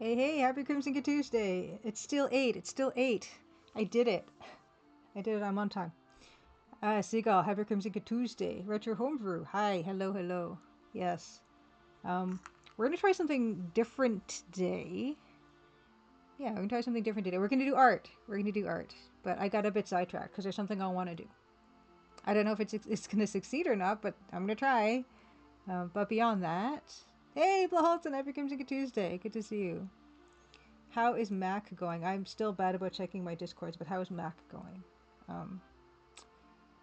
Hey, hey, happy Crimson Good Tuesday. It's still 8. It's still 8. I did it. I did it. I'm on time. Seagull, happy Crimson Good Tuesday. Retro Homebrew. Hi, hello, hello. Yes. We're going to try something different today. Yeah, we're going to try something different today. We're going to do art. We're going to do art. But I got a bit sidetracked because there's something I want to do. I don't know if it's going to succeed or not, but I'm going to try. But beyond that, hey, Blaholton, happy Crimson Good Tuesday. Good to see you. How is Mac going? I'm still bad about checking my Discords, but how is Mac going? Um,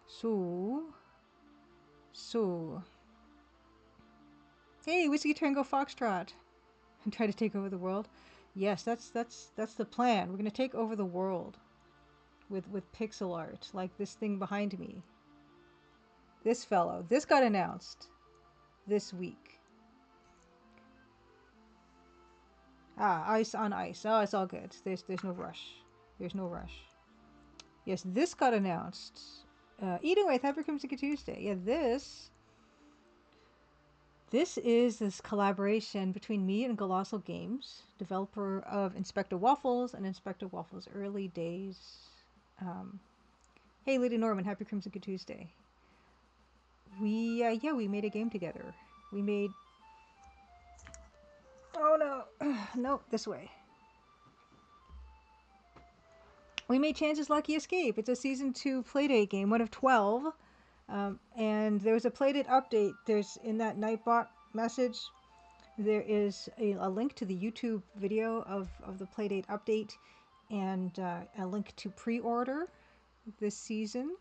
so, hey, Whiskey Tango Foxtrot, and try to take over the world. Yes, that's the plan. We're gonna take over the world with pixel art, like this thing behind me. This fellow. This got announced this week. Ah, ice on ice. Oh, it's all good. There's no rush. There's no rush. Yes, this got announced. Eating with Happy Crimson Tuesday. Yeah, this is this collaboration between me and Golossal Games, developer of Inspector Waffles and Inspector Waffles Early Days. Hey, Lady Norman, happy Crimson Tuesday. We made a game together. We made. Oh no, no, this way. We made Chance's Lucky Escape. It's a season 2 playdate game, one of 12. And there was a playdate update. There's in that Nightbot message. There is a link to the YouTube video of the Playdate update and a link to pre-order this season.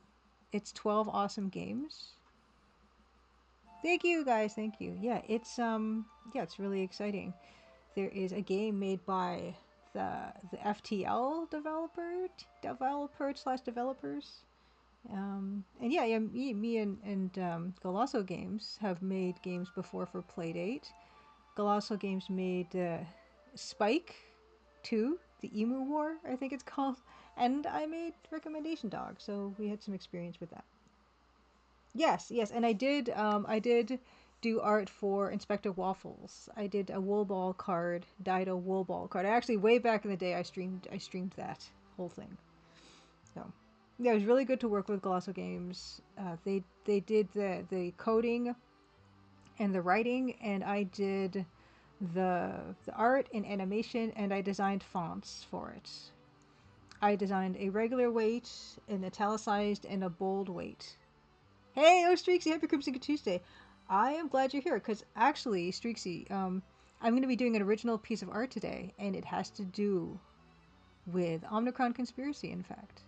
It's 12 awesome games. Thank you guys, thank you. Yeah, it's really exciting. There is a game made by the FTL developers. And yeah, me and Golosso Games have made games before for Playdate. Golosso Games made Spike 2, the Emu War, I think it's called, and I made Recommendation Dog, so we had some experience with that. Yes, and I did do art for Inspector Waffles. I did a wool ball card, dyed a wool ball card. Actually, way back in the day, I streamed that whole thing. So yeah, it was really good to work with Golosso Games. They did the coding and the writing, and I did the art and animation, and I designed fonts for it. I designed a regular weight, an italicized, and a bold weight. Hey, oh Streaksy, happy Crimson Tuesday. I am glad you're here, because actually, Streaksy, I'm going to be doing an original piece of art today, and it has to do with Omnicron Conspiracy, in fact.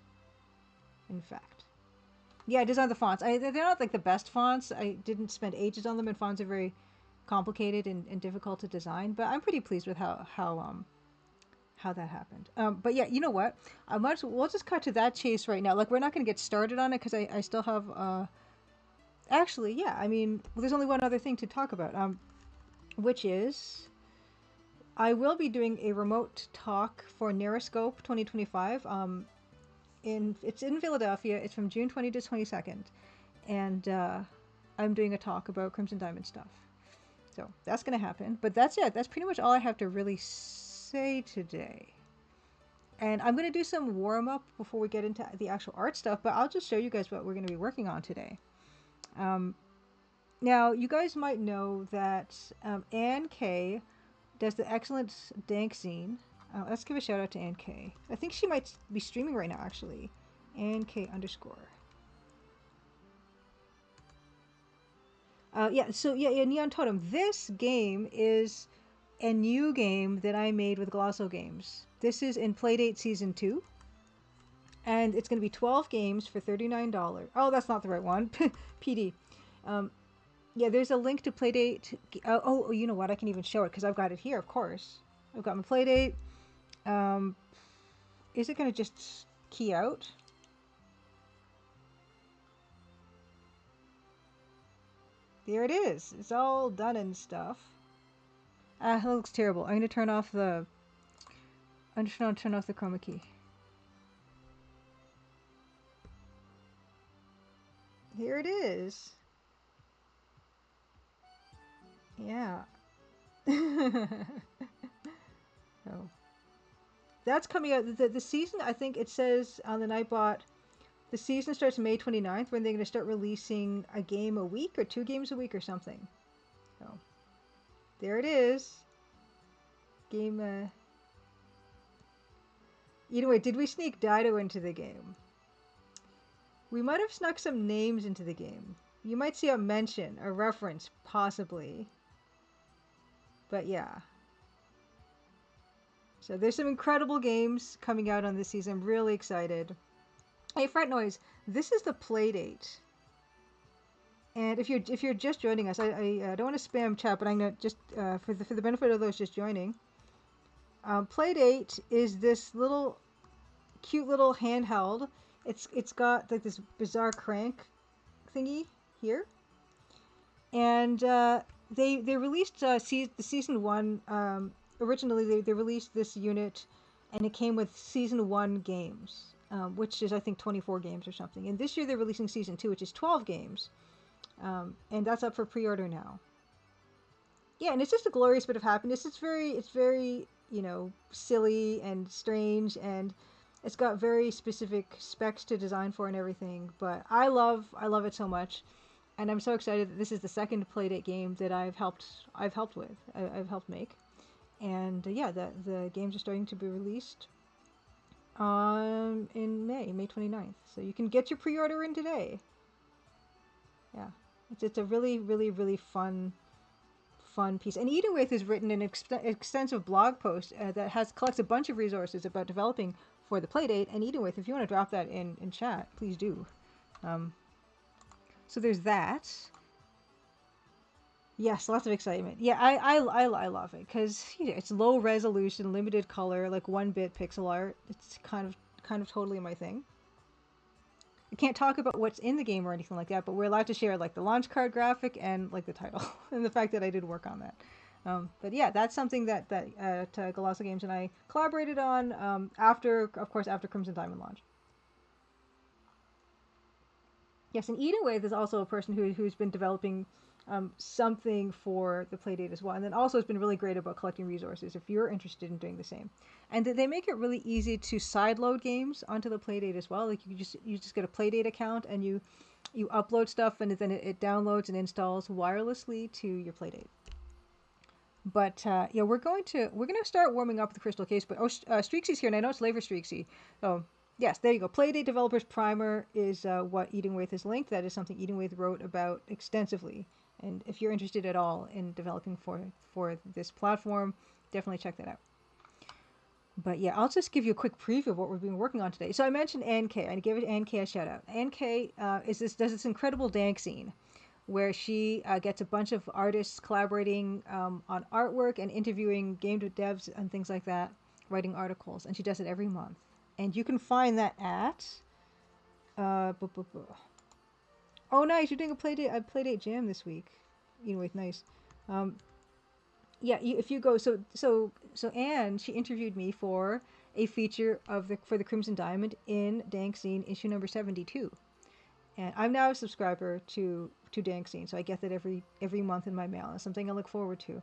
Yeah, I designed the fonts. They're not like the best fonts. I didn't spend ages on them, and fonts are very complicated and difficult to design. But I'm pretty pleased with how that happened. But yeah, you know what? We'll just cut to that chase right now. Like we're not going to get started on it because I still have. Actually, yeah. I mean, there's only one other thing to talk about. Which is I will be doing a remote talk for Neuroscope 2025. It's in Philadelphia. It's from June 20 to 22nd, and I'm doing a talk about Crimson Diamond stuff. So that's gonna happen. But that's it. That's pretty much all I have to really say today. And I'm gonna do some warm up before we get into the actual art stuff. But I'll just show you guys what we're gonna be working on today. Now you guys might know that Ann K does the excellent Dank Scene. Let's give a shout out to Ann K. I think she might be streaming right now, actually. Ann K _. Neon Totem. This game is a new game that I made with Golosso Games. This is in Playdate Season 2. And it's going to be 12 games for $39. Oh, that's not the right one. PD. Yeah, there's a link to Playdate. Oh, you know what? I can even show it because I've got it here, of course. I've got my Playdate. Is it going to just key out? There it is. It's all done and stuff. That looks terrible. I'm going to turn off the... I'm just going to turn off the chroma key. Here it is. Yeah. So that's coming out. The season, I think it says on the Nightbot, the season starts May 29th, when they're going to start releasing a game a week or 2 games a week or something. So there it is. Game. Anyway, did we sneak Dido into the game? We might have snuck some names into the game. You might see a mention, a reference, possibly. But yeah. So there's some incredible games coming out on this season. I'm really excited. Hey, Fret Noise, this is the playdate. And if you're just joining us, I don't want to spam chat, but I'm gonna just for the benefit of those just joining. Playdate is this little cute little handheld. It's got like this bizarre crank thingy here, and they released the season 1. Originally they released this unit, and it came with season 1 games, which is I think 24 games or something. And this year they're releasing season 2, which is 12 games, and that's up for pre-order now. Yeah, and it's just a glorious bit of happiness. It's very silly and strange, and it's got very specific specs to design for and everything. But I love it so much, and I'm so excited that this is the second Playdate game that I've helped make. And yeah, the games are starting to be released in May 29th. So you can get your pre-order in today. Yeah, it's a really fun piece. And Eating With has written an extensive blog post that collects a bunch of resources about developing for the Playdate. And Eating With, if you want to drop that in chat, please do. So there's that. Yes, lots of excitement. Yeah, I love it because it's low resolution, limited color, like 1-bit pixel art. It's kind of totally my thing. I can't talk about what's in the game or anything like that, but we're allowed to share like the launch card graphic and like the title and the fact that I did work on that. But yeah, that's something that Golosso Games and I collaborated on after Crimson Diamond launch. Yes, and Eating With is also a person who's been developing something for the Playdate as well, and then also has been really great about collecting resources if you're interested in doing the same. And they make it really easy to sideload games onto the Playdate as well. Like you just get a Playdate account and you upload stuff, and then it downloads and installs wirelessly to your Playdate. But yeah, we're gonna start warming up the Crystal Case. But Streaksy's here, and I know it's late for Streaksy. So yes, there you go. Playdate Developers Primer is what Eating With is linked. That is something Eating With wrote about extensively. And if you're interested at all in developing for this platform, definitely check that out. But yeah, I'll just give you a quick preview of what we've been working on today. So I mentioned Ann K. I gave Ann K a shout out. Ann K does this incredible dank scene where she gets a bunch of artists collaborating on artwork and interviewing game devs and things like that, writing articles, and she does it every month. And you can find that at oh, nice! You're doing a Playdate jam this week. Anyway, nice. Yeah, if you go, so Anne, she interviewed me for a feature for the Crimson Diamond in Dank Scene issue number 72, and I'm now a subscriber to Dank Scene, so I get that every month in my mail. It's something I look forward to.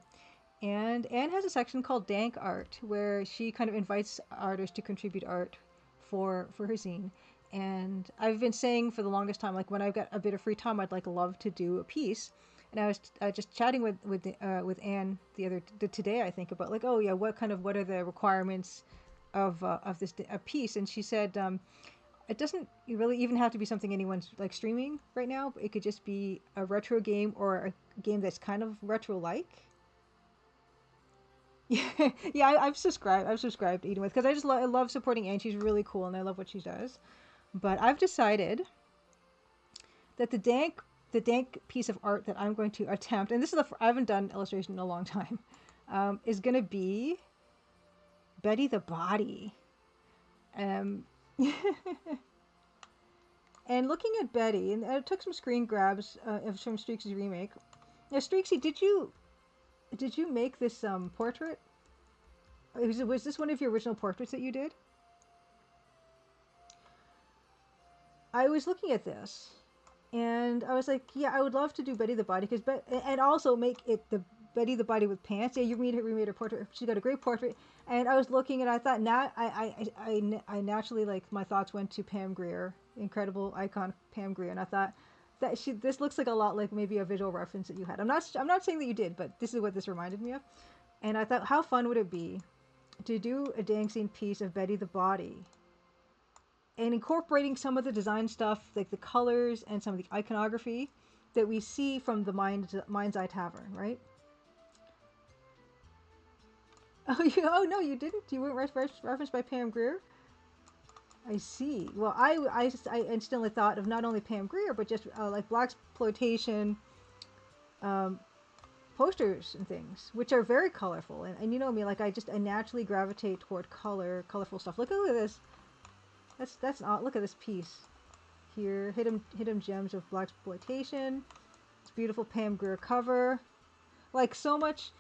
And Anne has a section called Dank Art where she kind of invites artists to contribute art for her zine. And I've been saying for the longest time, like when I've got a bit of free time, I'd love to do a piece. And I was just chatting with Anne today, I think, about like, oh yeah, what are the requirements of this a piece? And she said it doesn't really even have to be something anyone's like streaming right now. But it could just be a retro game or a game that's kind of retro-like. Yeah, I've subscribed to Eating With because I love supporting Anne. She's really cool and I love what she does. But I've decided that the dank piece of art that I'm going to attempt, and this is I haven't done illustration in a long time, is going to be Betty the Body. And looking at Betty, and I took some screen grabs from Streaksy's remake. Now, Streaksy, did you make this portrait? Was this one of your original portraits that you did? I was looking at this, and I was like, yeah, I would love to do Betty the Body, and also make it Betty the Body with Pants. Yeah, you remade her portrait. She got a great portrait. And I was looking and I thought, I naturally, like, my thoughts went to Pam Grier, incredible icon Pam Grier. And I thought that this looks like a lot like maybe a visual reference that you had. I'm not saying that you did, but this is what this reminded me of. And I thought, how fun would it be to do a dancing piece of Betty the Body and incorporating some of the design stuff, like the colors and some of the iconography that we see from the Mind's Eye Tavern, right? Oh no, you didn't? You weren't referenced by Pam Grier? I see. Well, I instantly thought of not only Pam Grier, but just like blaxploitation posters and things, which are very colorful. And you know me, like I naturally gravitate toward colorful stuff. Look at this. That's look at this piece here. Hidden gems of blaxploitation. It's beautiful Pam Grier cover. Like so much,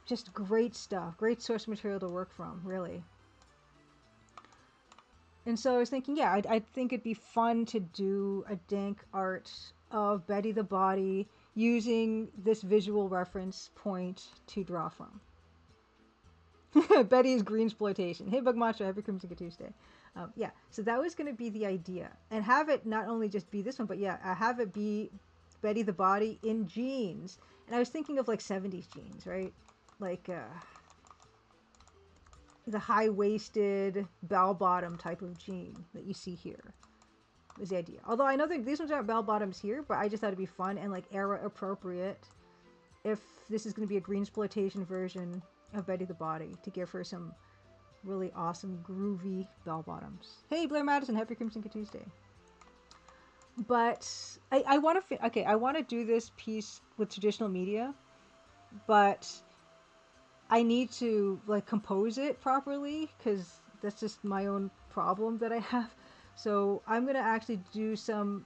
just great stuff. Great source material to work from, really. And so I was thinking, yeah, I think it'd be fun to do a dank art of Betty the Body using this visual reference point to draw from. Betty's greensploitation. Hey, Bug Monster, happy Crimson Tuesday. Yeah, so that was going to be the idea. And have it not only just be this one, but yeah, have it be Betty the Body in jeans. And I was thinking of like 70s jeans, right? Like the high-waisted, bell-bottom type of jean that you see here is the idea. Although I know that these ones aren't bell-bottoms here, but I just thought it'd be fun and like era-appropriate if this is going to be a greensploitation version of Betty the Body to give her some really awesome, groovy bell-bottoms. Hey, Blair Madison, happy Crimson Tuesday. But I want to, I want to do this piece with traditional media, but I need to like compose it properly because that's just my own problem that I have. So I'm going to actually do some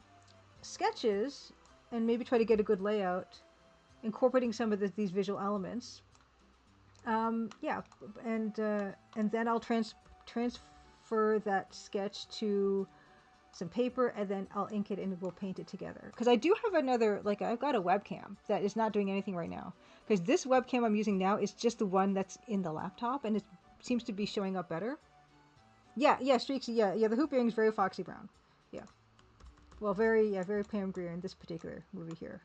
sketches and maybe try to get a good layout, incorporating some of these visual elements. Yeah, and then I'll transfer that sketch to some paper, and then I'll ink it and we'll paint it together. Because I do have another, like I've got a webcam that is not doing anything right now. Because this webcam I'm using now is just the one that's in the laptop, and it seems to be showing up better. Yeah, Streaksy, yeah, the hoop earring is very Foxy Brown. Yeah. Well, very Pam Grier in this particular movie here.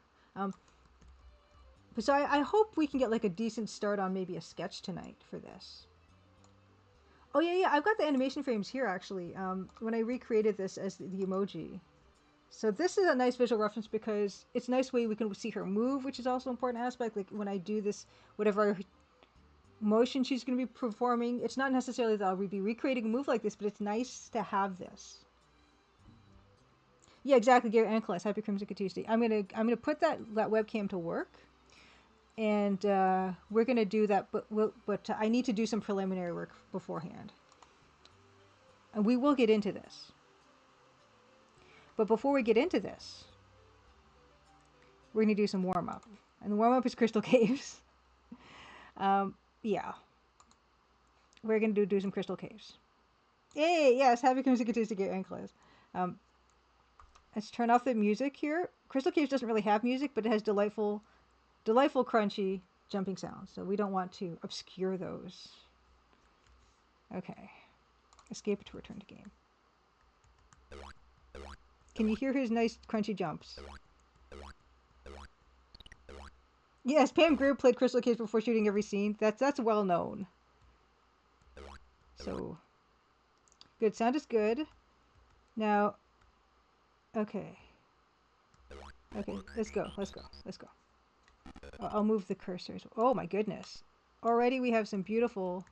So I hope we can get like a decent start on maybe a sketch tonight for this. Oh yeah, I've got the animation frames here actually. When I recreated this as the emoji. So this is a nice visual reference because it's a nice way we can see her move, which is also an important aspect. Like when I do this, whatever motion she's going to be performing, it's not necessarily that I'll be recreating a move like this, but it's nice to have this. Yeah, exactly. Gary Angeles, happy Crimson Tuesday. I'm gonna put that webcam to work, and we're gonna do that. But I need to do some preliminary work beforehand, and we will get into this. But before we get into this, we're going to do some warm-up. And the warm-up is Crystal Caves. Yeah. We're going to do some Crystal Caves. Yay! Yes, happy Crimson Tuesday, Gary Angeles. Let's turn off the music here. Crystal Caves doesn't really have music, but it has delightful, crunchy, jumping sounds. So we don't want to obscure those. Okay. Escape to return to game. Can you hear his nice crunchy jumps? Yes, Pam Grier played Crystal Caves before shooting every scene. That's well known. So good, sound is good. Now, okay, let's go. I'll move the cursors. Oh my goodness! Already we have some beautiful.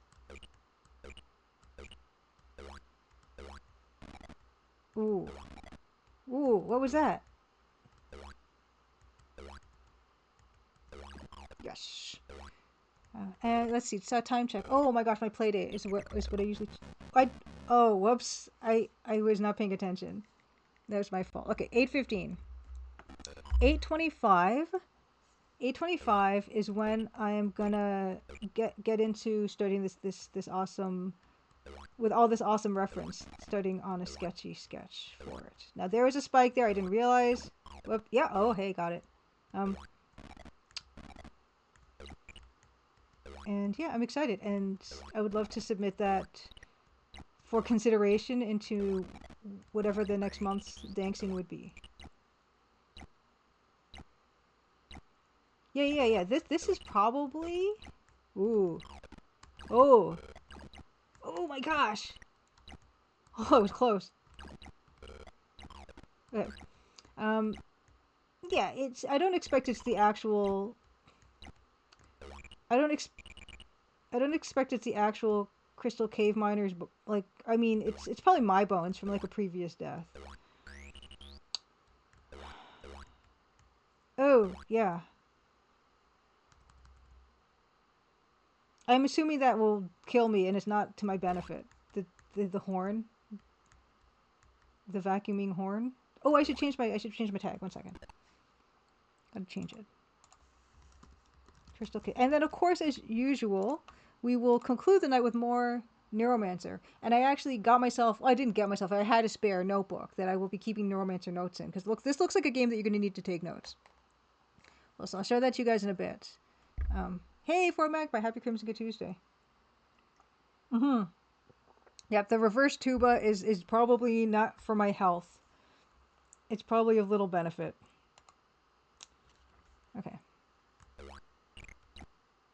Ooh. Ooh, what was that? Yes. And let's see, it's a time check. Oh my gosh, my play date is what I usually... Oh, whoops. I was not paying attention. That was my fault. Okay, 8:15. 8:25. 8:25 is when I am gonna get into starting this awesome... with all this awesome reference, starting on a sketchy sketch for it. Now there was a spike there I didn't realize. Whoop, yeah, oh hey, got it. And yeah, I'm excited, and I would love to submit that for consideration into whatever the next month's dancing would be. Yeah. This is probably... Ooh. Oh. Oh my gosh. Oh, it was close. Okay. Yeah, I don't expect it's the actual... I don't expect it's the actual Crystal Cave Miners, but like, I mean, it's probably my bones from like a previous death. Oh, yeah. I'm assuming that will kill me, and it's not to my benefit. The horn, the vacuuming horn. Oh, I should change my tag. 1 second. Gotta change it. Crystal Cave, and then of course, as usual, we will conclude the night with more Neuromancer. And I actually got myself... Well, I didn't get myself. I had a spare notebook that I will be keeping Neuromancer notes in, because look, this looks like a game that you're going to need to take notes. Well, so I'll show that to you guys in a bit. Hey, Fort Magpie, happy Crimson Tuesday. Yep, the reverse tuba is probably not for my health. It's probably of little benefit. Okay.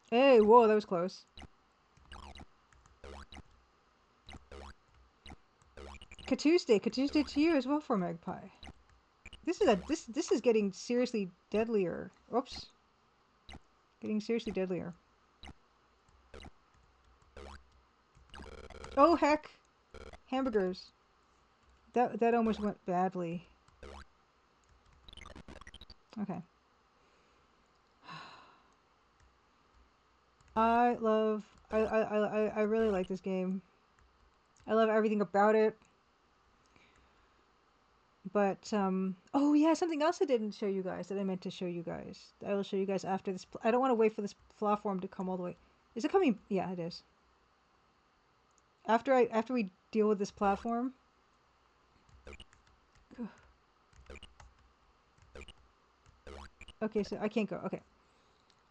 Hey, whoa, that was close. Tuesday to you as well, for Magpie. This is getting seriously deadlier. Oops. Getting seriously deadlier. Oh heck! Hamburgers. That almost went badly. Okay. I really like this game. I love everything about it. But, oh yeah, something else I didn't show you guys that I meant to show you guys. I will show you guys after this. I don't want to wait for this platform to come all the way. Is it coming? Yeah, it is. After we deal with this platform. Okay, so I can't go. Okay.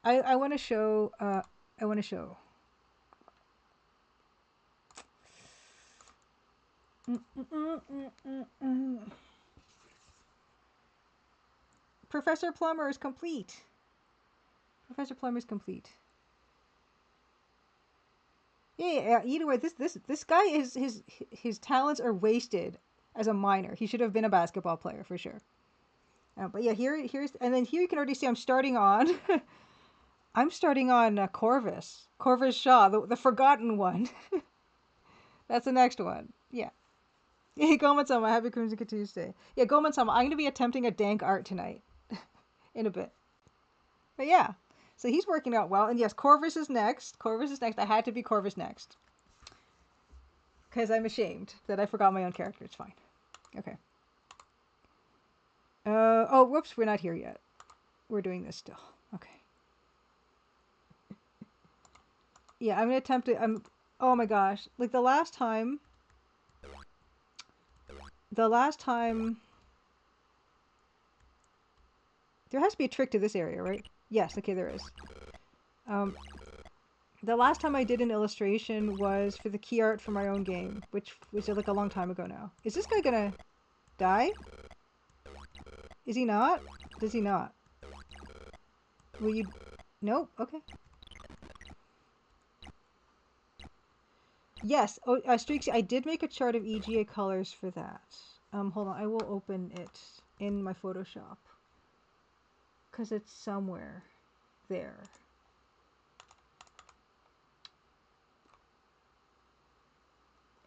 I want to show, Professor Plumber is complete. Professor Plumber is complete. Yeah. Either way, this guy is his talents are wasted as a miner. He should have been a basketball player for sure. But yeah, here's and then here you can already see I'm starting on. I'm starting on Corvus Shaw, the forgotten one. That's the next one. Yeah. Hey, Goman-sama, happy Crimson Tuesday. Yeah, Goman-sama, I'm gonna be attempting a dank art tonight. In a bit. But yeah, so he's working out well. And yes, Corvus is next. I had to be Corvus next. Because I'm ashamed that I forgot my own character. It's fine. Okay. Oh, whoops, we're not here yet. We're doing this still. Okay. Yeah, I'm going to attempt it. Oh my gosh. Like the last time... There has to be a trick to this area, right? Yes, okay, there is. The last time I did an illustration was for the key art for my own game, which was like a long time ago now. Is this guy gonna die? Is he not? Does he not? Will you... Nope, okay. Yes, oh, Streaksy, I did make a chart of EGA colors for that. Hold on, I will open it in my Photoshop. Because it's somewhere there.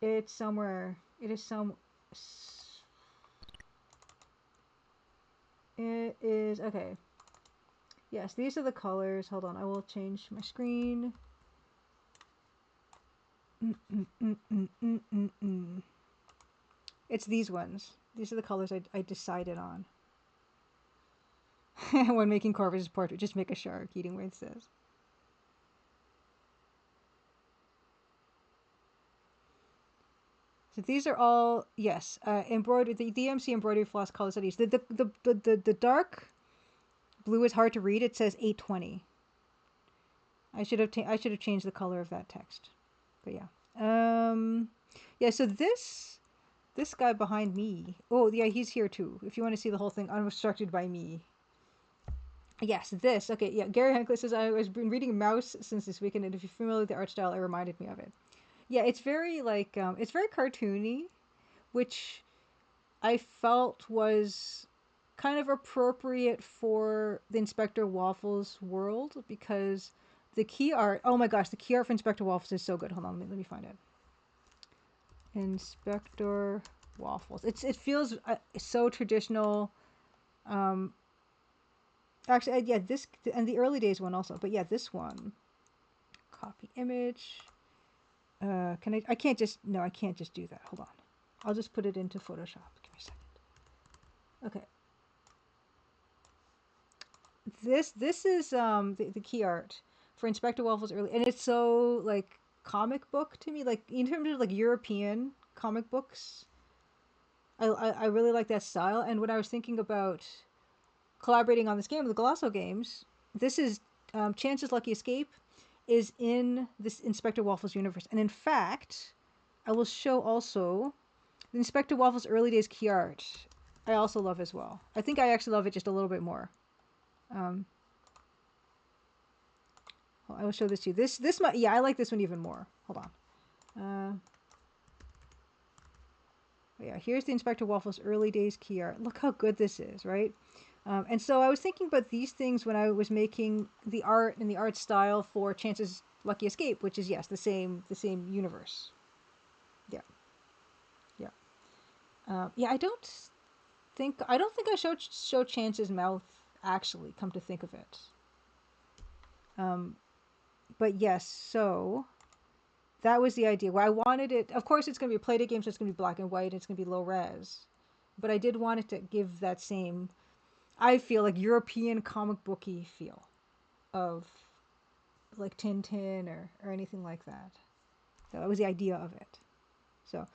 It's somewhere. It is some... It is... Okay. Yes, these are the colors. Hold on, I will change my screen. It's these ones. These are the colors I decided on. When making Corvus' portrait, just make a shark eating where it says. So these are all, yes, embroidered, the DMC embroidery floss color studies. The dark blue is hard to read. It says 820. I should have changed the color of that text. But yeah. Yeah, so this guy behind me. Oh, yeah, he's here too. If you want to see the whole thing unobstructed by me. Yes, this. Okay, yeah. Gary Henkley says I was been reading Mouse since this weekend, and if you're familiar with the art style, it reminded me of it. Yeah, it's very like it's very cartoony, which I felt was kind of appropriate for the Inspector Waffles world because the key art. Oh my gosh, the key art for Inspector Waffles is so good. Hold on, let me find it. Inspector Waffles. It feels so traditional. Um, Actually, yeah, this and the early days one also, but yeah, this one. Copy image. Can I? I can't just. No, I can't just do that. Hold on. I'll just put it into Photoshop. Give me a second. Okay. This is the key art for Inspector Waffles early, and it's so like comic book to me, like in terms of like European comic books. I really like that style, and when I was thinking about collaborating on this game, the Golasso games, this is Chance's Lucky Escape is in this Inspector Waffles universe, and in fact, I will show also the Inspector Waffles early days key art. I also love as well. I think I actually love it just a little bit more. Um, I will show this to you. This might, yeah, I like this one even more. Hold on. Yeah, here's the Inspector Waffles early days key art. Look how good this is, right? And so I was thinking about these things when I was making the art and the art style for Chance's Lucky Escape, which is yes, the same universe. Yeah, yeah, yeah. I don't think I show Chance's mouth actually. Come to think of it. But yes, so that was the idea. Well, I wanted it. Of course, it's going to be a Playdate game, so it's going to be black and white. It's going to be low res, but I did want it to give that same, I feel like European comic booky feel of like Tintin or anything like that. So that was the idea of it. So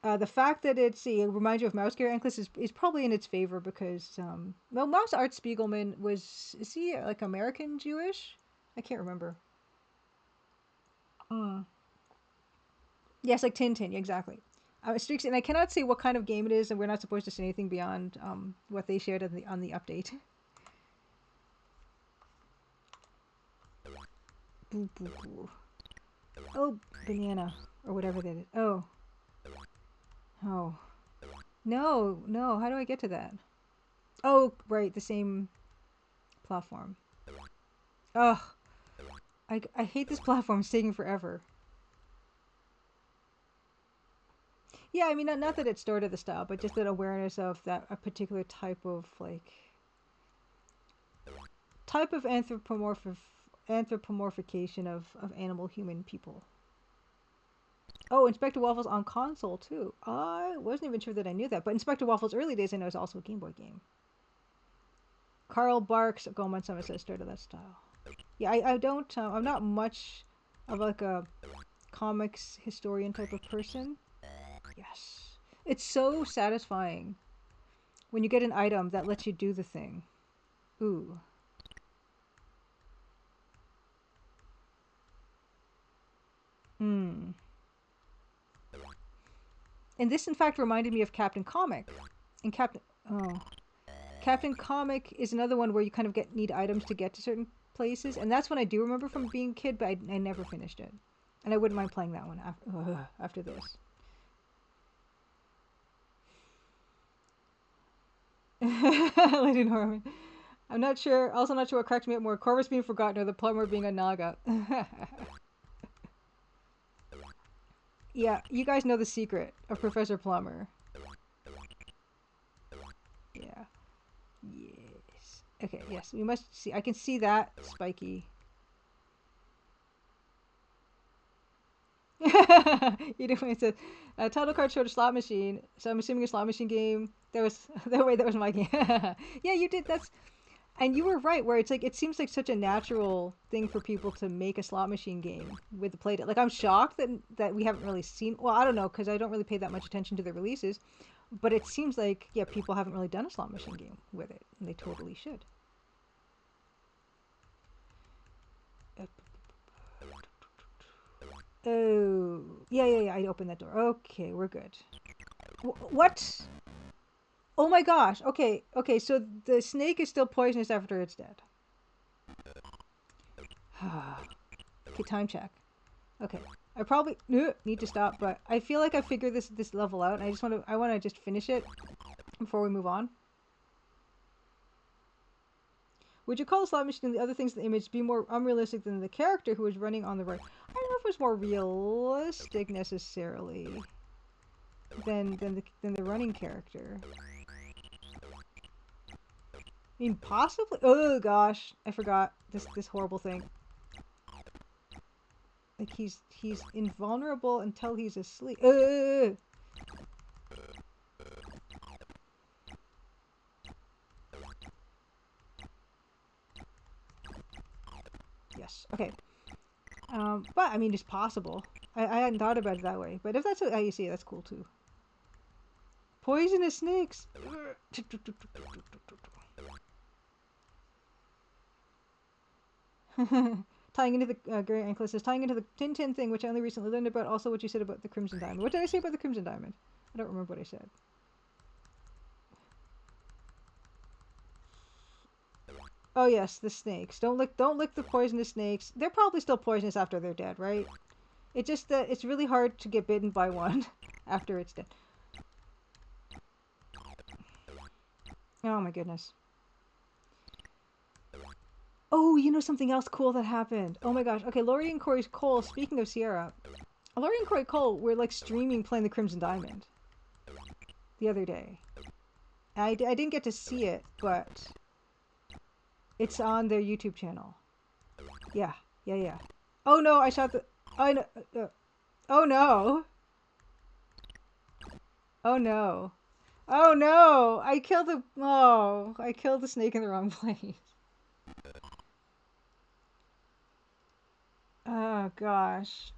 the fact that it reminds you of Mouse Gary Enklist is probably in its favor because well, Mouse Art Spiegelman is he like American Jewish? I can't remember. Yes, like Tintin, exactly. Streaksy, and I cannot say what kind of game it is, and we're not supposed to say anything beyond what they shared on the update. Boo, boo, boo. Oh, banana or whatever that is. Oh, oh, no, no. How do I get to that? Oh, right, the same platform. Ugh, I hate this platform. It's taking forever. Yeah, I mean, not that it started the style, but just that awareness of that a particular type of anthropomorphication of animal human people. Oh, Inspector Waffles on console too. I wasn't even sure that I knew that, but Inspector Waffles early days I know is also a Game Boy game. Carl Barks Goldman Summit says started that style. Yeah, I don't. I'm not much of like a comics historian type of person. Yes, it's so satisfying when you get an item that lets you do the thing. Ooh. Hmm. And this, in fact, reminded me of Captain Comic. And Captain Comic is another one where you kind of need items to get to certain places, and that's one I do remember from being a kid, but I never finished it, and I wouldn't mind playing that one after this. Lady Norman. I'm not sure. Also, not sure what cracked me up more: Corvus being forgotten or the plumber being a Naga. Yeah, you guys know the secret of Professor Plumber. Yeah. Yes. Okay. Yes, we must see. I can see that spiky. You know, it's a title card showed a slot machine, so I'm assuming a slot machine game. That was that was my game. Yeah, you did. And you were right. Where it's like it seems like such a natural thing for people to make a slot machine game with the Playdate. Like I'm shocked that we haven't really seen. Well, I don't know because I don't really pay that much attention to the releases, but it seems like yeah, people haven't really done a slot machine game with it, and they totally should. Yeah, I opened that door. Okay, we're good. What? Oh my gosh. Okay, so the snake is still poisonous after it's dead. Okay, time check. Okay. I probably need to stop, but I feel like I figured this level out, and I want to just finish it before we move on. Would you call the slot machine and the other things in the image be more unrealistic than the character who was running on the right? I don't know if it was more realistic necessarily than the running character. I mean, possibly. Oh gosh, I forgot this horrible thing. Like he's invulnerable until he's asleep. Yes. Okay. But I mean, it's possible. I hadn't thought about it that way. But if that's how you see it, that's cool too. Poisonous snakes. Tying into the Gary Ankle says tying into the Tintin thing, which I only recently learned about. Also, what you said about the Crimson Diamond. What did I say about the Crimson Diamond? I don't remember what I said. Oh yes, the snakes. Don't lick the poisonous snakes. They're probably still poisonous after they're dead, right? It's just that it's really hard to get bitten by one after it's dead. Oh my goodness. Oh, you know something else cool that happened. Oh my gosh. Okay, Laurie and Corey Cole, speaking of Sierra, Laurie and Corey Cole were like streaming playing the Crimson Diamond the other day. I didn't get to see it, but it's on their YouTube channel. Yeah. Oh no, I shot the... Oh no. Oh no. Oh no. Oh no! I killed the... Oh, I killed the snake in the wrong place. Oh gosh.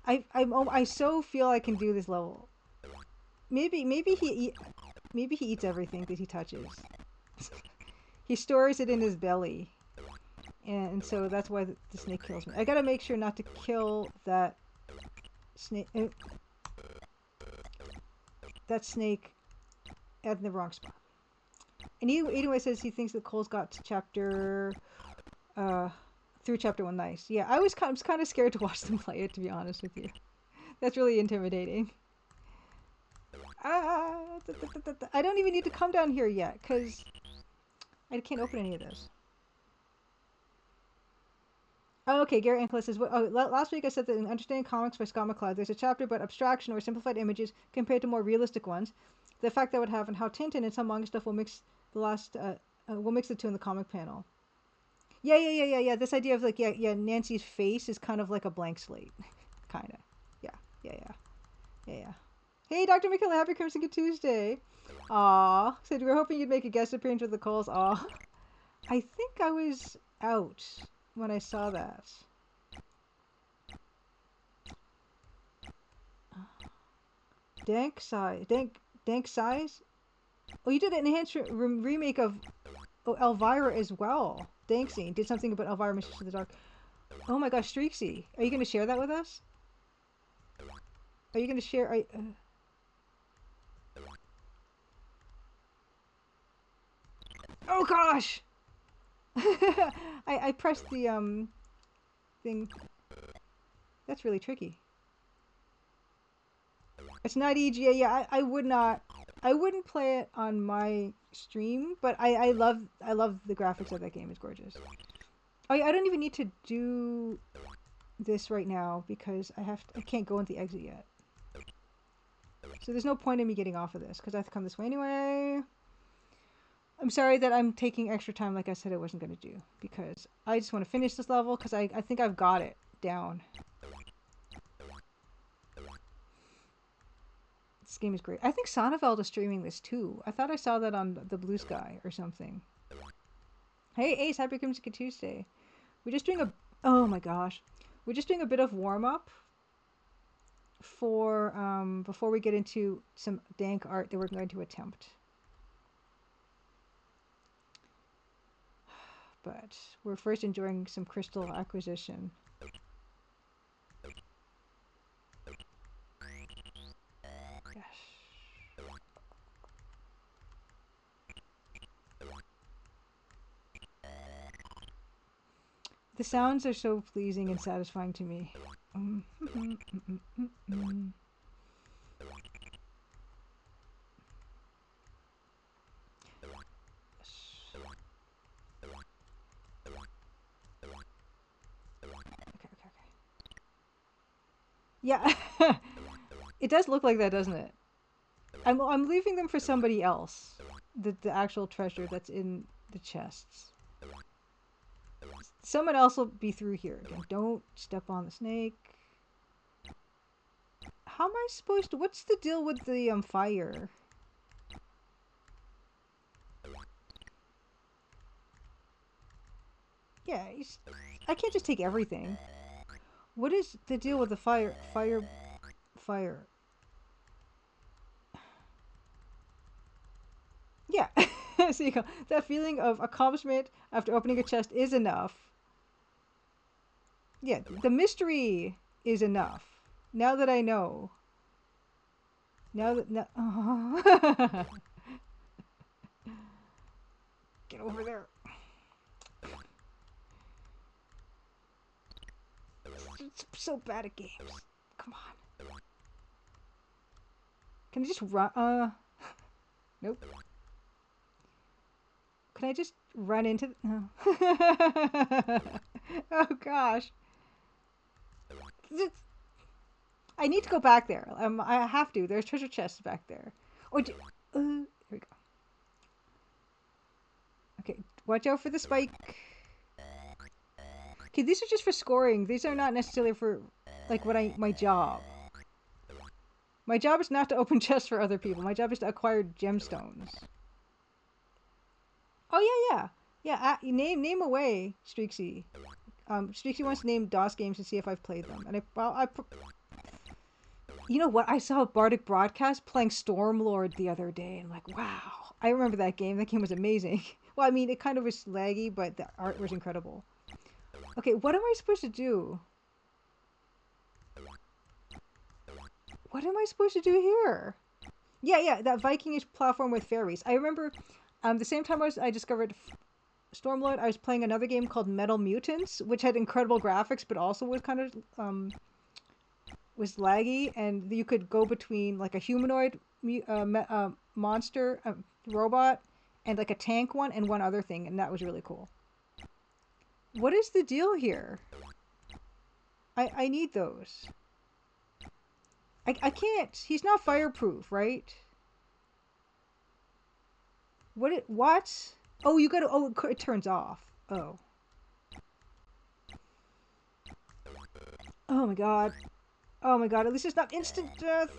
I so feel I can do this level. Maybe he eats everything that he touches. He stores it in his belly, and so that's why the snake kills me. I gotta make sure not to kill that snake. That snake at the wrong spot. And he anyway says he thinks that Cole's got to chapter through chapter 1 nice. Yeah, I was kind of scared to watch them play it, to be honest with you. That's really intimidating. I don't even need to come down here yet, because I can't open any of this. Oh, okay, Gary Ankles says, last week I said that in Understanding Comics by Scott McCloud, there's a chapter about abstraction or simplified images compared to more realistic ones. The effect that would have, and how Tintin and some manga stuff will mix will mix the two in the comic panel. Yeah. This idea of like, Nancy's face is kind of like a blank slate. Kind of. Yeah. Hey, Dr. McKinley, happy Crimson Good Tuesday. Aw. Said, we were hoping you'd make a guest appearance with the Coles. Aw. I think I was out when I saw that. Dank size? Oh, you did an enhanced remake of Elvira as well. Danksy did something about Elvira Mistress of the Dark. Oh my gosh, Streaksy. Are you going to share that with us? Are you going to share... Oh gosh! I pressed the thing. That's really tricky. It's not EGA. Yeah, I wouldn't play it on my stream, but I love the graphics of that game. It's gorgeous. Oh yeah, I don't even need to do this right now because I can't go into the exit yet. So there's no point in me getting off of this because I have to come this way anyway. I'm sorry that I'm taking extra time like I said I wasn't going to do because I just want to finish this level because I think I've got it down. This game is great. I think Sonneveld is streaming this too. I thought I saw that on the Blue Sky or something. Hey Ace, happy Crimson Tuesday. We're just doing oh my gosh. We're just doing a bit of warm-up for before we get into some dank art that we're going to attempt. But we're first enjoying some crystal acquisition. The sounds are so pleasing and satisfying to me. Okay. Yeah, it does look like that, doesn't it? I'm leaving them for somebody else. The actual treasure that's in the chests. Someone else will be through here again. Don't step on the snake. How am I supposed to? What's the deal with the fire? Yeah, I can't just take everything. What is the deal with the fire? Fire. Yeah. So you go. That feeling of accomplishment after opening a chest is enough. Yeah, the mystery is enough. Now that I know. Oh. Get over there. It's so bad at games. Come on. Can I just run? Nope. Can I just run into? No. Oh gosh. I need to go back there. I have to. There's treasure chests back there. Or here we go. Okay, watch out for the spike. Okay, these are just for scoring. These are not necessarily for, like, my job. My job is not to open chests for other people. My job is to acquire gemstones. Oh yeah. Name away, Streaksy. Streaksy wants to name DOS games to see if I've played them, and you know what? I saw a Bardic Broadcast playing Stormlord the other day, and like, wow, I remember that game. That game was amazing. Well, I mean, it kind of was laggy, but the art was incredible. Okay, what am I supposed to do? What am I supposed to do here? Yeah, that Vikingish platform with fairies. I remember, the same time I discovered Stormlord, I was playing another game called Metal Mutants, which had incredible graphics, but also was kind of was laggy, and you could go between like a humanoid monster robot and like a tank one and one other thing, and that was really cool. What is the deal here? I need those. I can't. He's not fireproof, right? What? Oh, you gotta. Oh, it turns off. Oh. Oh my god. Oh my god. At least it's not instant death.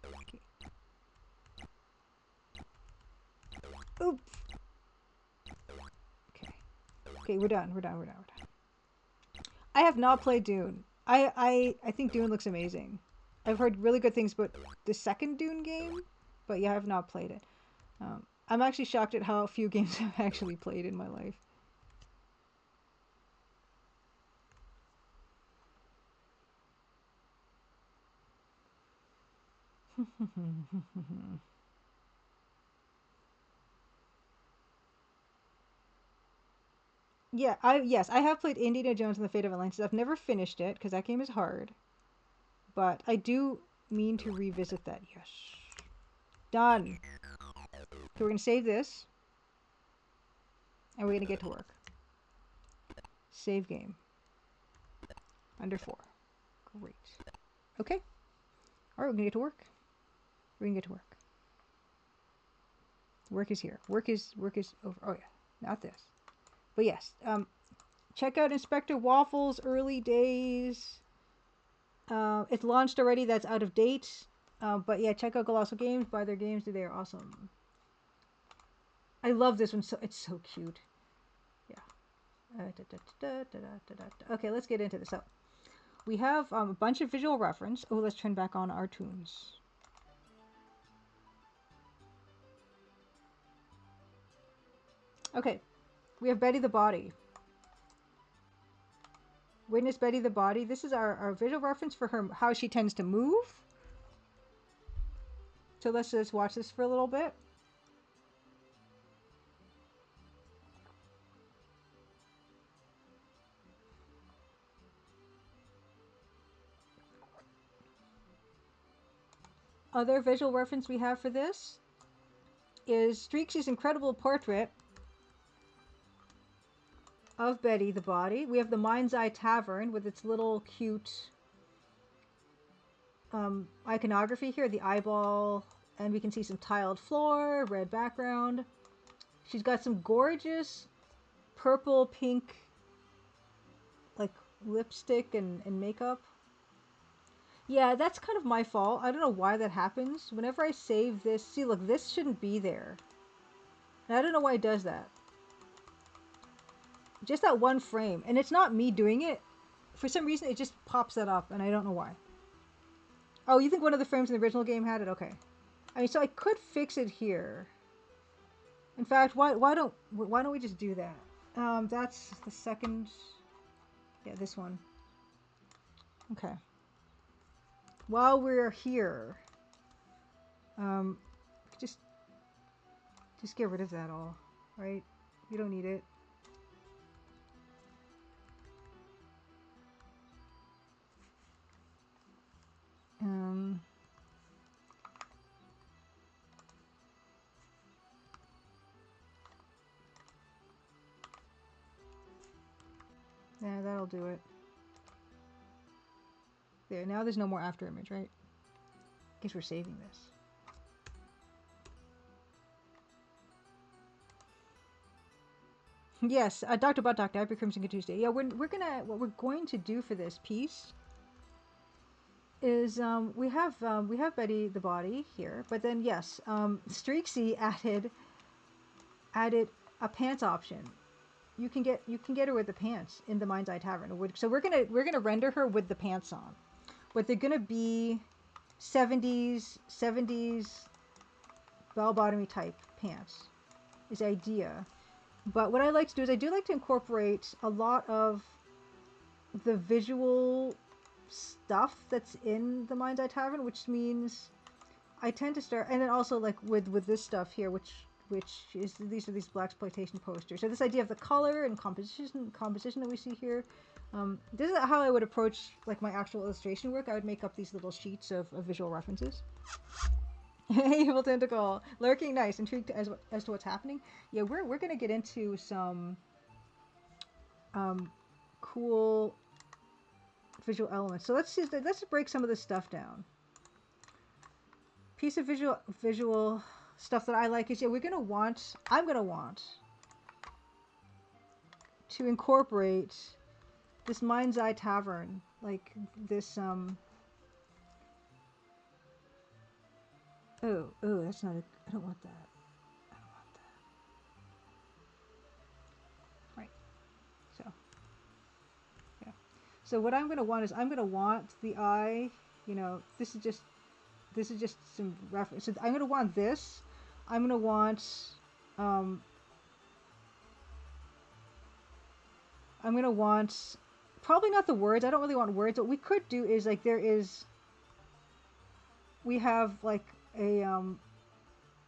Okay. Oop. Okay, we're done. I have not played Dune. I think Dune looks amazing. I've heard really good things about the second Dune game, but yeah, I have not played it. I'm actually shocked at how few games I've actually played in my life. Yeah, yes, I have played Indiana Jones and the Fate of Atlantis. I've never finished it because that game is hard, but I do mean to revisit that. Yes, done. Okay, we're gonna save this, and we're gonna get to work. Save game. Under 4. Great. Okay. All right, we're gonna get to work. We're gonna get to work. Work is here. Work is over. Oh yeah, not this. But yes, check out Inspector Waffle's early days. It's launched already. That's out of date. But yeah, check out Colossal Games. Buy their games. They are awesome. I love this one. It's so cute. Yeah. Okay, let's get into this. So we have a bunch of visual reference. Oh, let's turn back on our tunes. Okay, we have Betty the Body. Witness Betty the Body. This is our visual reference for her, how she tends to move. So let's just watch this for a little bit. other visual reference we have for this is Streaksy's incredible portrait of Betty the body. We have the Mind's Eye Tavern with its little cute iconography here, the eyeball, and we can see some tiled floor, red background. She's got some gorgeous purple, pink, like lipstick and makeup. Yeah, that's kind of my fault. I don't know why that happens. Whenever I save this, see, look, this shouldn't be there. And I don't know why it does that. Just that one frame. And it's not me doing it. For some reason, it just pops that up, and I don't know why. Oh, you think one of the frames in the original game had it? Okay. I mean, so I could fix it here. In fact, why don't we just do that? That's the second... Yeah, this one. Okay. While we're here, just get rid of that all, right? You don't need it. Yeah, that'll do it. There, now there's no more after image, right? I guess we're saving this. Yes, Dr. Butt Doctor, happy Crimson Tuesday. Yeah, what we're going to do for this piece is we have Betty the body here, but then yes, Streaksy added a pants option. You can get her with the pants in the Mind's Eye Tavern. So we're gonna render her with the pants on, but they're gonna be 70s bell-bottomy type pants is the idea. But what I like to do is I do like to incorporate a lot of the visual stuff that's in the Mind's Eye Tavern, which means I tend to start, and then also like with this stuff here, which is these blaxploitation posters. So this idea of the color and composition that we see here. This is how I would approach like my actual illustration work. I would make up these little sheets of visual references. Evil Tentacle, lurking nice, intrigued as to what's happening. Yeah, we're gonna get into some cool visual elements. So let's break some of this stuff down. Piece of visual stuff that I like is, yeah, I'm gonna want to incorporate this Mind's Eye Tavern, like this oh, that's not I don't want that. I don't want that. Right. So, yeah. So what I'm going to want is I'm going to want the eye, you know, this is just some reference. So I'm going to want this. I'm going to want probably not the words. I don't really want words. What we could do is like we have like a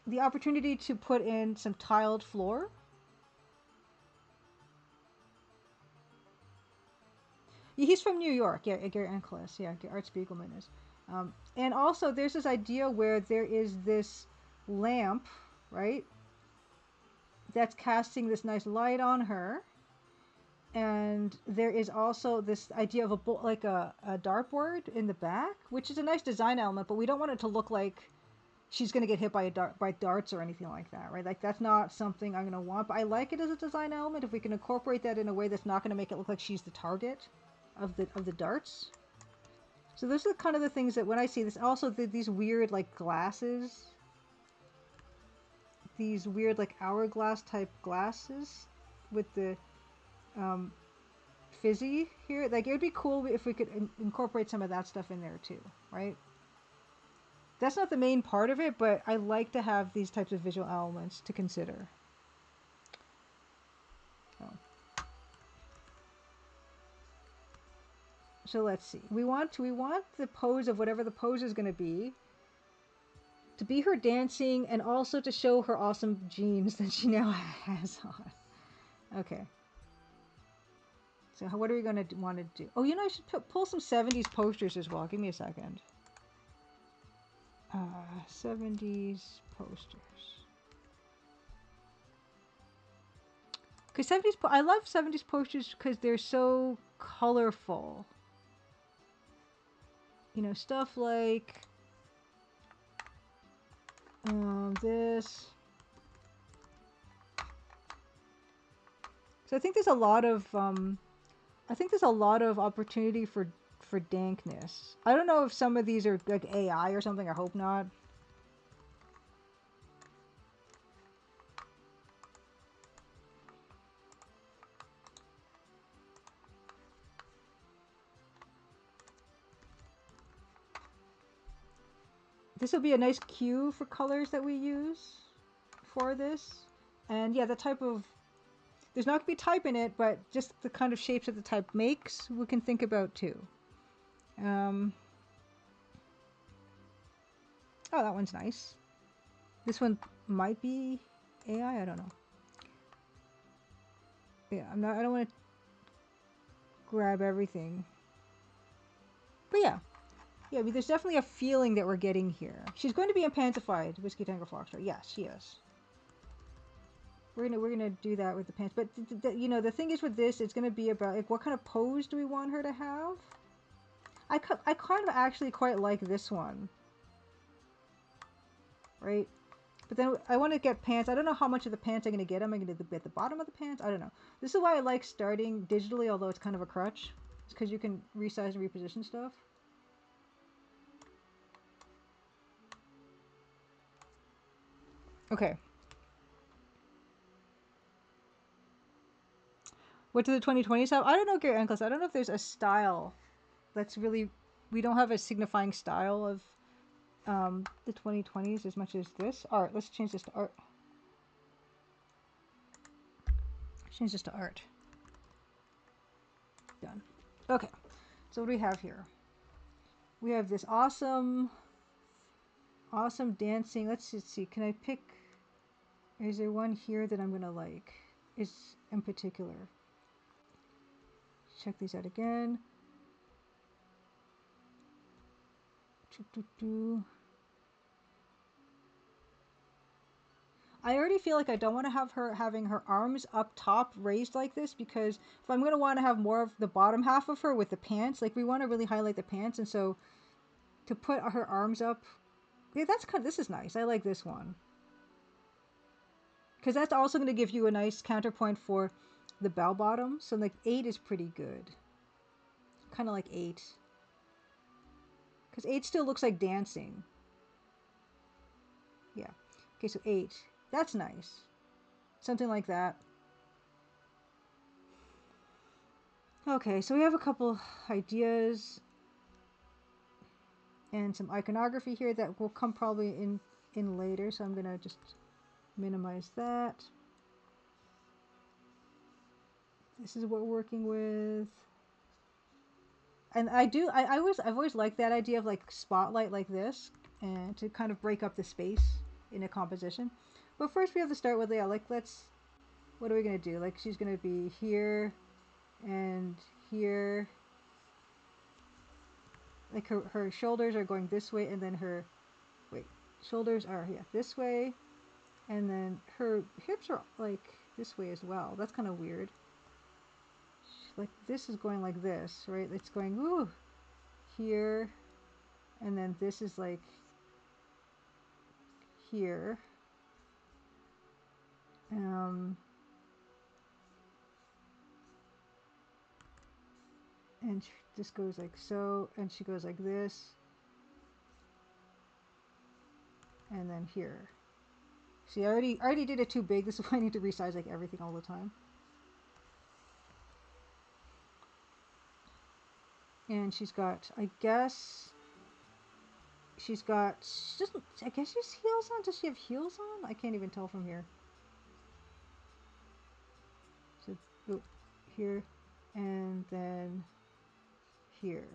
the opportunity to put in some tiled floor. Yeah, he's from New York. Yeah, Gary Angeles. Yeah, Art Spiegelman is. And also there's this idea where there is this lamp, right, that's casting this nice light on her. And there is also this idea of a dartboard in the back, which is a nice design element, but we don't want it to look like she's going to get hit by darts or anything like that, right? Like that's not something I'm going to want, but I like it as a design element if we can incorporate that in a way that's not going to make it look like she's the target of the darts. So those are kind of the things that when I see this, also these weird like glasses, these weird like hourglass type glasses with the fizzy here. Like it would be cool if we could incorporate some of that stuff in there too, right? That's not the main part of it, but I like to have these types of visual elements to consider. So let's see. We want the pose of whatever the pose is going to be her dancing, and also to show her awesome jeans that she now has on. Okay. So what are we going to want to do? Oh, you know, I should pull some 70s posters as well. Give me a second. 70s posters. Because 70s, I love 70s posters because they're so colorful. You know, stuff like this. So I think there's a lot of opportunity for dankness. I don't know if some of these are like AI or something. I hope not. This will be a nice cue for colors that we use for this. And yeah, the type of, there's not going to be type in it, but just the kind of shapes that the type makes, we can think about too. Oh, that one's nice. This one might be AI, I don't know. Yeah, I don't want to grab everything. But yeah. Yeah, I mean, there's definitely a feeling that we're getting here. She's going to be empancified, Whiskey Tango Foxtrot. Yes, she is. We're gonna do that with the pants. But you know, the thing is with this, it's gonna be about like what kind of pose do we want her to have? I kind of actually quite like this one, right? But then I want to get pants. I don't know how much of the pants I'm gonna get. Am I gonna get the bottom of the pants? I don't know. This is why I like starting digitally, although it's kind of a crutch. It's because you can resize and reposition stuff. Okay. What do the 2020s have? I don't know, Gary Ankles. I don't know if there's a style that's really... We don't have a signifying style of the 2020s as much as this. Art. Let's change this to art. Change this to art. Done. Okay. So what do we have here? We have this awesome dancing. Let's just see. Can I pick... Is there one here that I'm going to like? Is in particular. Check these out again. I already feel like I don't want to have her having her arms up top raised like this, because if I'm going to want to have more of the bottom half of her with the pants, like we want to really highlight the pants, and so to put her arms up, yeah, that's kind of, this is nice. I like this one. Because that's also going to give you a nice counterpoint for the bell bottom. So like 8 is pretty good. Kind of like 8. Because 8 still looks like dancing. Yeah. Okay, so 8. That's nice. Something like that. Okay, so we have a couple ideas. And some iconography here that will come probably in later. So I'm going to just minimize that. This is what we're working with. And I've always liked that idea of like spotlight like this, and to kind of break up the space in a composition. But first we have to start with, yeah, like what are we gonna do? Like she's gonna be here and here. Like her shoulders are going this way, and then her, shoulders are, yeah, this way, and then her hips are like this way as well. That's kind of weird. Like this is going like this, right? It's going ooh here, and then this is like here. And this goes like so, and she goes like this, and then here. See, I already did it too big. This is why I need to resize like everything all the time. And she's got, I guess she's got, I guess she's heels on. Does she have heels on? I can't even tell from here. So oh, here, and then here.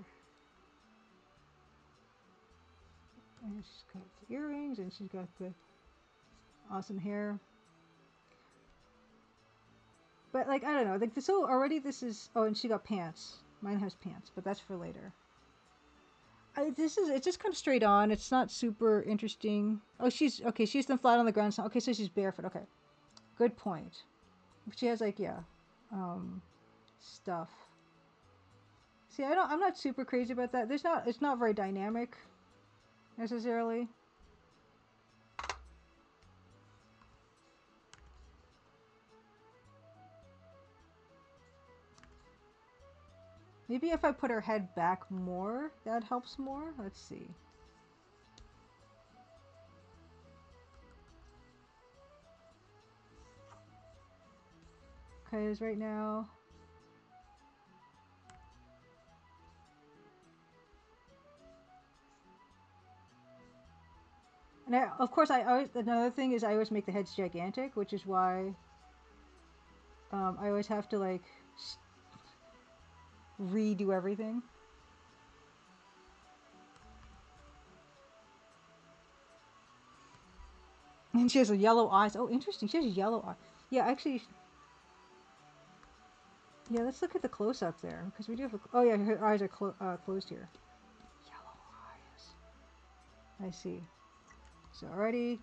And she's got the earrings, and she's got the awesome hair. But like, I don't know, like so already this is, oh, and she got pants. Mine has pants, but that's for later. It's just kind of straight on. It's not super interesting. Oh, she's okay. She's then flat on the ground. So, okay, so she's barefoot. Okay, good point. She has like yeah, stuff. See, I'm not super crazy about that. It's not very dynamic necessarily. Maybe if I put her head back more, that helps more. Let's see. Because right now, and of course, I always another thing is I always make the heads gigantic, which is why I always have to like redo everything. And she has a yellow eyes. Oh, interesting. She has yellow eyes. Yeah, actually, yeah. Let's look at the close up there because we do have. Oh yeah, her eyes are closed here. Yellow eyes. I see. So already,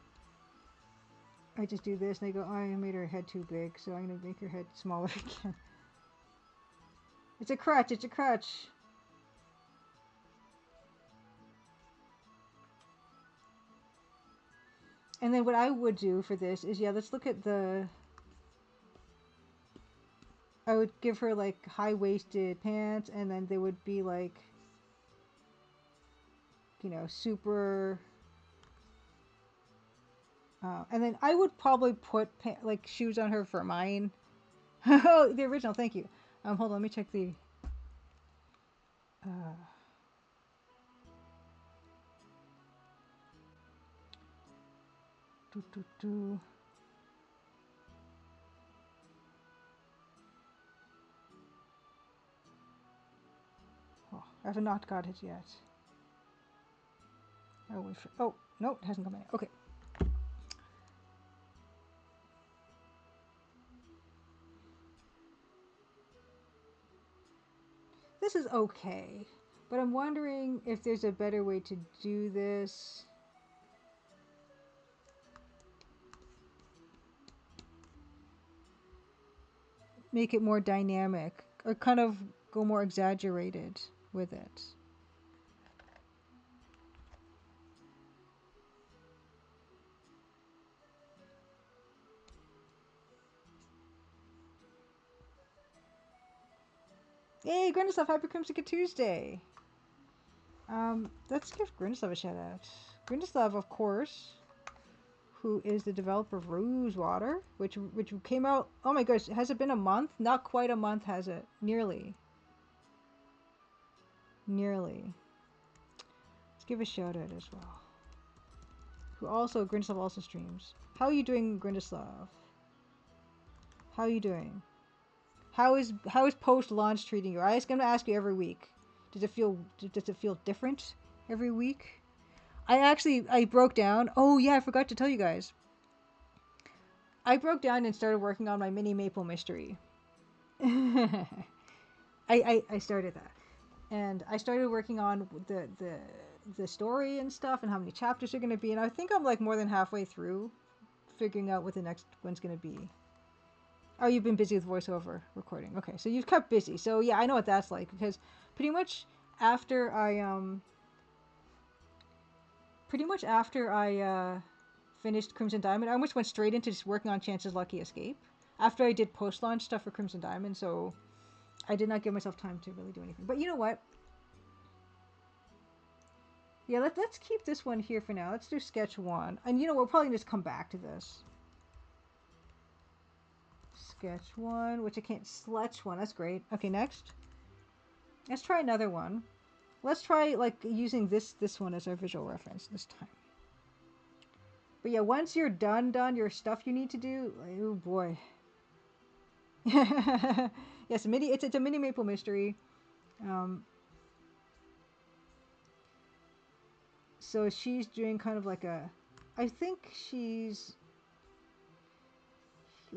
I just do this, and they go, oh, I made her head too big, so I'm gonna make her head smaller again. It's a crutch. It's a crutch. And then what I would do for this is, yeah, let's look at the. I would give her like high-waisted pants, and then they would be like, you know, super. And then I would probably put like shoes on her for mine. Oh, the original. Thank you. Hold on. Let me check the. Uh, doo, doo, doo. Oh, I have not got it yet. I wait for. Oh no, it hasn't come in. Okay. This is okay, but I'm wondering if there's a better way to do this. Make it more dynamic, or kind of go more exaggerated with it. Hey, Grindaslav, happy Crimson Tuesday! Let's give Grindaslav a shout out. Grindaslav, of course, who is the developer of Rosewater, which came out. Oh my gosh, has it been a month? Not quite a month, has it? Nearly. Nearly. Let's give a shout out as well. Who also Grindaslav also streams. How are you doing, Grindaslav? How are you doing? How is post launch treating you? I was gonna ask you every week. Does it feel different every week? I broke down. Oh yeah, I forgot to tell you guys. I broke down and started working on my mini maple mystery. I started that, and I started working on the story and stuff, and how many chapters are going to be. And I think I'm like more than halfway through, figuring out what the next one's going to be. Oh, you've been busy with voiceover recording. Okay, so you've kept busy. So yeah, I know what that's like because pretty much after I finished Crimson Diamond, I almost went straight into just working on Chance's Lucky Escape after I did post-launch stuff for Crimson Diamond. So I did not give myself time to really do anything. But you know what? Yeah, let's keep this one here for now. Let's do sketch 1. And you know, we'll probably just come back to this. Sketch 1, which I can't. Sletch 1, that's great. Okay, next. Let's try another one. Let's try, like, using this one as our visual reference this time. But yeah, once you're done your stuff you need to do, like, oh boy. Yes, it's a mini maple mystery. So she's doing kind of like a, I think she's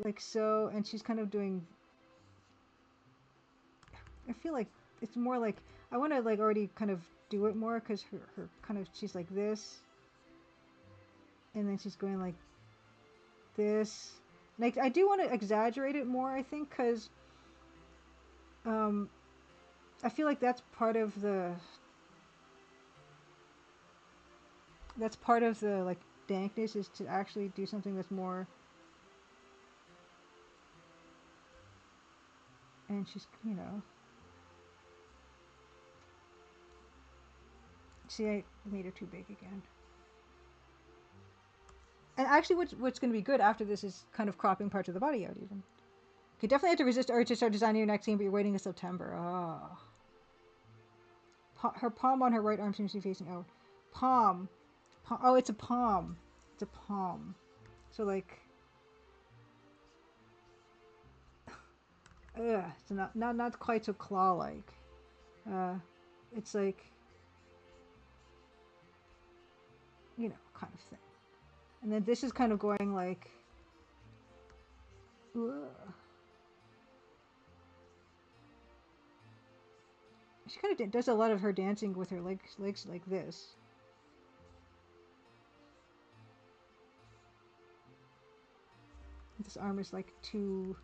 like so, and she's kind of doing, I feel like it's more like, I want to like already kind of do it more because her kind of, she's like this, and then she's going like this. Like I do want to exaggerate it more, I think, because I feel like that's part of the like dankness, is to actually do something that's more. And she's, you know, see, I made her too big again. And actually, what's going to be good after this is kind of cropping parts of the body out even. You definitely have to resist urge to start designing your next game, but you're waiting until September. Oh. Her palm on her right arm seems to be facing out. Palm. Oh, it's a palm. It's a palm. So like, it's not quite so claw-like. It's like, you know, kind of thing. And then this is kind of going like, ugh. She kind of does a lot of her dancing with her legs like this. This arm is like too.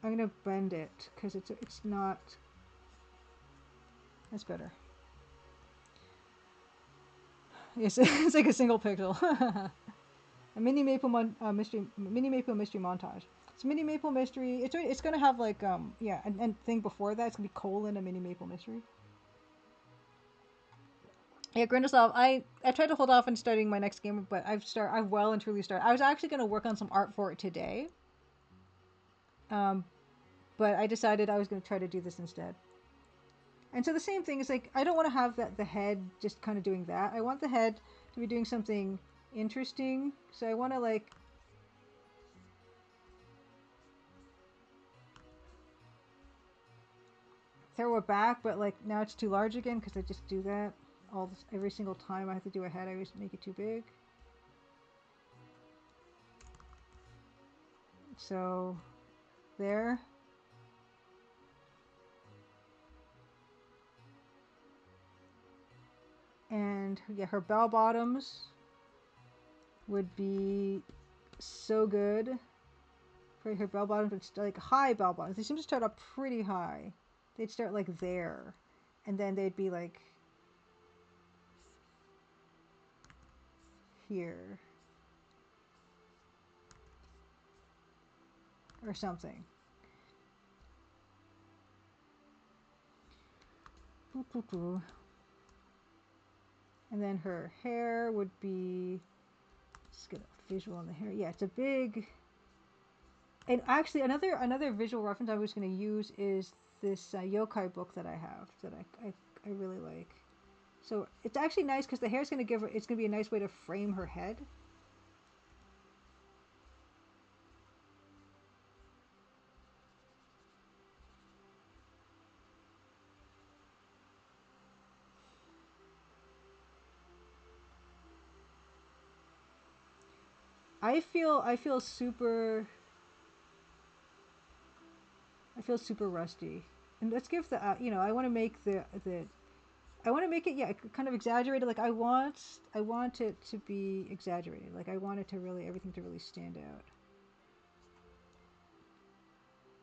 I'm gonna bend it because it's not. That's better. Yes, it's like a single pixel. A mini maple mystery montage. It's mini maple mystery. It's gonna have like yeah, and thing before that, it's gonna be colon a mini maple mystery. Yeah, Grindelwald, I tried to hold off on starting my next game, but I've well and truly started. I was actually gonna work on some art for it today. But I decided I was gonna try to do this instead. And so the same thing is like, I don't want to have the head just kind of doing that. I want the head to be doing something interesting. So I want to like throw it back, but like now it's too large again because I just do that every single time I have to do a head. I always make it too big. So there. And yeah, her bell bottoms would be so good. For her bell bottoms, it's like high bell bottoms. They seem to start up pretty high. They'd start like there, and then they'd be like here or something. And then her hair would be, let's get a visual on the hair. Yeah, it's a big. And actually, another visual reference I was going to use is this yokai book that I have that I really like. So it's actually nice because the hair is going to give her. It's going to be a nice way to frame her head. I feel super. I feel super rusty. And let's give the you know, I want to make the I want to make it, yeah, kind of exaggerated. Like I want it to be exaggerated. Like I want it to really, everything to really stand out.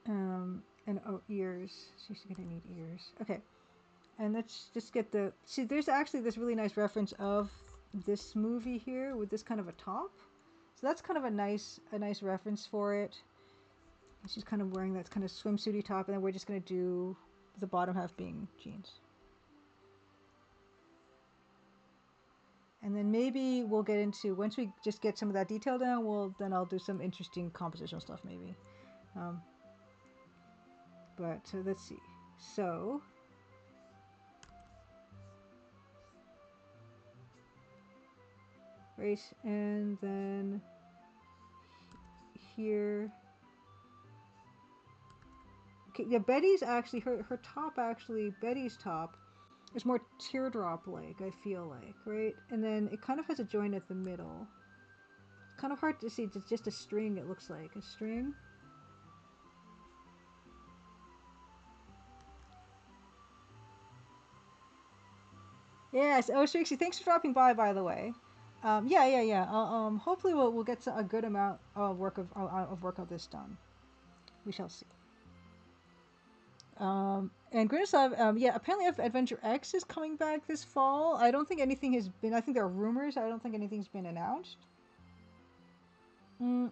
And oh, ears. She's gonna need ears. Okay, and let's just get the. See, there's actually this really nice reference of this movie here with this kind of a top. So that's kind of a nice reference for it. And she's kind of wearing that kind of swimsuity top, and then we're just gonna do the bottom half being jeans. And then maybe we'll get into, once we just get some of that detail down, then I'll do some interesting compositional stuff maybe. But let's see. So right, and then here. Okay, yeah, Betty's actually her top actually Betty's top is more teardrop like, I feel like, right? And then it kind of has a joint at the middle. It's kind of hard to see. It's just a string. It looks like a string. Yes. Oh, Streaksy, thanks for dropping by the way. Yeah. Hopefully we'll get a good amount of work of this done. We shall see. And Grinoslav, yeah, apparently Adventure X is coming back this fall. I don't think anything has been. I think there are rumors. I don't think anything's been announced. Mm,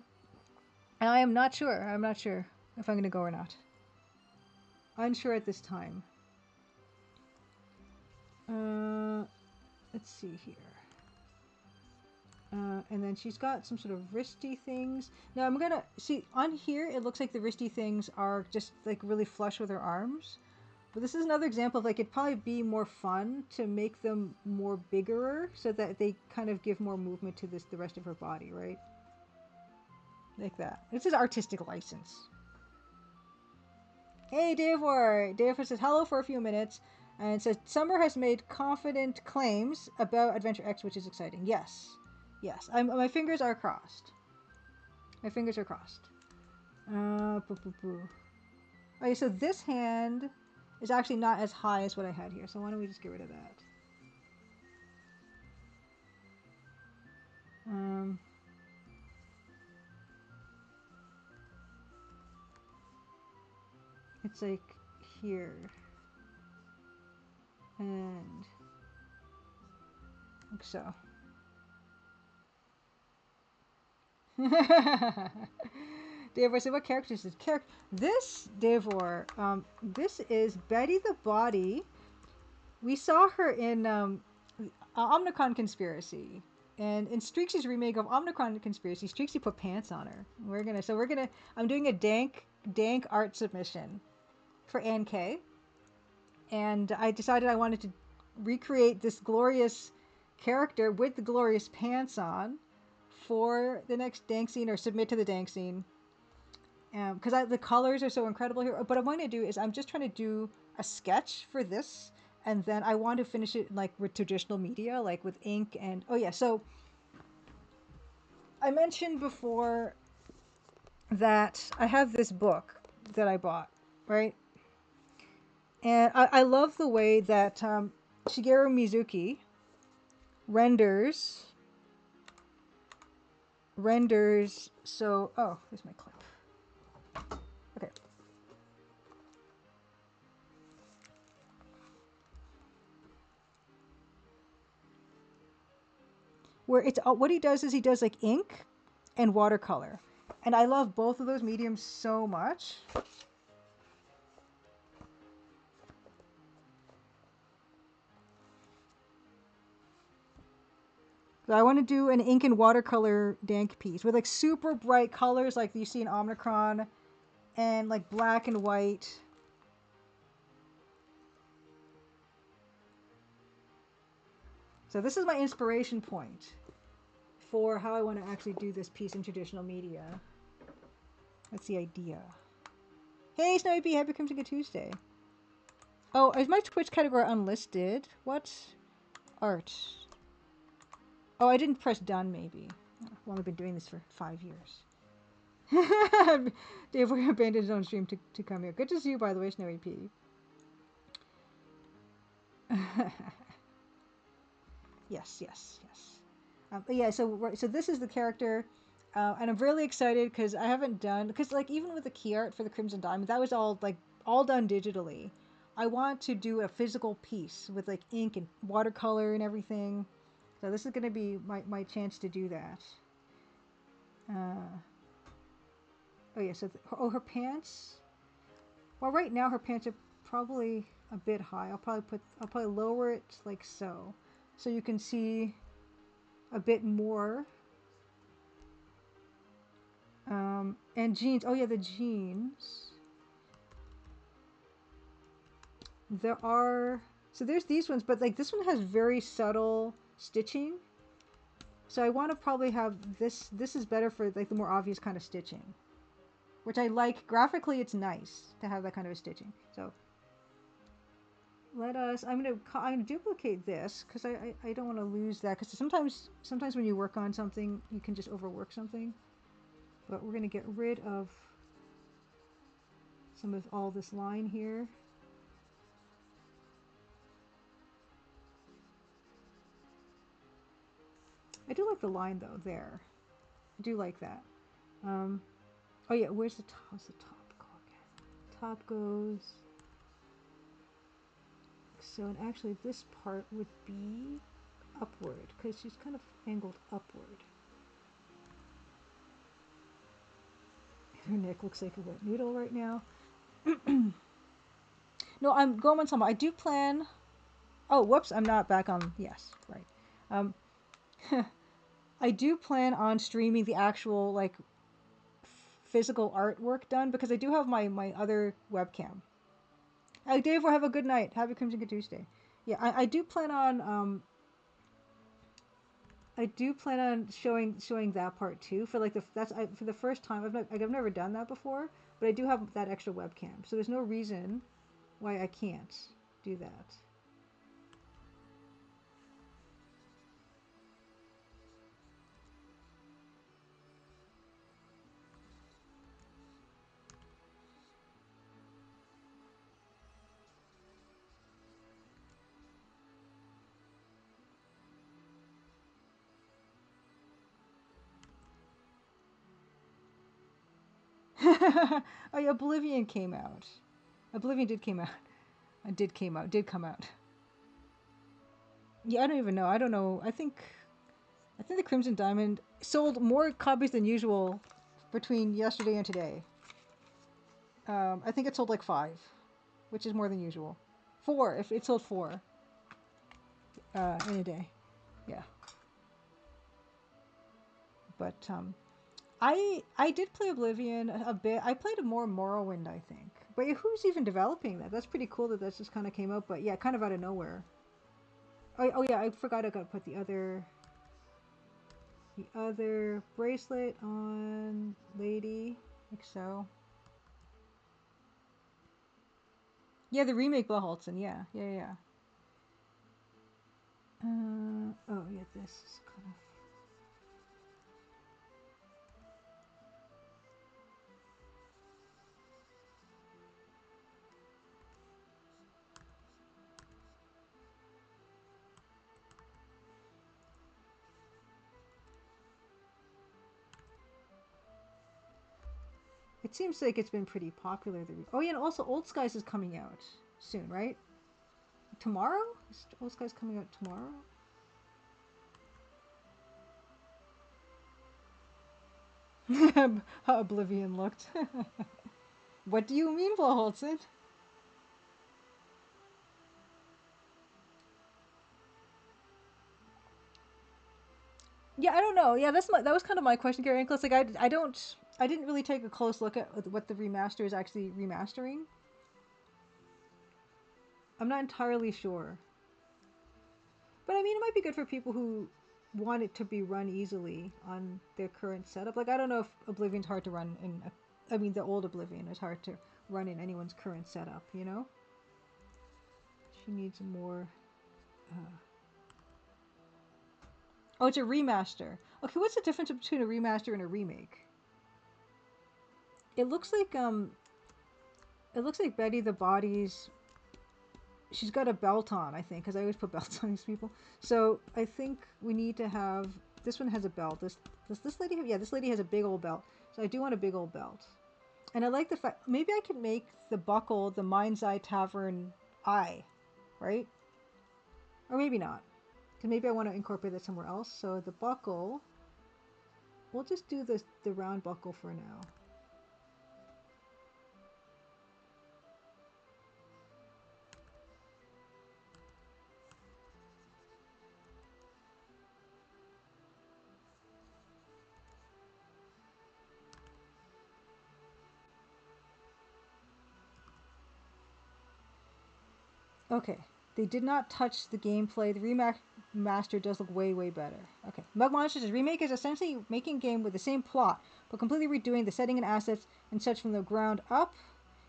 I am not sure. I'm not sure if I'm going to go or not. Unsure at this time. Let's see here. And then she's got some sort of wristy things. Now I'm gonna see on here. It looks like the wristy things are just like really flush with her arms. But this is another example of like it'd probably be more fun to make them more bigger so that they kind of give more movement to the rest of her body, right? Like that. This is artistic license. Hey, Davor! Davor says hello for a few minutes, and it says Summer has made confident claims about Adventure X, which is exciting. Yes, yes. My fingers are crossed. My fingers are crossed. Okay, so this hand is actually not as high as what I had here. So why don't we just get rid of that? It's like here. And like so. Davor said, what character is this? This, Davor, this is Betty the Body. We saw her in Omnicron Conspiracy. And in Streaksy's remake of Omnicron Conspiracy, Streaksy put pants on her. I'm doing a dank art submission for NK. And I decided I wanted to recreate this glorious character with the glorious pants on for the next dank scene, or submit to the dank scene. Because the colors are so incredible here. What I'm going to do is I'm just trying to do a sketch for this, and then I want to finish it like with traditional media, like with ink and oh yeah. So I mentioned before that I have this book that I bought, right? And I love the way that Shigeru Mizuki renders. So oh, here's my clip. Okay. Where it's what he does is he does like ink and watercolor, and I love both of those mediums so much. So I want to do an ink and watercolor dank piece with like super bright colors like you see in Omnicron, and like black and white. So this is my inspiration point for how I want to actually do this piece in traditional media. That's the idea. Hey, Snowy Bee, happy Crimson Tuesday. Oh, is my Twitch category unlisted? What? Art. Oh, I didn't press done, maybe. I've only been doing this for 5 years. Dave, we abandoned his own stream to come here. Good to see you, by the way, Snowy P. Yes. Yeah, so this is the character, and I'm really excited because I haven't done, because like even with the key art for the Crimson Diamond, that was all done digitally. I want to do a physical piece with like ink and watercolor and everything. So this is going to be my chance to do that. Oh yeah, so her pants. Well, right now her pants are probably a bit high. I'll probably lower it like so you can see a bit more. And jeans. Oh yeah, the jeans. There's these ones, but like this one has very subtle stitching. So I want to probably have this. This is better for like the more obvious kind of stitching, which I like. Graphically, it's nice to have that kind of a stitching. So I'm gonna duplicate this because I don't want to lose that, because sometimes when you work on something you can just overwork something. But we're gonna get rid of some of all this line here. I do like the line though there. I do like that. Um, oh yeah, where's the top? How's the top go again? Top goes. So and actually this part would be upward because she's kind of angled upward. Her neck looks like a wet noodle right now. No, I'm going on some. I do plan. Oh, whoops! I'm not back on. Yes, right. Um, I do plan on streaming the actual like physical artwork done because I do have my other webcam. Hey, Dave, we'll have a good night. Happy Crimson Good Tuesday. Yeah, I do plan on showing that part too for like for the first time. I've never done that before, but I do have that extra webcam, so there's no reason why I can't do that. Oh yeah, Oblivion came out. Oblivion did came out. Did come out. Yeah, I don't even know. I don't know. I think the Crimson Diamond sold more copies than usual between yesterday and today. I think it sold like 5, which is more than usual. 4, if it sold 4 in a day. Yeah. But I did play Oblivion a bit. I played more Morrowind, I think. But yeah, who's even developing that? That's pretty cool that just kind of came out. But yeah, kind of out of nowhere. Oh yeah, I forgot I got to put the other bracelet on Lady, like so. Yeah, the remake Bloodholtzen. Yeah. Oh yeah, this is kind of. It seems like it's been pretty popular. Oh yeah, and also Old Skies is coming out soon, right? Tomorrow? Is Old Skies coming out tomorrow? How Oblivion looked. What do you mean, Bloodholtzen? Yeah, I don't know. Yeah, that was kind of my question, Gary Nicholas. Like, I didn't really take a close look at what the remaster is actually remastering. I'm not entirely sure, but I mean, it might be good for people who want it to be run easily on their current setup. Like, I don't know if Oblivion's hard to run in. I mean, the old Oblivion is hard to run in anyone's current setup. You know, she needs more. Uh... Oh, it's a remaster. Okay, what's the difference between a remaster and a remake? It looks like Betty the Body's. She's got a belt on, I think, because I always put belts on these people. So I think we need to have. This one has a belt. This lady? Yeah, this lady has a big old belt. So I do want a big old belt. And I like the fact. Maybe I could make the buckle the Mind's Eye Tavern eye, right? Or maybe not. Because maybe I want to incorporate that somewhere else. So the buckle. We'll just do the round buckle for now. Okay, they did not touch the gameplay. The remaster does look way better. Okay, Mug Monsters' remake is essentially making a game with the same plot, but completely redoing the setting and assets and such from the ground up.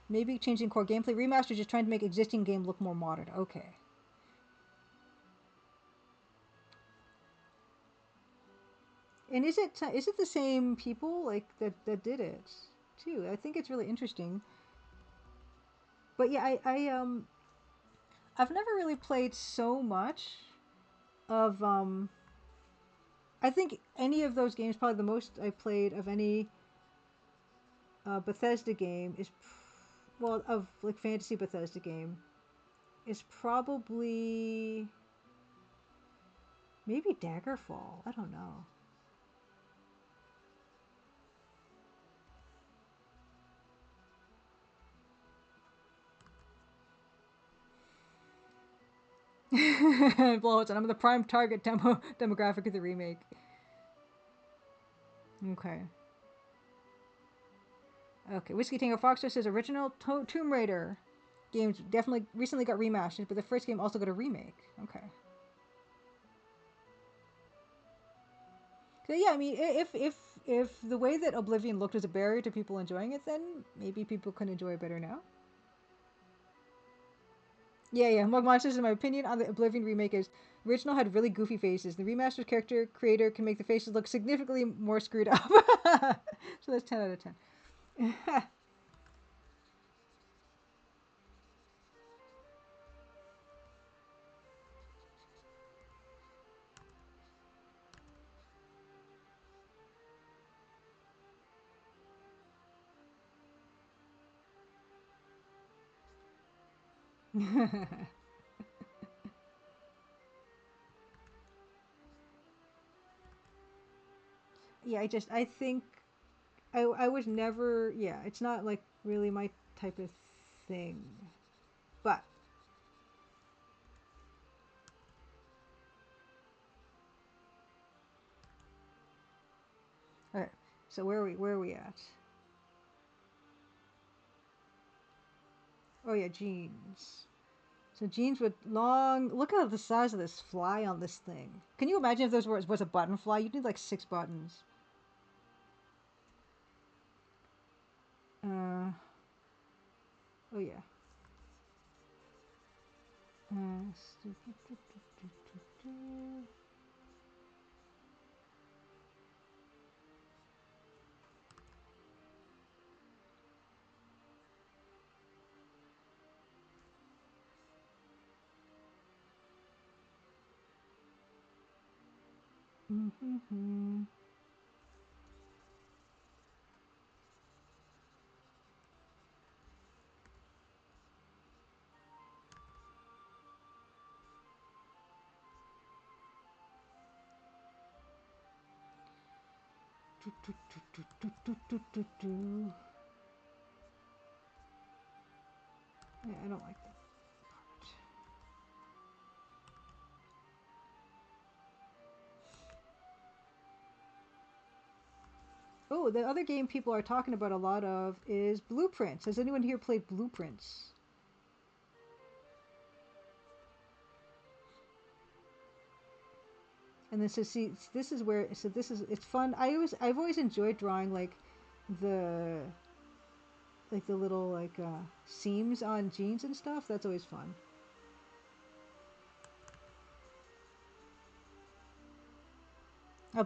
Maybe changing core gameplay. Remaster just trying to make existing game look more modern. Okay. And is it the same people like that did it too? I think it's really interesting. But yeah, I've never really played so much of I think any of those games, probably the most I played of any Bethesda game is, well, of like fantasy Bethesda game, is probably maybe Daggerfall. I don't know. Blows, and I'm the prime target demographic of the remake. Okay. Okay. Whiskey Tango Foxtrot says original Tomb Raider games definitely recently got remastered, but the first game also got a remake. Okay. So yeah, I mean, if the way that Oblivion looked was a barrier to people enjoying it, then maybe people can enjoy it better now. Yeah. Mug Monsters, in my opinion, on the Oblivion remake is original had really goofy faces. The remastered character creator can make the faces look significantly more screwed up. So that's 10 out of 10. Yeah, I think I was never, yeah, it's not like really my type of thing. But alright, so where are we at? Oh yeah, jeans. So jeans with long, look at the size of this fly on this thing. Can you imagine if this was a button fly? You'd need like 6 buttons. Uh, oh yeah. Uh, Yeah, I don't like that part. Oh, the other game people are talking about a lot of is Blueprints. Has anyone here played Blueprints? And then so see, this is where this is it's fun. I've always enjoyed drawing the like the little seams on jeans and stuff. That's always fun.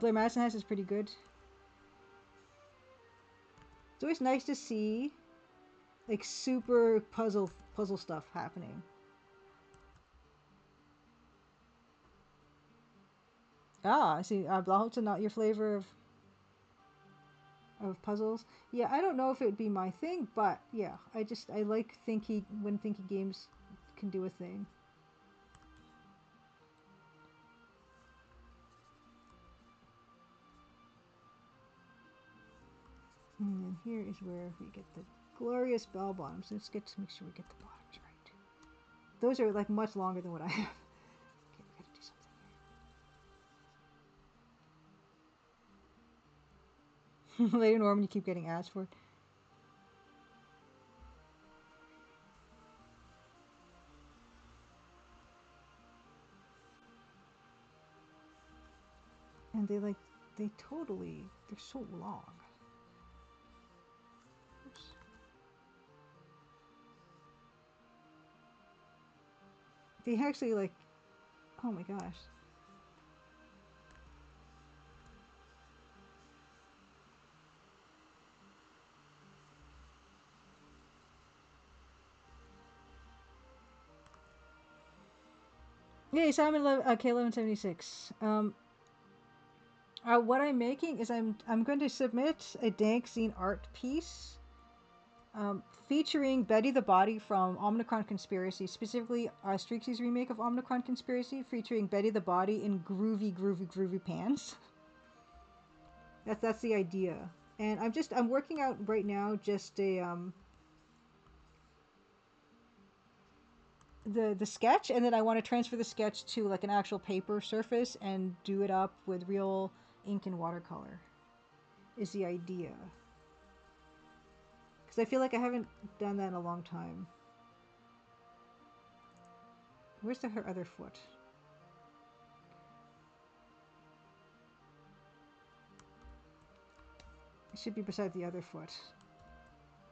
Blair Madison House is pretty good. It's always nice to see like super puzzle stuff happening. Ah, I see. Blahot's not your flavor of puzzles. Yeah, I don't know if it would be my thing, but yeah, I like thinky when thinky games can do a thing. And then here is where we get the glorious bell bottoms. Let's get to make sure we get the bottoms right. Those are like much longer than what I have. Okay, we gotta do something. Later, Norman, you keep getting asked for it. And they totally, they're so long. Oops. They actually like, oh my gosh. Yeah, Simon K1176. What I'm making is I'm going to submit a dank zine art piece featuring Betty the Body from Omnicron Conspiracy, specifically Streaksy's remake of Omnicron Conspiracy, featuring Betty the Body in groovy pants. That's the idea, and I'm working out right now just a the sketch, and then I want to transfer the sketch to like an actual paper surface and do it up with real ink and watercolor. Is the idea. Because I feel like I haven't done that in a long time. Where's her other foot? It should be beside the other foot.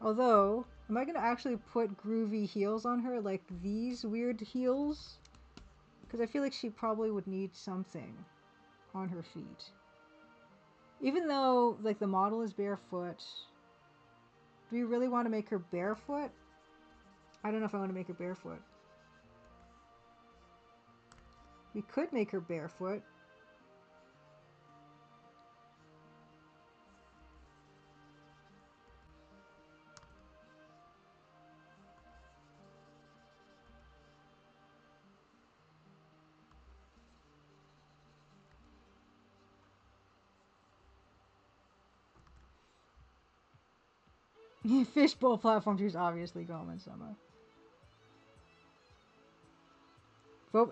Although, am I going to actually put groovy heels on her? Like these weird heels? Because I feel like she probably would need something on her feet. Even though, like, the model is barefoot. Do we really want to make her barefoot? I don't know if I want to make her barefoot. We could make her barefoot. Fishbowl platform, she's obviously Gomen Sama.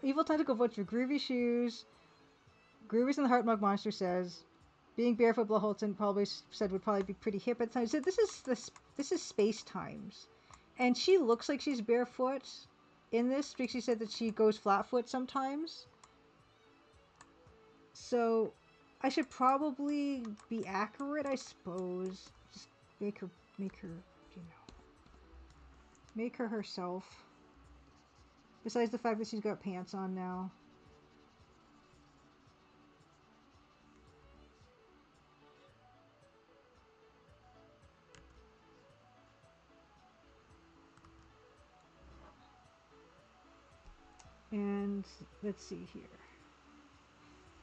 Evil Tentacle votes for groovy shoes. Groovers in the Heart Mug Monster says, being barefoot, Blaholton probably said would probably be pretty hip at the time. So this is space times, and she looks like she's barefoot in this. Streaksy said that she goes flatfoot sometimes. So I should probably be accurate, I suppose. Just make her, you know, make her herself. Besides the fact that she's got pants on now. And let's see here.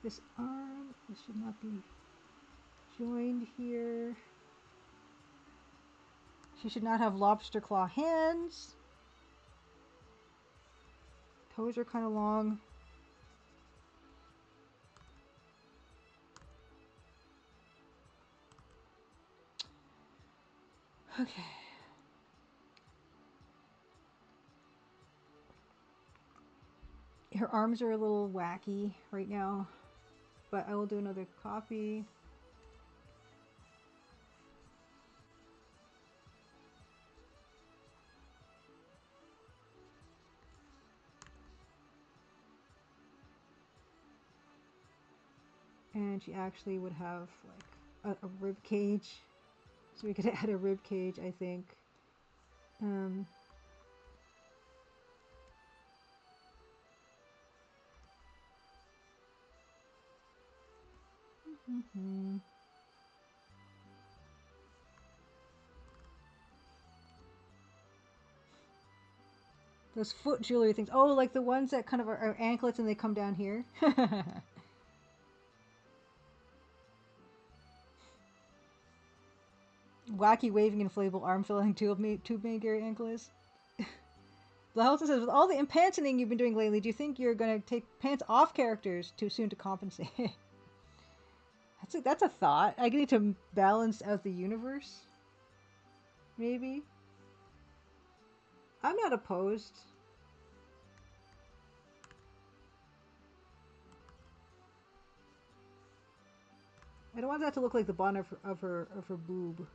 This arm, this should not be joined here. She should not have lobster claw hands. Toes are kind of long. Okay. Her arms are a little wacky right now, but I will do another copy. And she actually would have like a rib cage, so we could add a rib cage, I think. Those foot jewelry things. Oh, like the ones that kind of are anklets and they come down here. Wacky waving inflatable arm filling tube made Gary anklets. Blahelton says, with all the pantsing you've been doing lately, do you think you're going to take pants off characters too soon to compensate? That's a thought. I need to balance out the universe. Maybe. I'm not opposed. I don't want that to look like the bottom of her boob.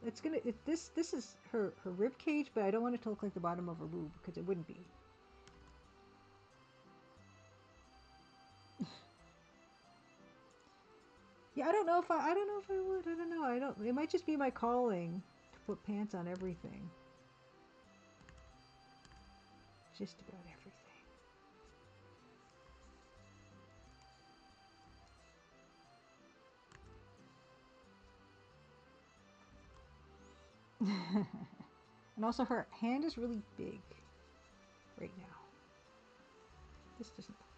It's gonna. This is her rib cage, but I don't want it to look like the bottom of her boob because it wouldn't be. Yeah, I don't know if I don't know if I would. I don't know. I don't. It might just be my calling to put pants on everything. Just about everything. And also, her hand is really big right now. This doesn't look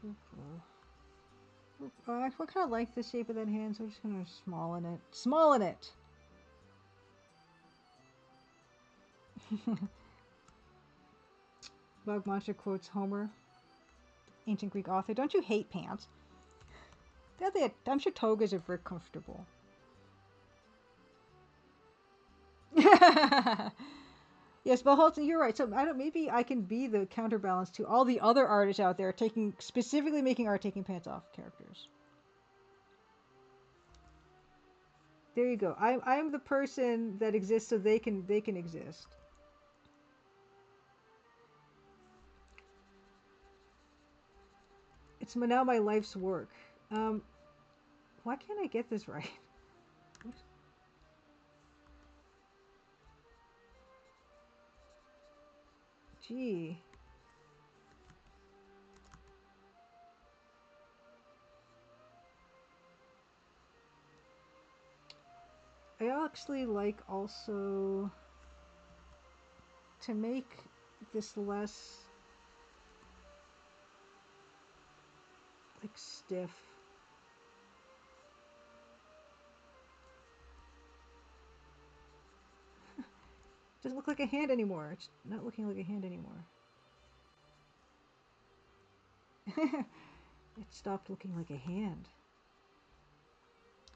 I kind of like the shape of that hand, so I'm just gonna smallen it. Smallen it! Bug Monster quotes Homer, ancient Greek author. Don't you hate pants? I'm sure togas are very comfortable. Yes, but Holton, you're right. So maybe I can be the counterbalance to all the other artists out there specifically making art taking pants off characters. There you go. I'm the person that exists so they can exist. It's now my life's work. Why can't I get this right? Gee. I actually like also to make this less like stiff. Doesn't look like a hand anymore. It's not looking like a hand anymore. It stopped looking like a hand.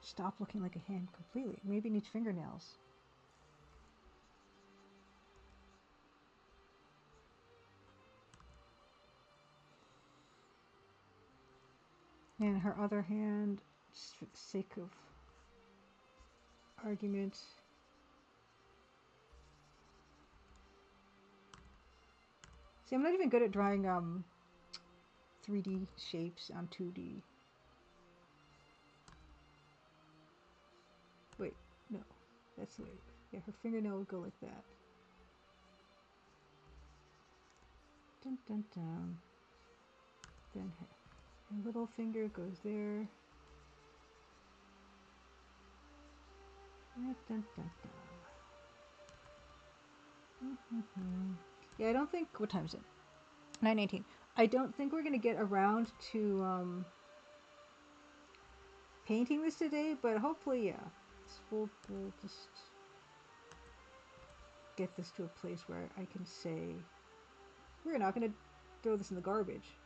Stopped looking like a hand completely. Maybe it needs fingernails. And her other hand, just for the sake of argument. See, I'm not even good at drawing 3D shapes on 2D. Wait, no. That's the way. Yeah, her fingernail would go like that. Dun dun dun. Then her little finger goes there. Dun dun dun. Yeah, I don't think. What time is it? 9:19. I don't think we're gonna get around to painting this today, but hopefully, yeah. We'll just get this to a place where I can say we're not gonna throw this in the garbage.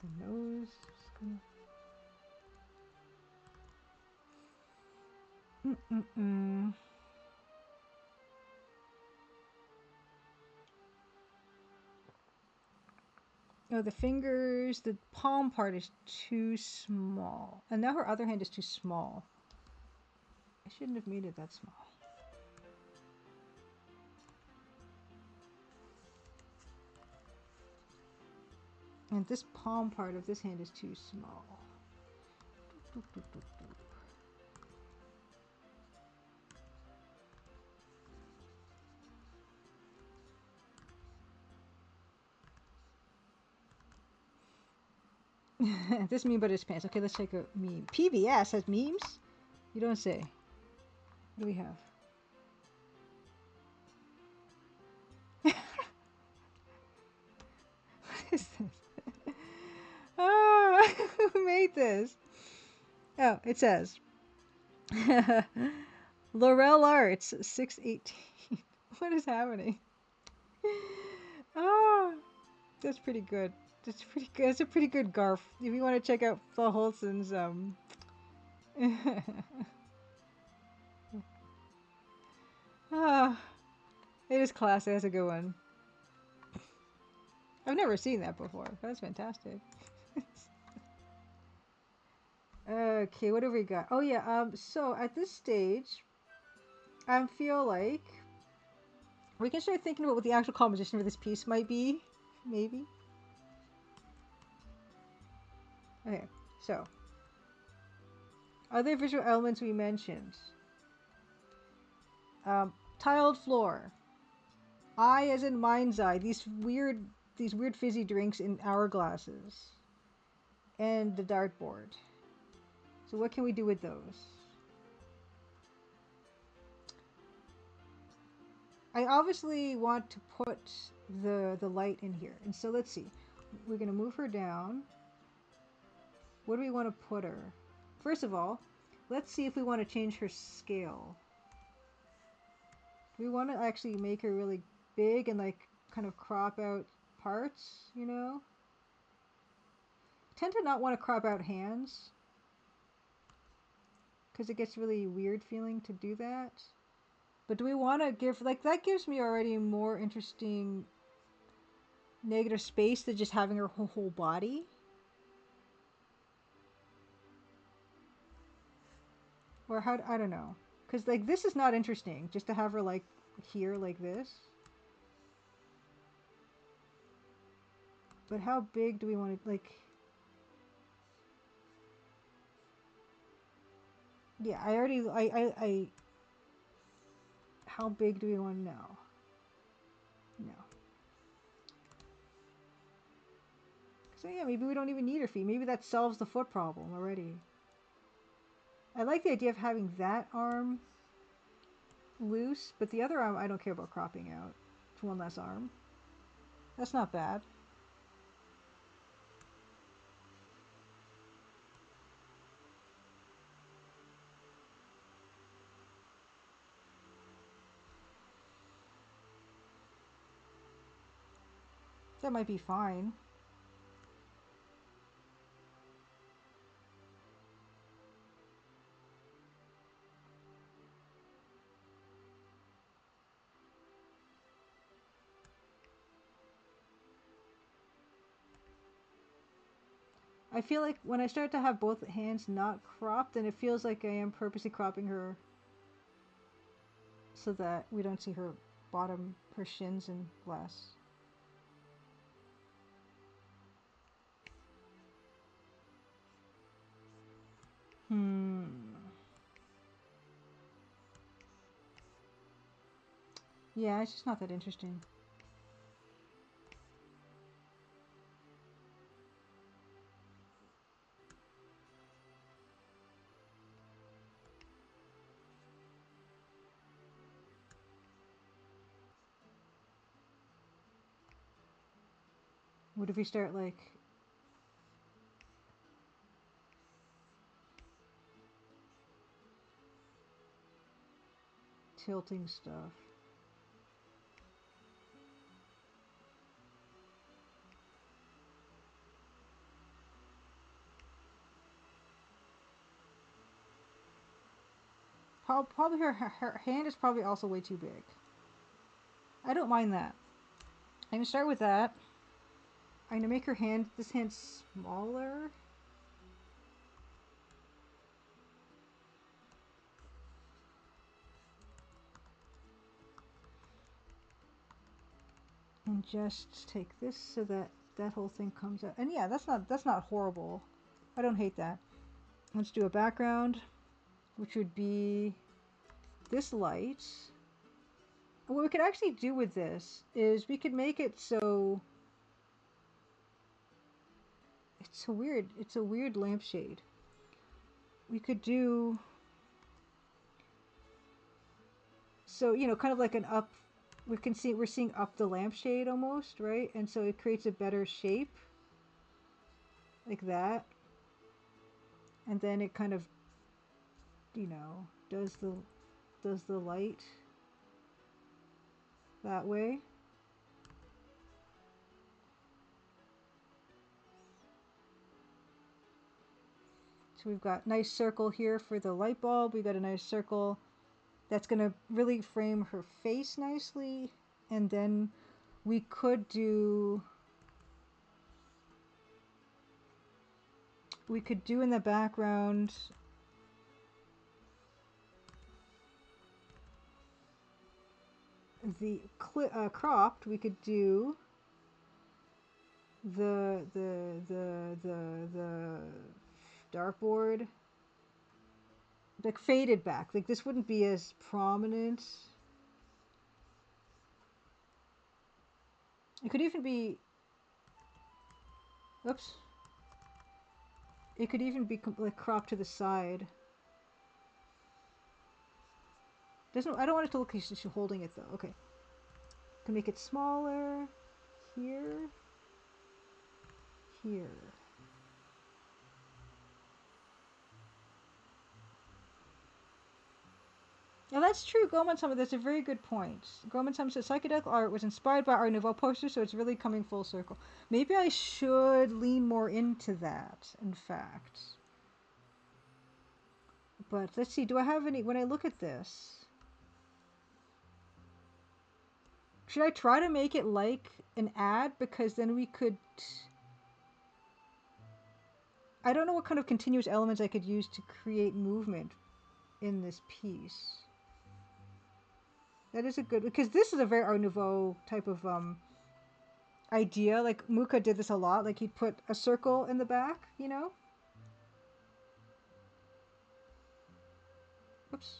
The nose. Just gonna... Oh, the fingers, the palm part is too small. And now her other hand is too small. I shouldn't have made it that small. And this palm part of this hand is too small. This meme but his pants. Okay, let's take a meme. PBS has memes? You don't say. What do we have? What is this? Oh, who made this? Oh, it says Laurel Arts 618. What is happening? Oh, that's pretty good. That's pretty good. That's a pretty good garf. If you want to check out Flo Holson's Ah, it is classic. That's a good one. I've never seen that before. That's fantastic. Okay, what have we got? Oh yeah, so at this stage, I feel like we can start thinking about what the actual composition for this piece might be. Maybe. Okay, so other visual elements we mentioned. Tiled floor. I as in mind's eye. These weird fizzy drinks in hourglasses. And the dartboard. So what can we do with those? I obviously want to put the light in here. And so let's see. We're going to move her down. What do we want to put her? First of all, let's see if we want to change her scale. Do we want to actually make her really big and like kind of crop out parts, you know? I tend to not want to crop out hands because it gets really weird feeling to do that. But do we want to give, like, that gives me already more interesting negative space than just having her whole body. Or how, I don't know. Because, like, this is not interesting, just to have her, like, here, like this. But how big do we want to, like... Yeah, I already, how big do we want to know? No. So yeah, maybe we don't even need her feet. Maybe that solves the foot problem already. I like the idea of having that arm loose, but the other arm I don't care about cropping out. It's one less arm. That's not bad. That might be fine. I feel like when I start to have both hands not cropped, then it feels like I am purposely cropping her so that we don't see her bottom, her shins and less. Yeah, it's just not that interesting. What if we start like tilting stuff? Probably her hand is probably also way too big. I don't mind that. I'm gonna start with that. I'm gonna make her hand, this hand smaller. And just take this so that that whole thing comes out. And yeah, that's not horrible. I don't hate that. Let's do a background, which would be this light. And what we could actually do with this is we could make it so it's a weird lampshade. We could do so, you know, kind of like an up, we're seeing up the lampshade almost, right? And so it creates a better shape like that. And then it kind of, you know, does the light that way. So we've got nice circle here for the light bulb. We've got a nice circle that's going to really frame her face nicely. And then we could do in the background the cropped. We could do the dartboard like faded back. Like this wouldn't be as prominent. It could even be, oops. It could even be like cropped to the side. Doesn't, I don't want it to look like she's holding it though. Okay. Can make it smaller. Here. Here. Now that's true, Goman-sama, that's a very good point. Goman-sama says psychedelic art was inspired by Art Nouveau posters, so it's really coming full circle. Maybe I should lean more into that, in fact. But let's see, do I have any, when I look at this, should I try to make it like an ad? Because then we could, I don't know what kind of continuous elements I could use to create movement in this piece. That is a good, because this is a very Art Nouveau type of idea. Like Muka did this a lot. Like he'd put a circle in the back, you know? Oops.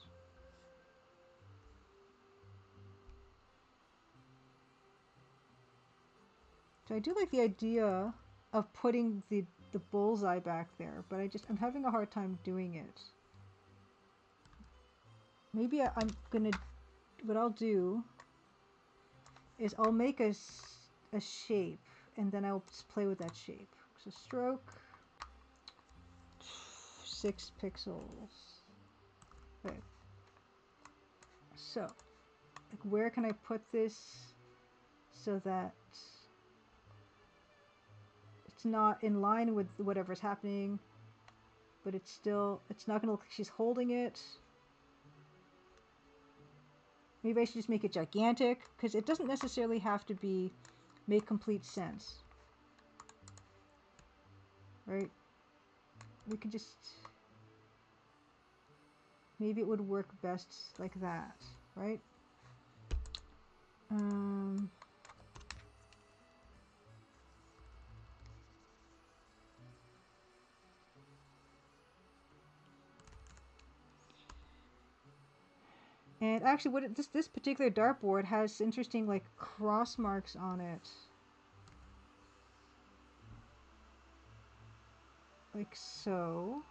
So I do like the idea of putting the bullseye back there, but I'm having a hard time doing it. Maybe I'm gonna, what I'll do is I'll make a shape, and then I'll just play with that shape. So stroke, 6 pixels. Okay. So, like, where can I put this so that it's not in line with whatever's happening, but it's still, it's not gonna look like she's holding it. Maybe I should just make it gigantic, because it doesn't necessarily have to be make complete sense. Right? We could just, maybe it would work best like that, right? And actually, what this particular dartboard has interesting like cross marks on it, like so.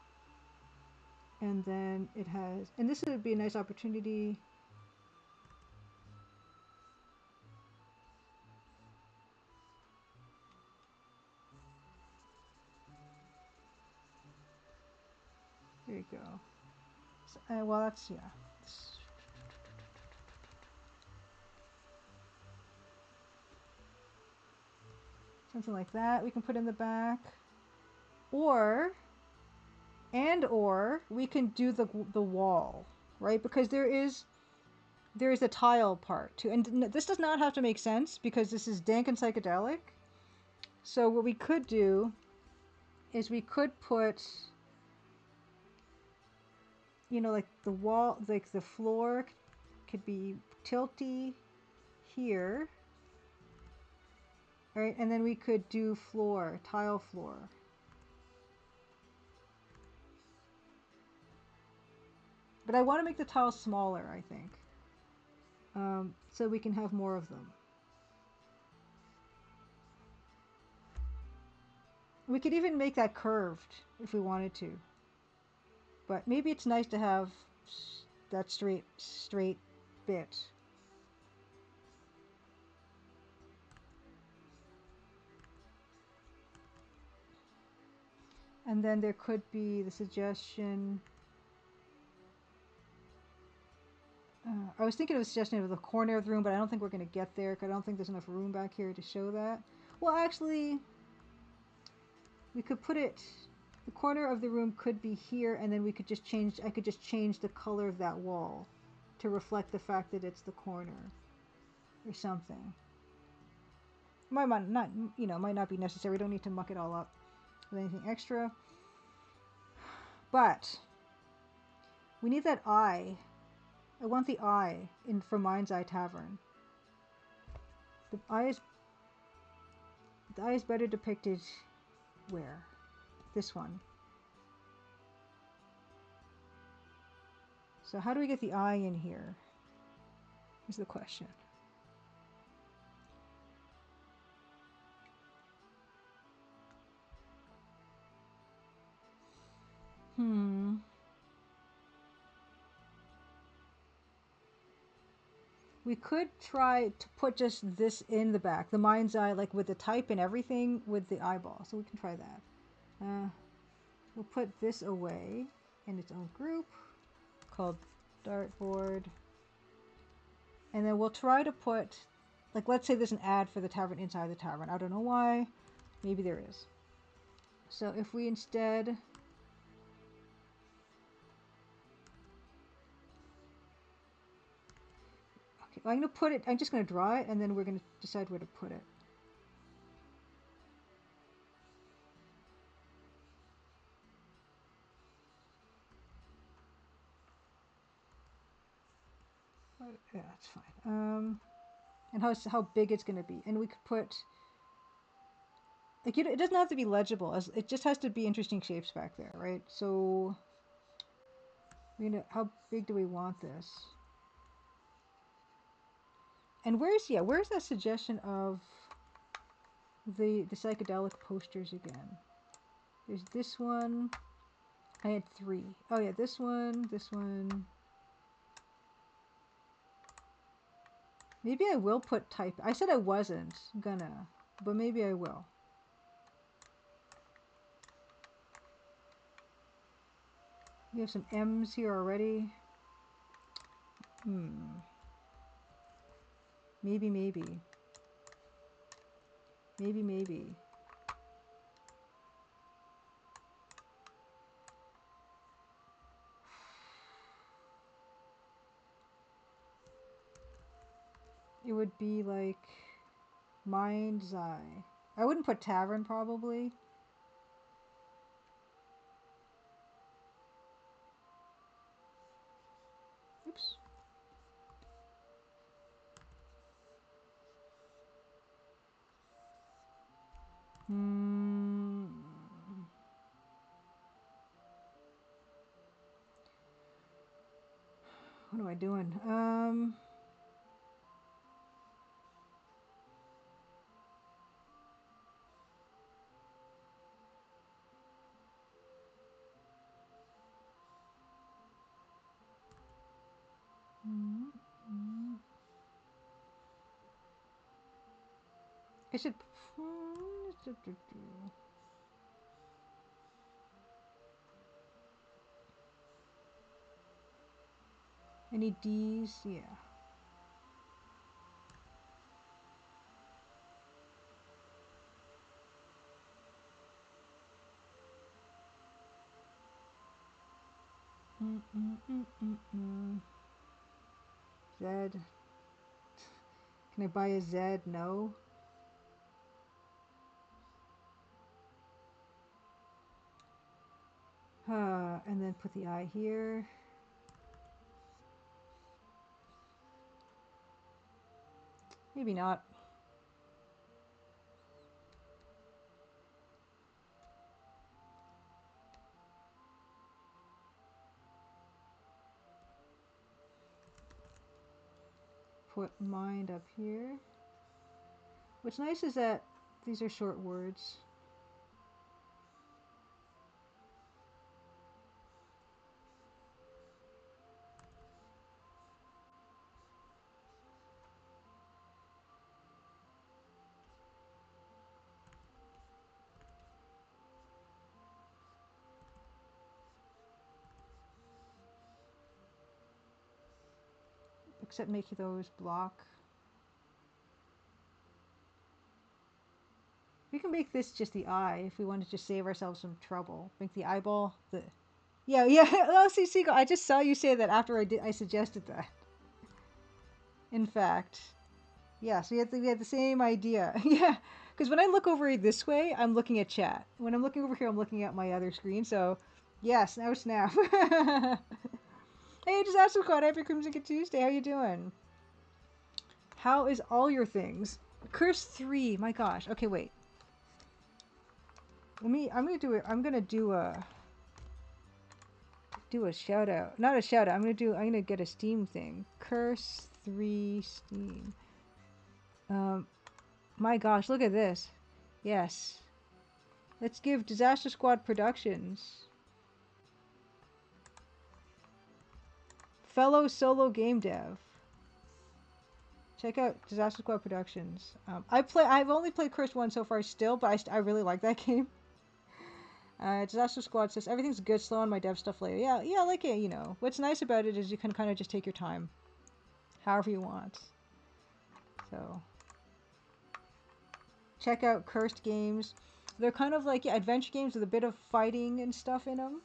And then it has, and this would be a nice opportunity. There you go. So, well, that's, yeah. Something like that we can put in the back. Or we can do the wall, right? Because there is a tile part too. And this does not have to make sense because this is dank and psychedelic. So what we could do is we could put, you know, like the wall, like the floor could be tilty here, right? And then we could do floor, tile floor. But I want to make the tiles smaller, I think, so we can have more of them. We could even make that curved if we wanted to. But maybe it's nice to have that straight bit. And then there could be the suggestion. I was thinking of a suggestion of the corner of the room, but I don't think we're going to get there because I don't think there's enough room back here to show that. Well, actually, we could put it, the corner of the room could be here, and then we could just change, I could just change the color of that wall to reflect the fact that it's the corner or something. Might not, you know, might not be necessary. We don't need to muck it all up with anything extra. But we need that eye. I want the eye for Mind's Eye Tavern. The eye is better depicted where? This one. So how do we get the eye in here? Is the question. Hmm. We could try to put just this in the back, the mind's eye, like with the type and everything with the eyeball. So we can try that. We'll put this away in its own group called dartboard. And then we'll try to put, like, let's say there's an ad for the tavern inside the tavern. I don't know why. Maybe there is. So if we instead... Okay, I'm going to put it, I'm just going to draw it, and then we're going to decide where to put it. Yeah, that's fine. And how big it's going to be. And we could put... Like, it doesn't have to be legible. It just has to be interesting shapes back there, right? So... how big do we want this? And where's that suggestion of the psychedelic posters again? There's this one. I had 3. Oh yeah, this one. Maybe I will put type. I said I wasn't gonna, but maybe I will. We have some M's here already. Maybe. It would be like mind's eye. I wouldn't put tavern probably. Oops. What am I doing? I should... Any D's? Yeah. Z. Can I buy a Z? No. And then put the I here. Maybe not. Put mind up here. What's nice is that these are short words. Except making those block. We can make this just the eye if we want to just save ourselves some trouble. Make the eyeball the... Yeah. Oh, see, Seagull, I just saw you say that after I suggested that. In fact. Yes, we had the same idea. Yeah, because when I look over this way, I'm looking at chat. When I'm looking over here, I'm looking at my other screen. So, yes, now snap. Hey, Disaster Squad, happy Crimson Tuesday. How you doing? How is all your things? Curse 3. My gosh. Okay, wait. I'm gonna do a shout out. Not a shout out. I'm gonna get a Steam thing. Curse 3 Steam. My gosh, look at this. Yes. Let's give Disaster Squad Productions fellow solo game dev. Check out Disaster Squad Productions. I've only played Cursed 1 so far still, but I really like that game. Disaster Squad says, everything's good, slow on my dev stuff later. Yeah, like it, you know. What's nice about it is you can kind of just take your time. However you want. So, check out Cursed games. They're kind of like, yeah, adventure games with a bit of fighting and stuff in them.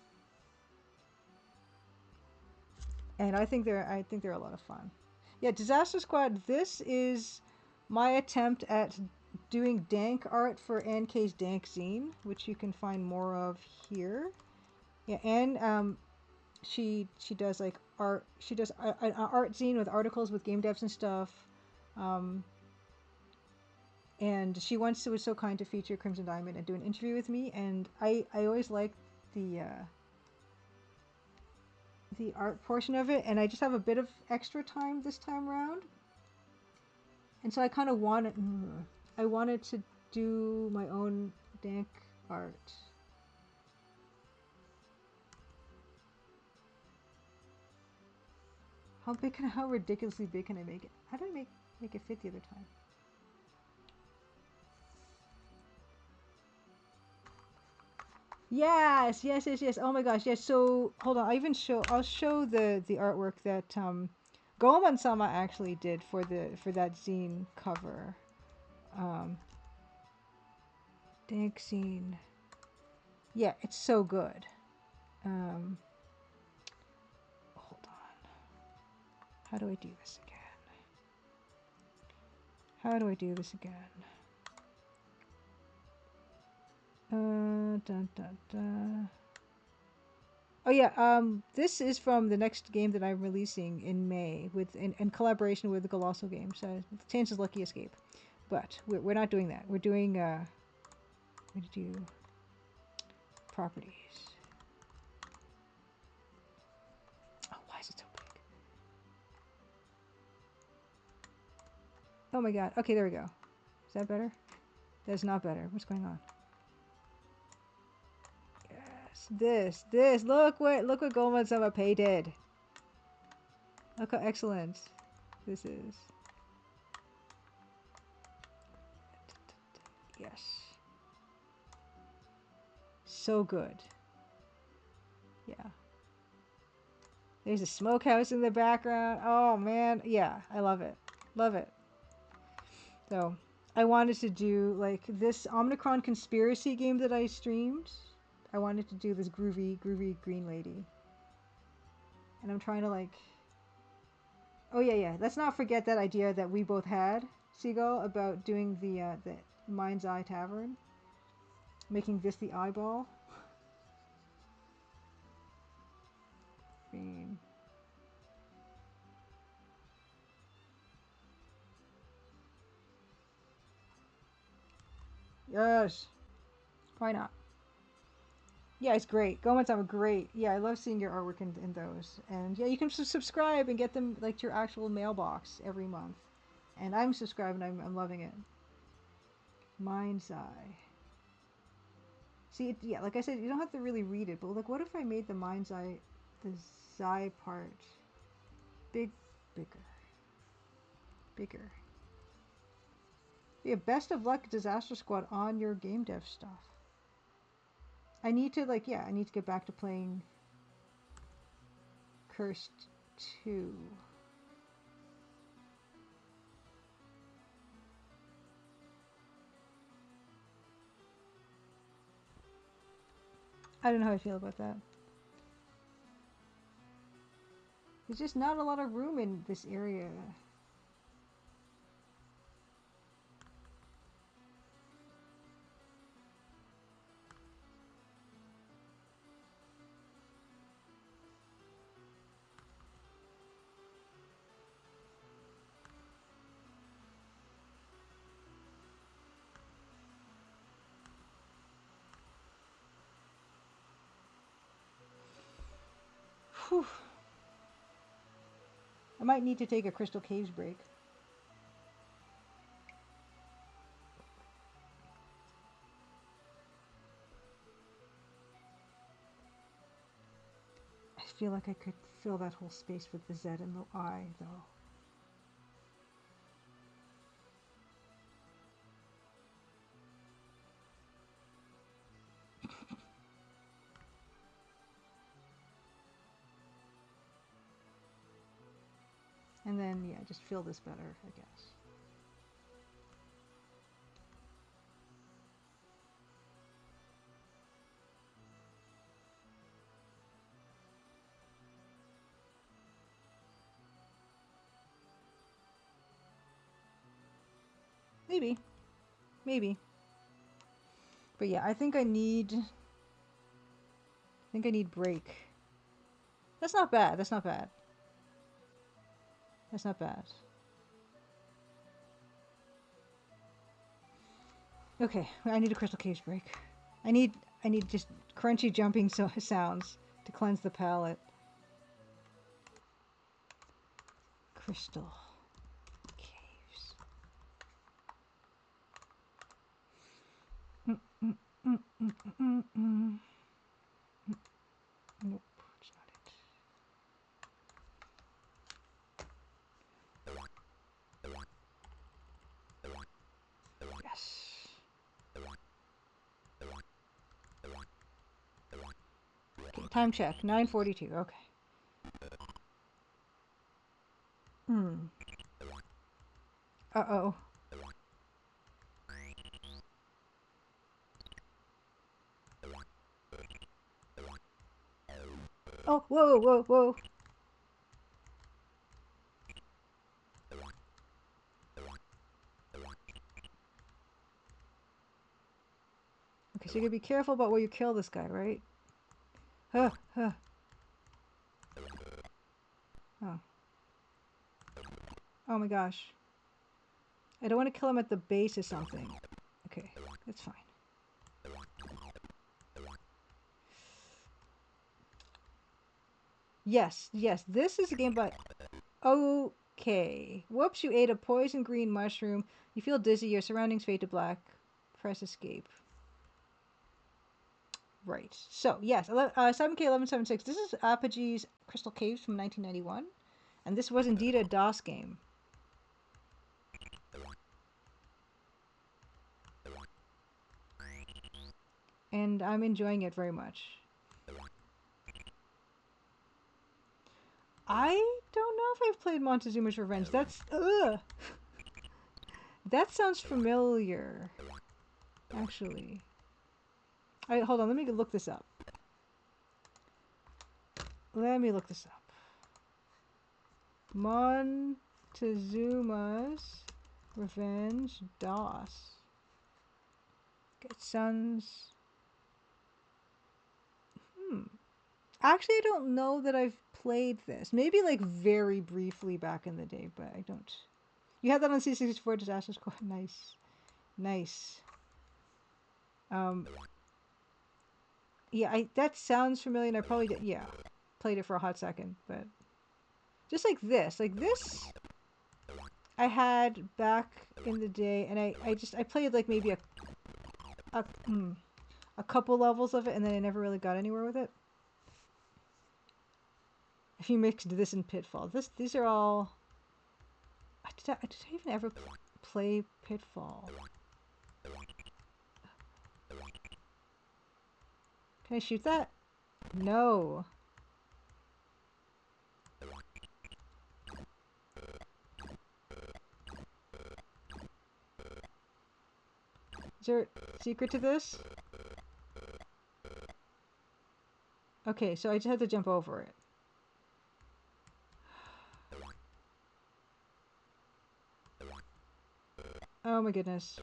And I think they're a lot of fun. Yeah, Disaster Squad, this is my attempt at doing dank art for NK's Dank Zine, which you can find more of here. Yeah, and she does like art. She does an art zine with articles with game devs and stuff. And she once was so kind to feature Crimson Diamond and do an interview with me, and I always liked the art portion of it, and I just have a bit of extra time this time around, and so I kind of wanted to do my own dank art. How ridiculously big can I make it? How did I make it fit the other time? Yes. Oh my gosh, yes. So hold on, I'll show the artwork that Goemon-sama actually did for that zine cover. Dank zine. Yeah, it's so good. Hold on. How do I do this again? Dun, dun, dun. Oh yeah, this is from the next game that I'm releasing in May in collaboration with the Golosso Games. Chance's Lucky Escape, but we're not doing that. We're doing we're gonna do properties. Oh, why is it so big? Oh my god. Okay, there we go. Is that better? That's not better. What's going on? This. Look what Goemon-sama painted. Look how excellent this is. Yes. So good. Yeah. There's a smokehouse in the background. Oh man, yeah, I love it. Love it. So, I wanted to do like this Omnicron Conspiracy game that I streamed. I wanted to do this groovy green lady. And I'm trying to like... Oh yeah. Let's not forget that idea that we both had, Seagull, about doing the Mind's Eye Tavern. Making this the eyeball. Green. Yes. Why not? Yeah, it's great. Goemon-sama great. Yeah, I love seeing your artwork in those. And yeah, you can subscribe and get them like to your actual mailbox every month. And I'm subscribed and I'm loving it. Mind's Eye. See, yeah, like I said, you don't have to really read it, but like, what if I made the Mind's Eye, the Zai part, bigger? Yeah, best of luck, Disaster Squad, on your game dev stuff. I need to get back to playing Cursed 2. I don't know how I feel about that. There's just not a lot of room in this area. Whew. I might need to take a Crystal Caves break. feel like I could fill that whole space with the Z and the I, though. And then, yeah, just feel this better, I guess. Maybe. Maybe. But yeah, I think I need break. That's not bad. That's not bad. That's not bad. Okay, I need a Crystal Caves break. I need just crunchy jumping sounds to cleanse the palate. Crystal Caves. Nope, it's not it. Yes. Okay, time check. 9:42. Okay. Uh-oh. Oh, whoa, whoa, whoa. Okay, so you gotta be careful about where you kill this guy, right? Huh, huh. Oh. Oh my gosh. I don't want to kill him at the base of something. Okay, that's fine. Yes, yes, this is a game by... Okay. Whoops, you ate a poison green mushroom. You feel dizzy, your surroundings fade to black. Press escape. Right. So, yes, 7K1176. This is Apogee's Crystal Caves from 1991. And this was indeed a DOS game. And I'm enjoying it very much. I don't know if I've played Montezuma's Revenge. That's... Ugh! That sounds familiar. Actually. Alright, hold on. Let me look this up. Let me look this up. Montezuma's Revenge DOS. It sounds... Actually, I don't know that I've played this. Maybe like very briefly back in the day, but I don't. You had that on C64 Disaster Squad. Nice. Nice. Yeah, that sounds familiar, and I probably did, yeah, played it for a hot second, but just like this, I had back in the day, and I played like maybe a couple levels of it, and then I never really got anywhere with it. If you mixed this and Pitfall, these are all. Did I even ever play Pitfall? Can I shoot that? No. Is there a secret to this? Okay, so I just had to jump over it. Oh my goodness.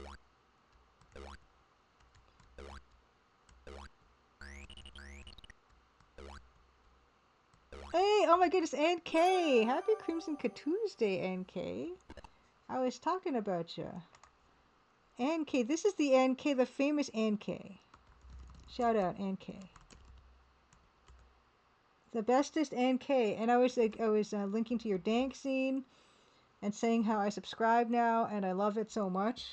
Hey, oh my goodness, NK! Happy Crimson Tuesday, NK. I was talking about you. NK, this is the NK, the famous NK. Shout out, NK. The bestest NK. And I was linking to your dank scene and saying how I subscribe now and I love it so much.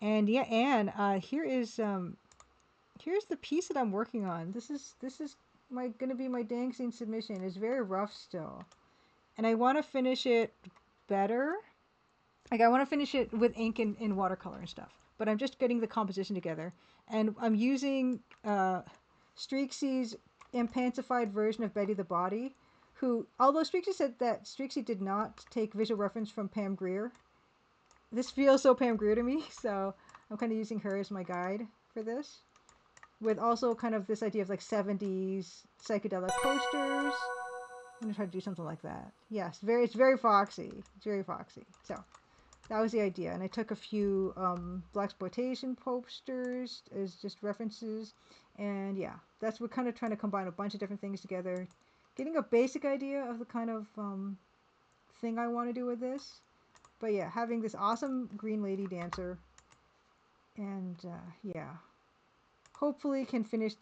And yeah, Anne, here's the piece that I'm working on. This is gonna be my dancing submission. It's very rough still, and I want to finish it better. Like I want to finish it with ink and watercolor and stuff. But I'm just getting the composition together, and I'm using Streaksy's impansified version of Betty the Body, who, although Streaksy said that Streaksy did not take visual reference from Pam Grier, this feels so Pam Grier to me, so I'm kind of using her as my guide for this, with also kind of this idea of like 70s psychedelic posters. I'm gonna try to do something like that. Yes, it's very foxy. It's very foxy. So that was the idea, and I took a few blaxploitation posters as just references, and yeah, we're kind of trying to combine a bunch of different things together, getting a basic idea of the kind of thing I want to do with this. But yeah, having this awesome green lady dancer, and yeah, hopefully can finish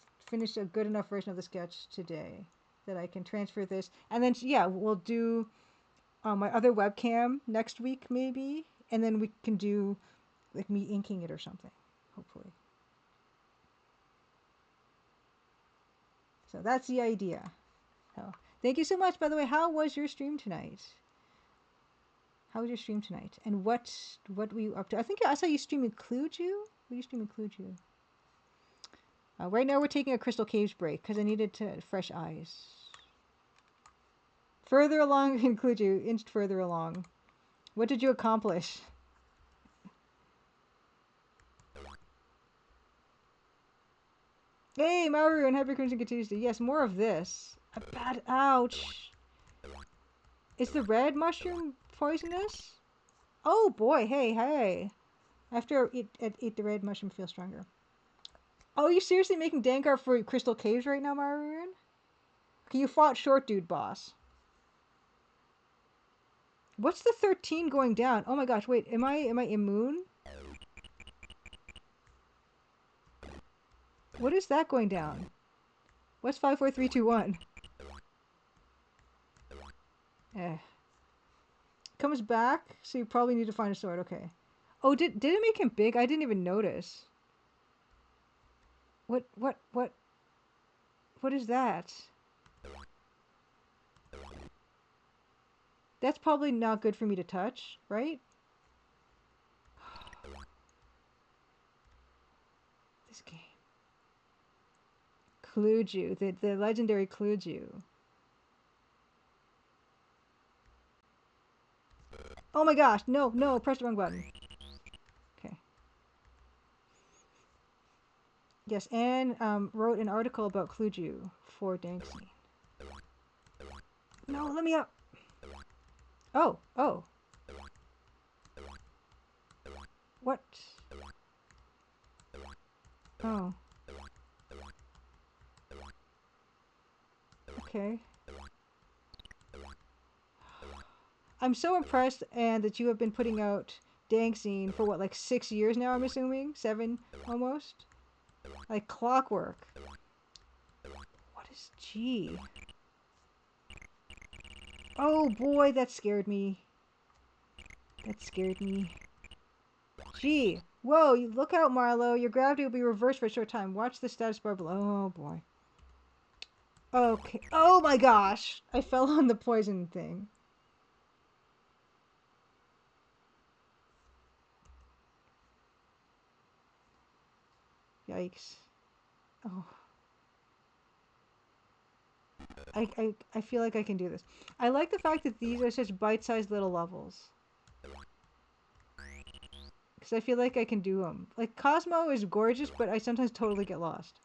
a good enough version of the sketch today that I can transfer this, and then yeah, we'll do my other webcam next week maybe, and then we can do like me inking it or something, hopefully. So that's the idea. So thank you so much. By the way, how was your stream tonight? How was your stream tonight? And what were you up to? I think I saw you stream Include You. What do you stream Include You? Right now we're taking a Crystal Caves break because I needed fresh eyes. Further along, Include You. Inched further along. What did you accomplish? Hey, Maru and Happy Crimson Tuesday. Yes, more of this. A bad ouch. Is the red mushroom poisonous? Oh boy, hey. After eat the red mushroom, feel stronger. Oh, are you seriously making Dangar for Crystal Caves right now, Maroon? Okay, you fought Short Dude Boss. What's the 13 going down? Oh my gosh, wait, am I immune? What is that going down? What's 5, 4, 3, 2, 1? Comes back, so you probably need to find a sword, okay. Oh, did it make him big? I didn't even notice. What is that? That's probably not good for me to touch, right? This game. Clueju, the legendary Clueju. Oh my gosh, no, press the wrong button. Okay. Yes, Anne wrote an article about Clueju for Danksy. No, let me up. Oh. What? Oh. Okay. I'm so impressed, and that you have been putting out Danksy for what, like 6 years now, I'm assuming? 7 almost? Like clockwork. What is G? Oh boy, that scared me. G. Whoa, you look out, Marlo. Your gravity will be reversed for a short time. Watch the status bar below. Oh boy. Okay. Oh my gosh. I fell on the poison thing. Yikes. Oh. I feel like I can do this. I like the fact that these are such bite-sized little levels. Because I feel like I can do them. Like, Cosmo is gorgeous, but I sometimes totally get lost.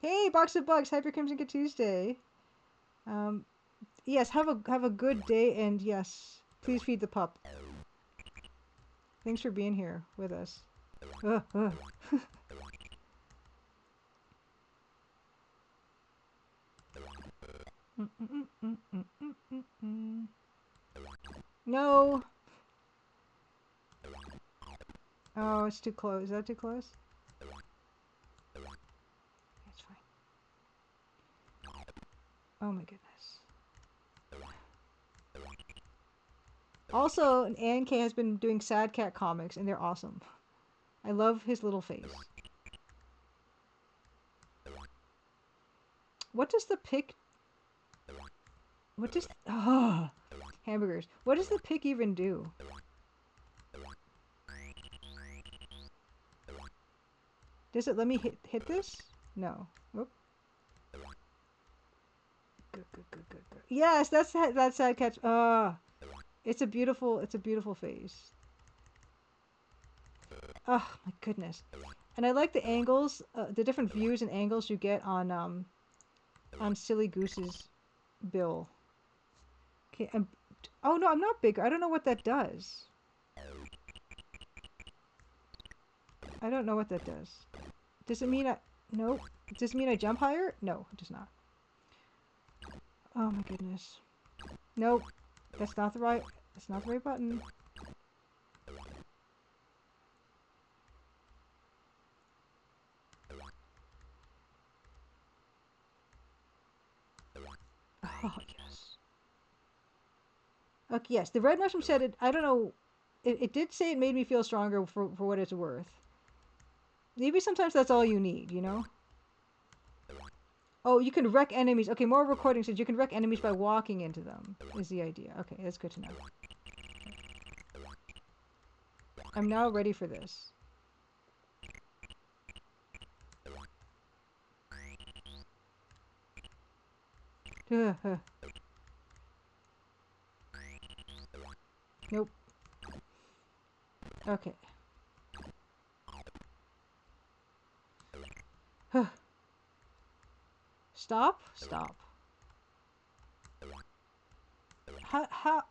Hey, Box of Bugs! Happy Crimson Good Tuesday! Yes, have a good day, and yes, please feed the pup. Thanks for being here with us. No! Oh, it's too close. Is that too close? It's fine. Oh my goodness. Also, Ann K has been doing Sad Cat comics, and they're awesome. I love his little face. What does the pick... What does... Oh, hamburgers. What does the pick even do? Does it let me hit this? No. Whoop. Good. Yes, that's sad catch. It's a beautiful phase. Oh my goodness. And I like the angles, the different views and angles you get on Silly Goose's bill. Okay, oh no, I'm not bigger. I don't know what that does. I don't know what that does. Does it mean nope. Does it mean I jump higher? No, it does not. Oh my goodness. Nope. That's not the right button. Oh yes. Okay, yes. The red mushroom said it. I don't know. It did say it made me feel stronger for what it's worth. Maybe sometimes that's all you need, you know? Oh, you can wreck enemies. Okay, more recording says you can wreck enemies by walking into them, is the idea. Okay, that's good to know. I'm now ready for this. Nope. Okay. Stop? Stop. How?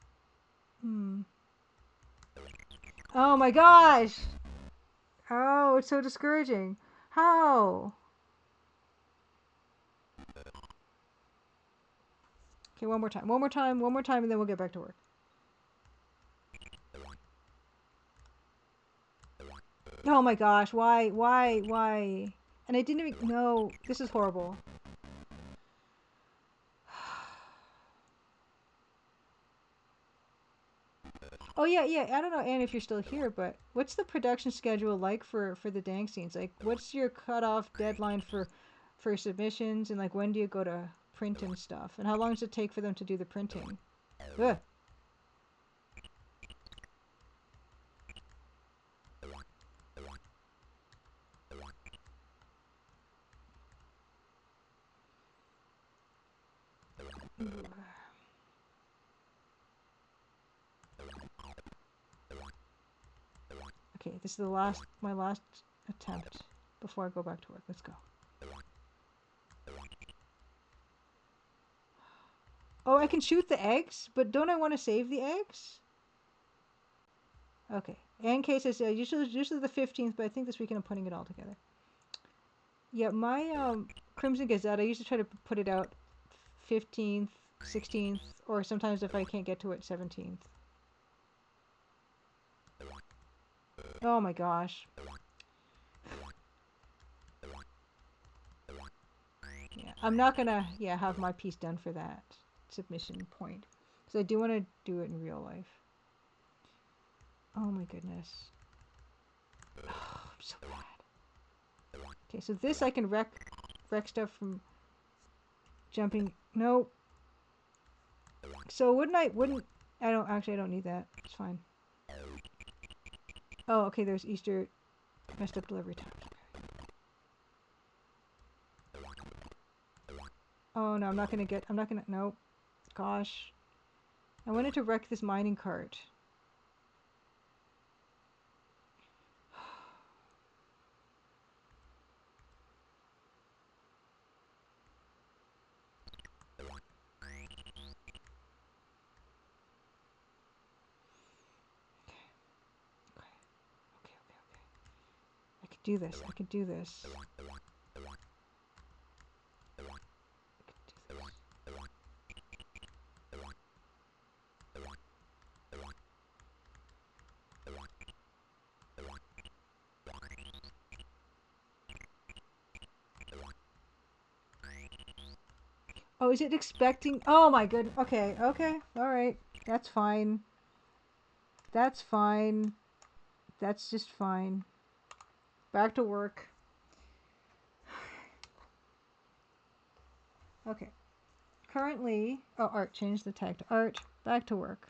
Oh my gosh! Oh, it's so discouraging. How? Okay, one more time, and then we'll get back to work. Oh my gosh, why? And I didn't even... No, this is horrible. Oh yeah, I don't know, Anne, if you're still here, but what's the production schedule like for the dang scenes? Like, what's your cutoff deadline for submissions, and like when do you go to print and stuff? And how long does it take for them to do the printing? Ugh. Okay, this is my last attempt before I go back to work. Let's go. Oh, I can shoot the eggs, but don't I want to save the eggs? Okay. And case is usually the 15th, but I think this weekend I'm putting it all together. Yeah, my Crimson Gazette, I usually try to put it out 15th, 16th, or sometimes if I can't get to it, 17th. Oh my gosh. Yeah, I'm not gonna have my piece done for that submission point, because I do want to do it in real life. Oh my goodness. Oh, I'm so bad. Okay, so this I can wreck stuff from jumping. No. So I don't need that. It's fine. Oh, okay, there's Easter messed up delivery time. Oh no, I'm not gonna, nope. Gosh. I wanted to wreck this mining cart. I could do this. Oh, is it expecting? Oh my goodness. Okay. Alright. That's fine. That's just fine. Back to work. Okay. Currently, oh, art, change the tag to art. Back to work.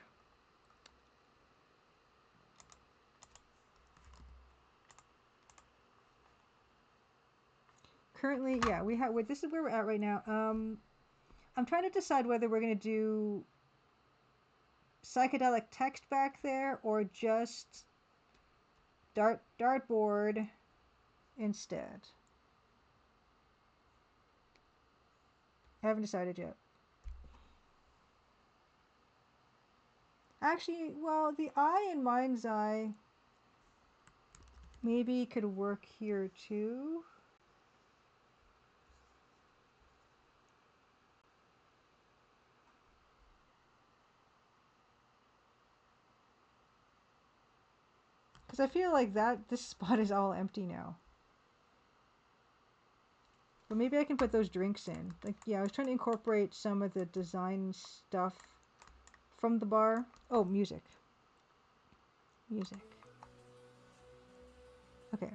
Currently, yeah, we have. This is where we're at right now. I'm trying to decide whether we're gonna do psychedelic text back there or just dartboard instead. I haven't decided yet. Actually, well, the eye in mind's eye maybe could work here too. Because I feel like this spot is all empty now. But maybe I can put those drinks in. Like, yeah, I was trying to incorporate some of the design stuff from the bar. Oh, music. Music. Okay.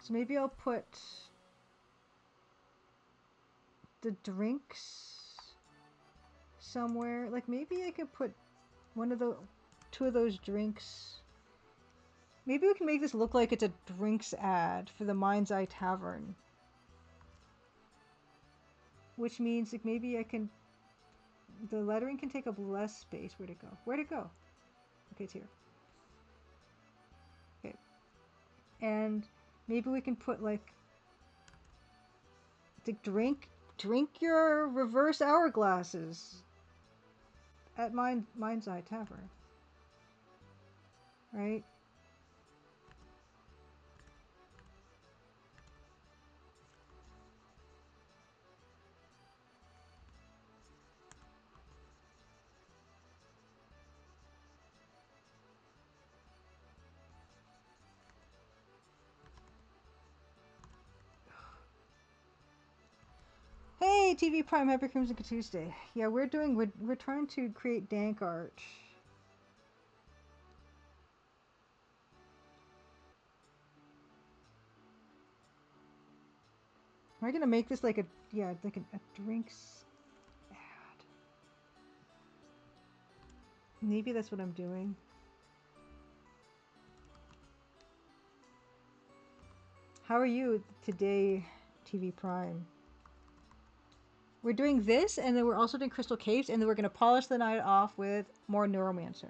So maybe I'll put the drinks somewhere. Like, maybe I could put two of those drinks. Maybe we can make this look like it's a drinks ad for the Mind's Eye Tavern. Which means like maybe I can, the lettering can take up less space. Where'd it go? Where'd it go? Okay, it's here. Okay. And maybe we can put like the drink your reverse hourglasses at Mind's Eye Tavern. Right? Hey, TV Prime, happy Crimson Tuesday. Yeah, we're trying to create dank art. Am I gonna make this like a drinks ad? Maybe that's what I'm doing. How are you today, TV Prime? We're doing this, and then we're also doing Crystal Caves, and then we're gonna polish the night off with more Neuromancer.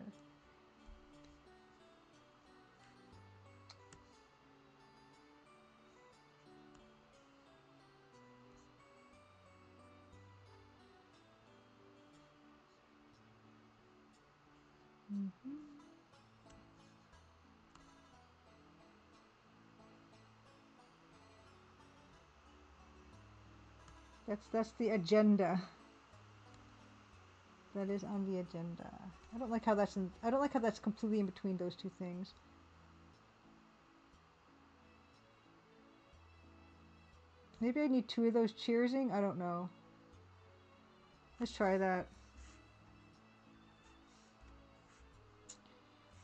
Mm-hmm. That's the agenda. That is on the agenda. I don't like how that's completely in between those two things. Maybe I need two of those cheersing? I don't know. Let's try that.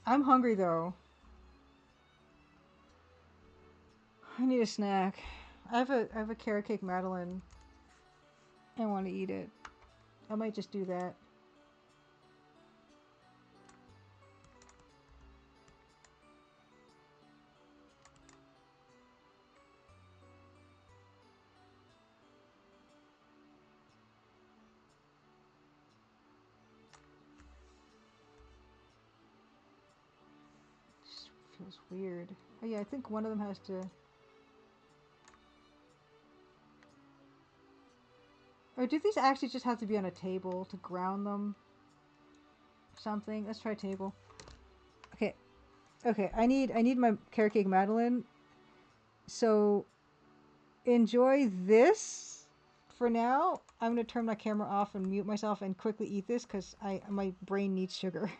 I'm hungry though. I need a snack. I have a carrot cake Madeleine. I want to eat it. I might just do that. Just feels weird. Oh yeah, I think one of them has to. Or do these actually just have to be on a table to ground them? Something. Let's try table. Okay. Okay. I need my carrot cake Madeleine. So enjoy this for now. I'm gonna turn my camera off and mute myself and quickly eat this because my brain needs sugar.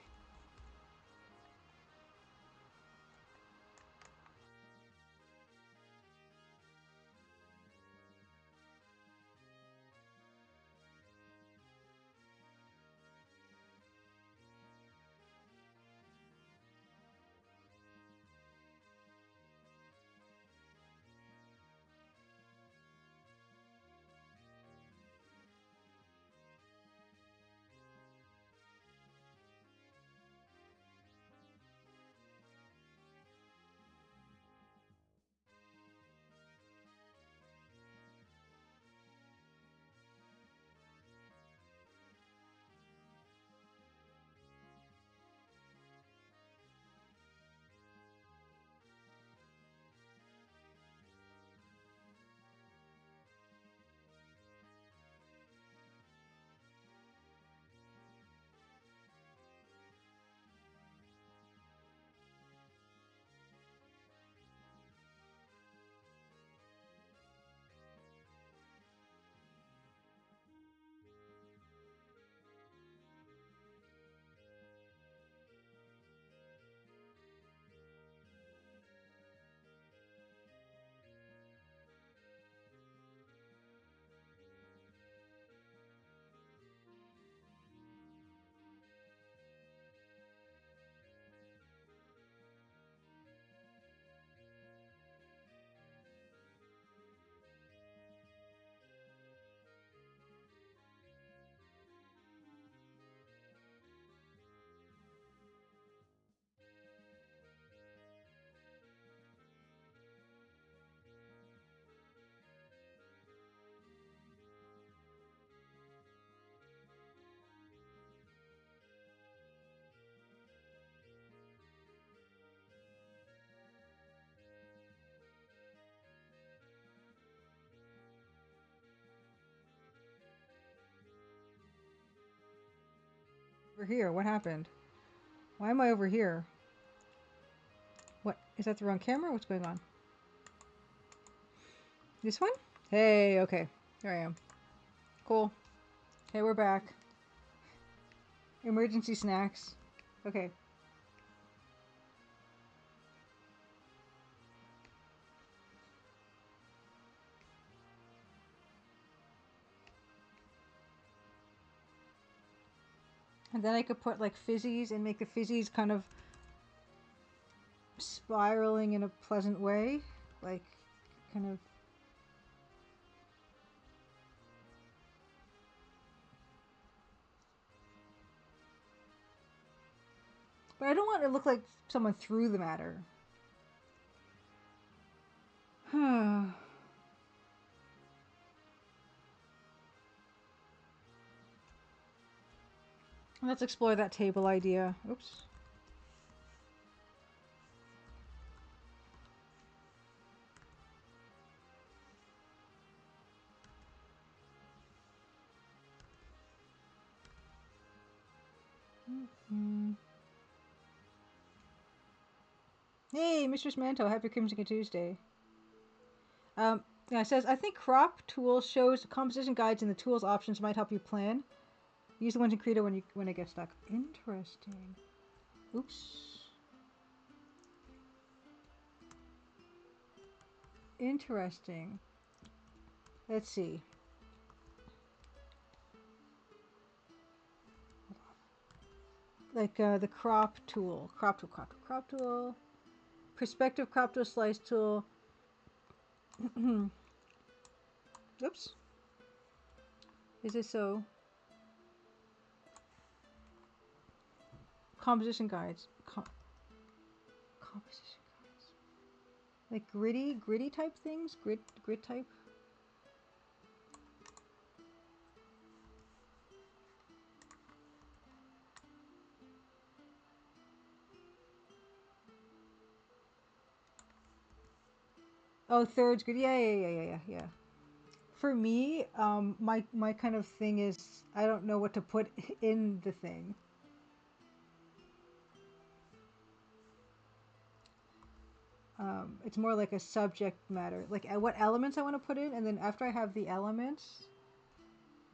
Over here, what happened? Why am I over here? What? Is that the wrong camera? What's going on? This one? Hey, okay. Here I am. Cool. Okay, we're back. Emergency snacks. Okay. And then I could put like fizzies and make the fizzies kind of spiraling in a pleasant way. Like, kind of. But I don't want it to look like someone threw them at her. Let's explore that table idea. Oops. Hey, Mistress Manto, happy Crimson Tuesday. Yeah, it says, I think crop tools shows composition guides and the tools options might help you plan. Use the ones in Credo when it gets stuck. Interesting. Oops. Interesting. Let's see. Like the crop tool. Crop tool. Perspective crop tool, slice tool. Oops. Is it so? Composition guides. Composition guides. Like gritty type things? Grit type? Oh, thirds grid. Yeah. For me, my kind of thing is I don't know what to put in the thing. It's more like a subject matter, like what elements I want to put in, and then after I have the elements,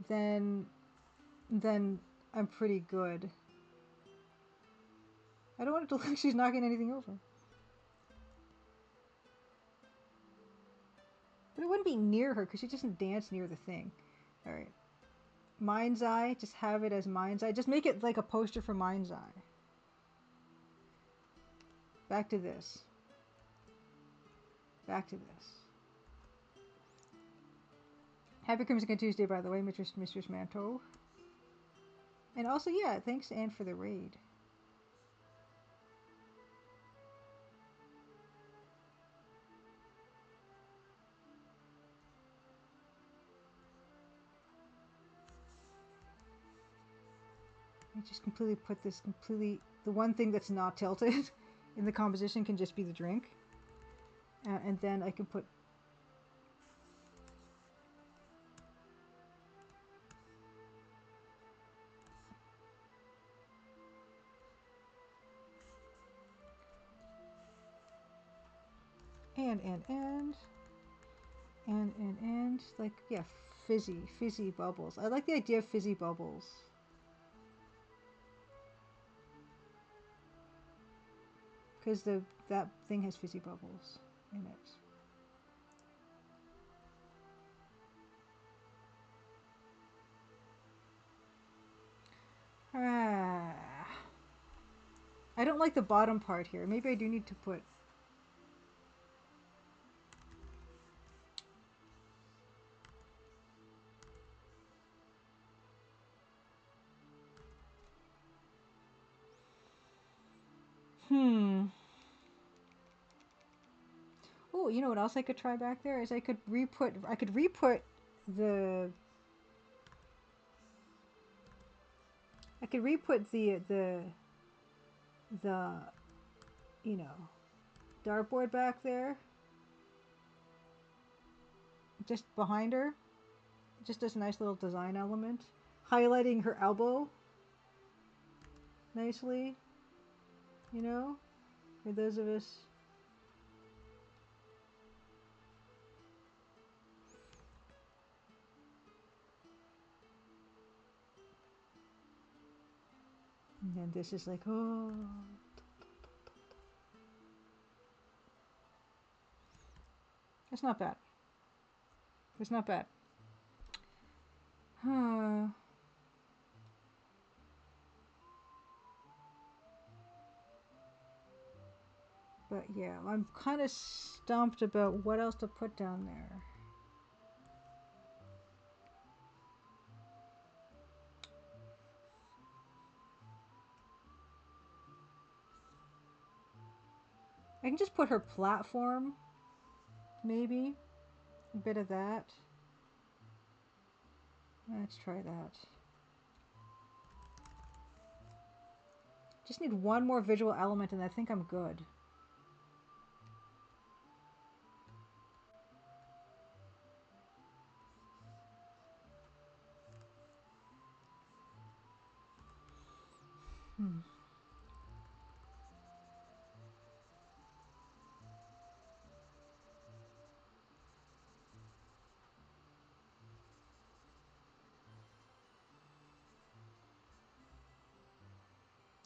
then I'm pretty good. I don't want it to look like she's knocking anything over. But it wouldn't be near her because she doesn't dance near the thing. Alright. Mind's Eye, just have it as Mind's Eye. Just make it like a poster for Mind's Eye. Back to this. Back to this. Happy Crimson Tuesday, by the way, Mistress Manto. And also, yeah, thanks Anne for the raid. I just completely put this the one thing that's not tilted in the composition can just be the drink. And then I can put and like, yeah, fizzy bubbles. I like the idea of fizzy bubbles. Because that thing has fizzy bubbles in it. I don't like the bottom part here. Maybe I do need to put... Oh, you know what else I could try back there? Is I could re-put the... I could re-put the you know, dartboard back there. Just behind her. Just as a nice little design element. Highlighting her elbow. nicely, you know, for those of us. And then this is like, oh. It's not bad. It's not bad. Huh. But yeah, I'm kind of stumped about what else to put down there. I can just put her platform, maybe. A bit of that. Let's try that. Just need one more visual element and I think I'm good.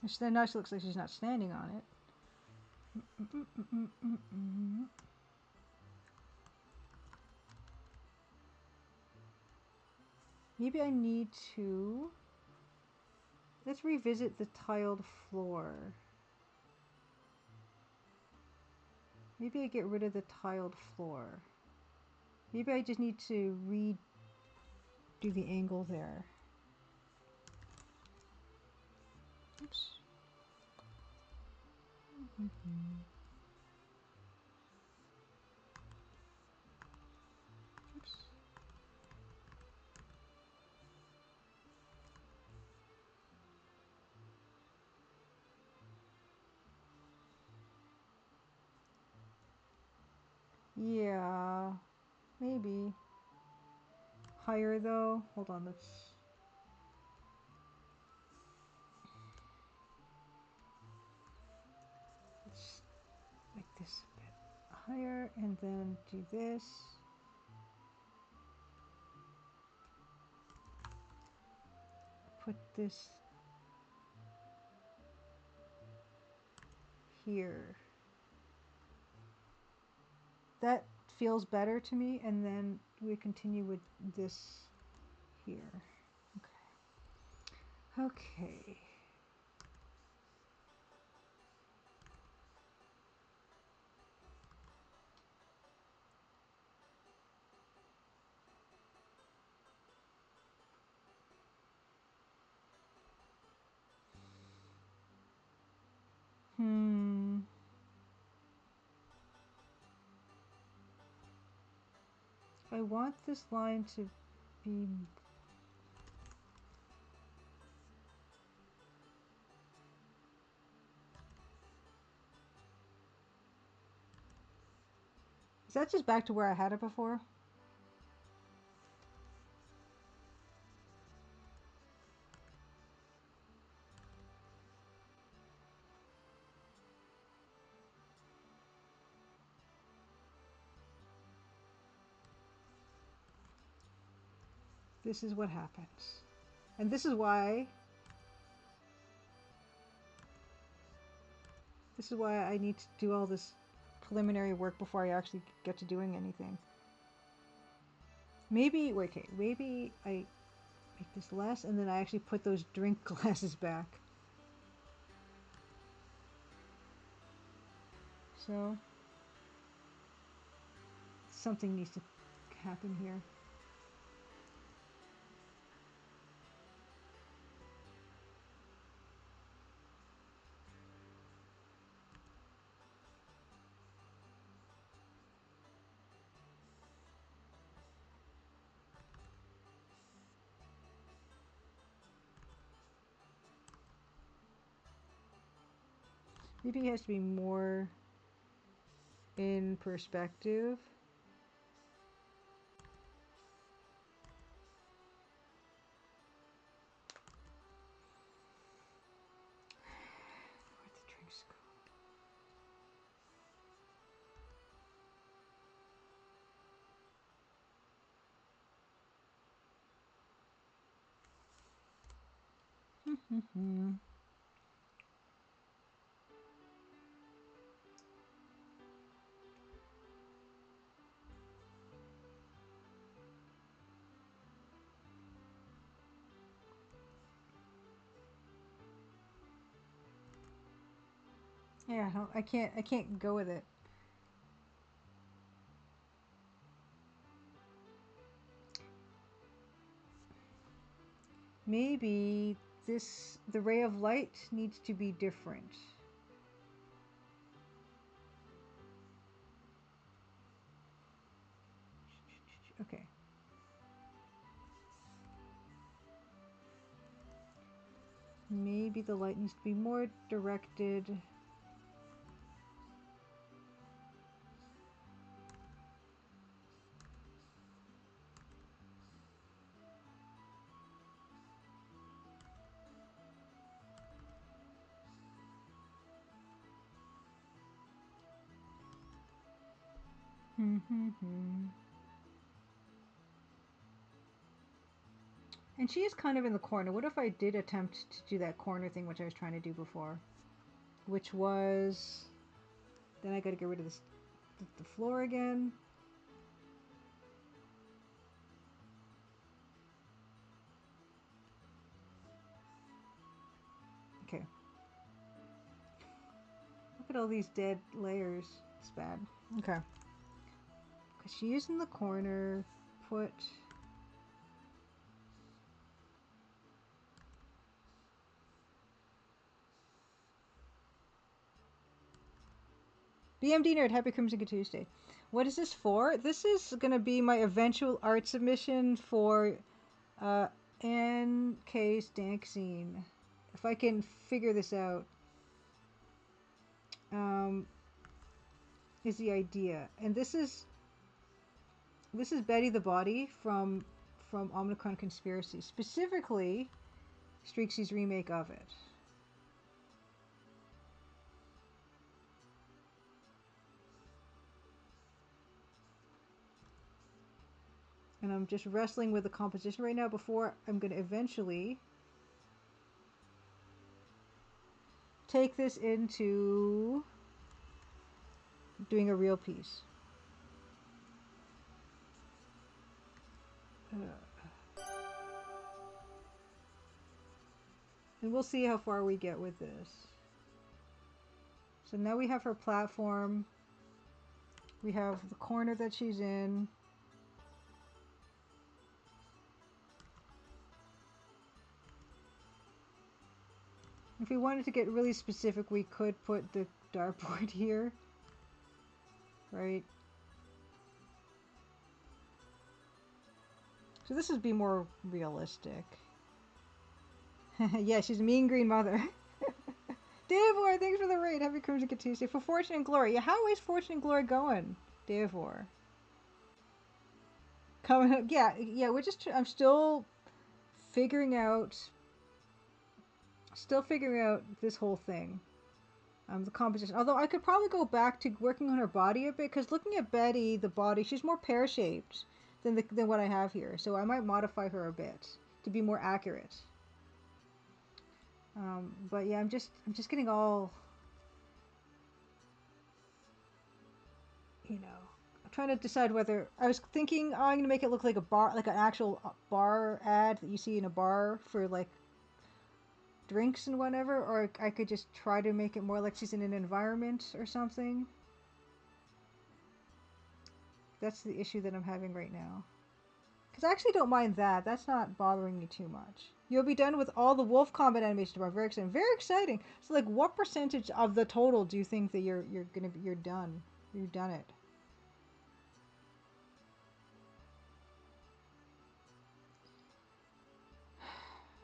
Which then now she looks like she's not standing on it. Maybe I need to... Let's revisit the tiled floor. Maybe I get rid of the tiled floor. Maybe I just need to redo the angle there. Oops. Oops. Yeah, maybe. Higher though. Hold on, let's... Let's make this a bit higher and then do this. Put this here. That feels better to me, and then we continue with this here. Okay. Okay. I want this line to be... Is that just back to where I had it before? This is what happens. And this is why... This is why I need to do all this preliminary work before I actually get to doing anything. Maybe... Wait, okay. Maybe I make this less and then I actually put those drink glasses back. So... Something needs to happen here. Maybe it has to be more in perspective. Yeah, I can't go with it. Maybe the ray of light needs to be different. Okay. Maybe the light needs to be more directed. And she is kind of in the corner. What if I did attempt to do that corner thing, which I was trying to do before? Which was... Then I gotta get rid of the floor again. Okay. Look at all these dead layers. It's bad. Okay. Because she is in the corner. Put... BMD Nerd, happy Crimson Tuesday. What is this for? This is going to be my eventual art submission for NK's Dank Scene. If I can figure this out, is the idea. And this is Betty the Body from Omnicron Conspiracy, specifically Streaksy's remake of it. And I'm just wrestling with the composition right now before I'm going to eventually take this into doing a real piece. And we'll see how far we get with this. So now we have her platform. We have the corner that she's in. If we wanted to get really specific, we could put the dartboard here. Right? So this would be more realistic. Yeah, she's a mean green mother. Davor, thanks for the raid. Happy Crimson Tuesday. For Fortune and Glory. Yeah, how is Fortune and Glory going, Davor? Coming up. Yeah, we're just... I'm still figuring out this whole thing. The composition. Although I could probably go back to working on her body a bit, because looking at Betty, the body, she's more pear-shaped than what I have here. So I might modify her a bit to be more accurate. But yeah, I'm just getting all, I'm trying to decide whether I was thinking, oh, I'm gonna make it look like a bar, like an actual bar ad that you see in a bar for like drinks and whatever, or I could just try to make it more like she's in an environment or something. That's the issue that I'm having right now. Because I actually don't mind that. That's not bothering me too much. You'll be done with all the wolf combat animation tomorrow. Very exciting. Very exciting. So, like, what percentage of the total do you think that you're done? You've done it.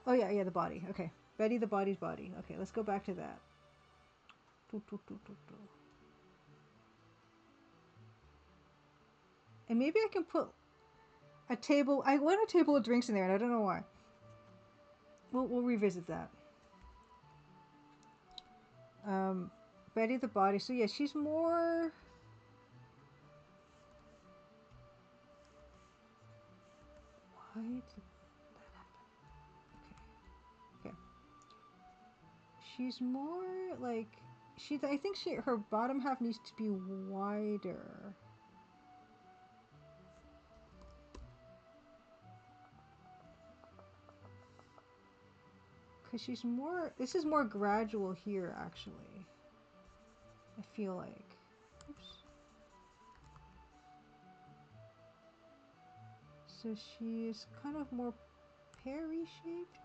Oh yeah, the body. Okay, Betty the body's body. Okay, let's go back to that. And maybe I can put a table. I want a table of drinks in there, and I don't know why. We'll revisit that. Betty the body. So yeah, she's more. Why did that happen? Okay. she's more like I think her bottom half needs to be wider. Cause she's more. This is more gradual here, actually. I feel like. Oops. So she's kind of more pear-shaped.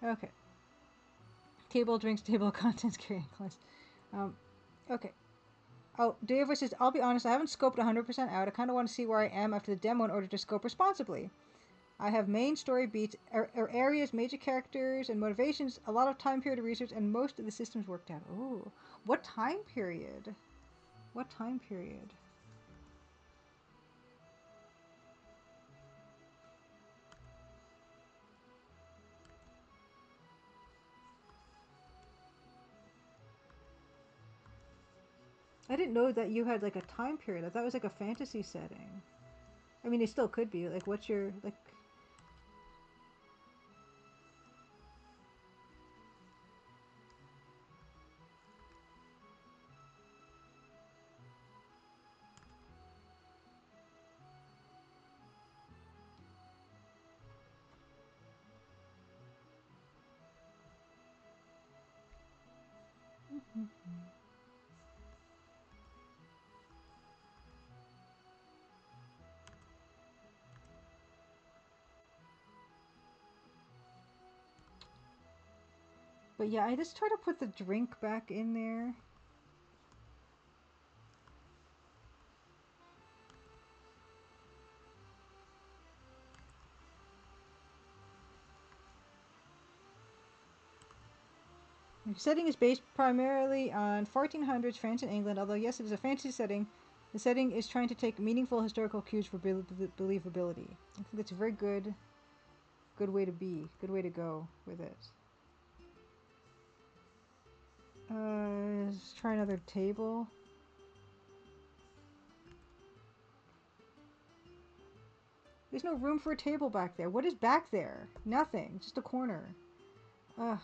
Okay. Table drinks, table contents, carrying class. Okay. Oh, Dave says, I'll be honest, I haven't scoped 100% out. I kind of want to see where I am after the demo in order to scope responsibly. I have main story beats, areas, major characters, and motivations, a lot of time period research, and most of the systems worked out. Ooh. What time period? What time period? I didn't know that you had like a time period. I thought it was like a fantasy setting. I mean, it still could be. Like, what's your, like... But yeah, I just try to put the drink back in there. The setting is based primarily on 1400s France and England, although yes, it is a fantasy setting. The setting is trying to take meaningful historical cues for believability. I think that's a very good way to be, good way to go with it. Let's try another table. There's no room for a table back there. What is back there? Nothing. Just a corner. Ugh.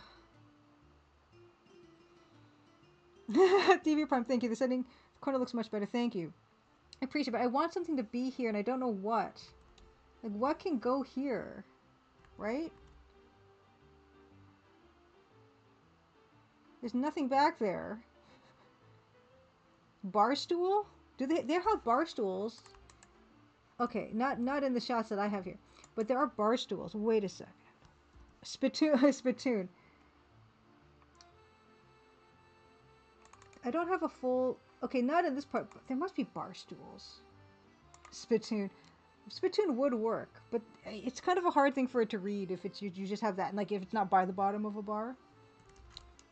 TV Prime, thank you. The corner looks much better. Thank you. I appreciate it, but I want something to be here and I don't know what. Like, what can go here? Right? There's nothing back there. Bar stool? Do they have bar stools? Okay, not in the shots that I have here. But there are bar stools. Wait a second. Spittoon. I don't have a full... Okay, not in this part, but there must be bar stools. Spittoon. Spittoon would work, but it's kind of a hard thing for it to read if it's you just have that, and like if it's not by the bottom of a bar.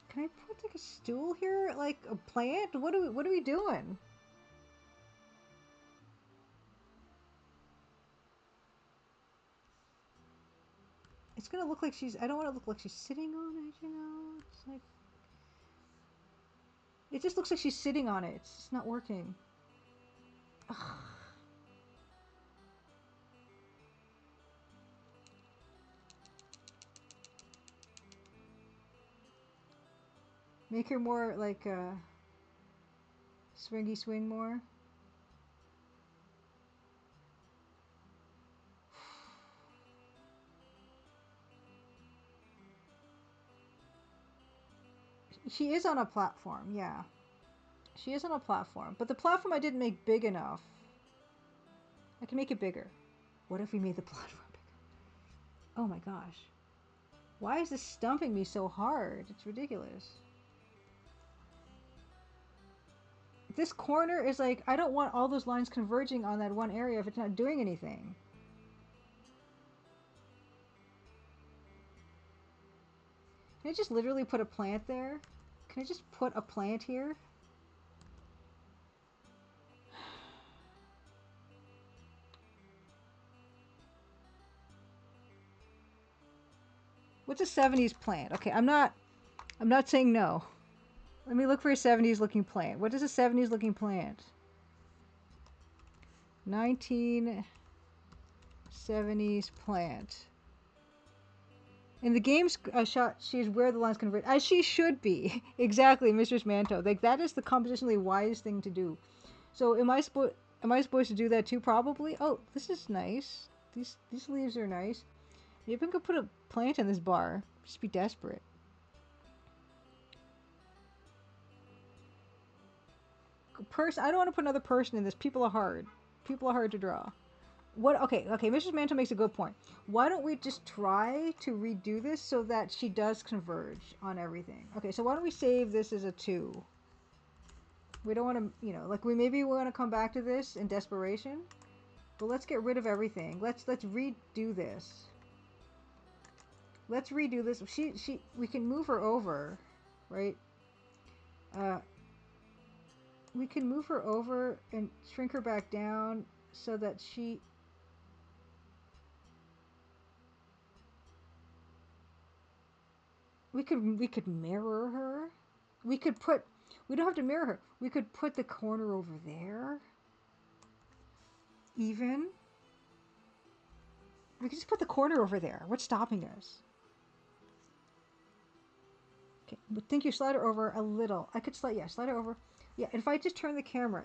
Can I put like a stool here, like a plant? What are we doing? It's gonna look like she's. I don't want to look like she's sitting on it. You know, it's like. It just looks like she's sitting on it. It's not working. Ugh. Make her more like swingy swing more. She is on a platform, yeah. She is on a platform, but the platform I didn't make big enough. I can make it bigger. What if we made the platform bigger? Oh my gosh. Why is this stumping me so hard? It's ridiculous. This corner is like, I don't want all those lines converging on that one area if it's not doing anything. Can I just literally put a plant there? Can I just put a plant here? What's a 70s plant? Okay, I'm not saying no. Let me look for a 70s looking plant. What is a 70s looking plant? 1970s plant. In the game's shot, she's where the lines converge, as she should be. Exactly, Mistress Manto. Like that is the compositionally wise thing to do. So am I supposed to do that too? Probably. Oh, this is nice. These leaves are nice. Maybe I could put a plant in this bar. Just be desperate. I don't want to put another person in this. People are hard. People are hard to draw. What? Okay. Mrs. Mantle makes a good point. Why don't we just try to redo this so that she does converge on everything? Okay, so why don't we save this as a 2? We don't want to, like maybe want to come back to this in desperation. But let's get rid of everything. Let's redo this. Let's redo this. We can move her over, right? We can move her over and shrink her back down so that she... We could mirror her. We don't have to mirror her. We could put the corner over there. Even. We could just put the corner over there. What's stopping us? Okay, but think you slide her over a little. I could slide her over. Yeah, and if I just turn the camera,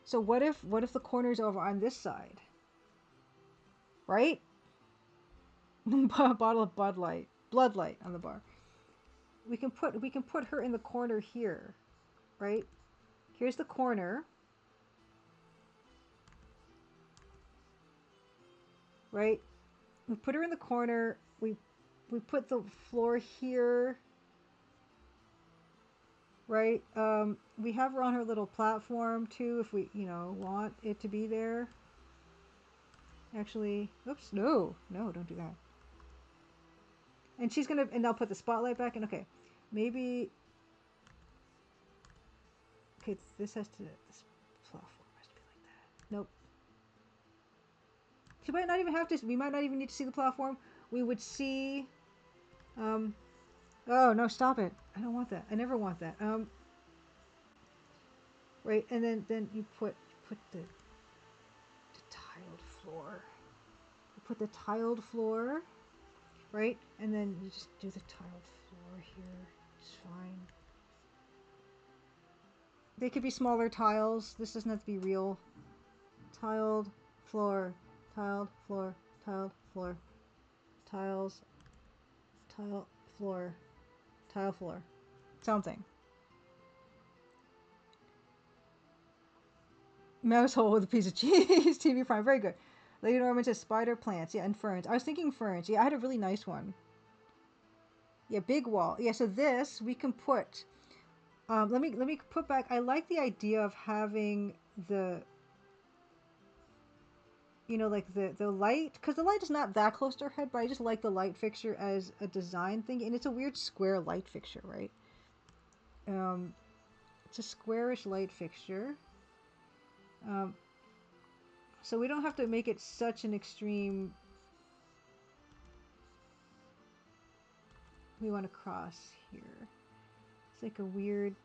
so what if the corner's over on this side? Right? Bottle of blood light on the bar. We can put her in the corner here, right? Here's the corner, right? We put her in the corner. We put the floor here, right? We have her on her little platform too, if we want it to be there. Actually, oops, no, don't do that. And she's gonna, and I'll put the spotlight back in. Okay, maybe. Okay, this platform has to be like that. Nope. She might not even have to. We might not even need to see the platform. We would see. Oh no! Stop it! I don't want that. I never want that. Right, and then you put the tiled floor. You put the tiled floor, right, and then you just do the tiled floor here. It's fine. They could be smaller tiles. This doesn't have to be real. Tiled floor, tiled floor, tiled floor, tiles, tile floor, tile floor. Something. Mouse hole with a piece of cheese. TV Prime. Very good. Lady Norman says spider plants. Yeah, and ferns. I was thinking ferns. Yeah, I had a really nice one. Yeah, big wall. Yeah, so this we can put. Let me put back. I like the idea of having the. Like the light, because the light is not that close to her head, but I just like the light fixture as a design thing, and it's a weird square light fixture, right? It's a squarish light fixture. So we don't have to make it such an extreme. We want to cross here. It's like a weird,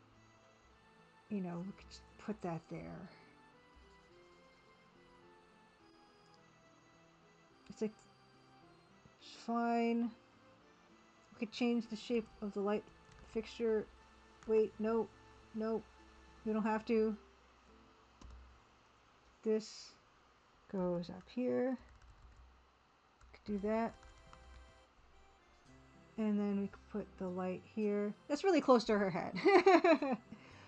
we could just put that there. It's like, it's fine. We could change the shape of the light fixture. Wait, no, we don't have to. This goes up here. Could do that. And then we could put the light here. That's really close to her head.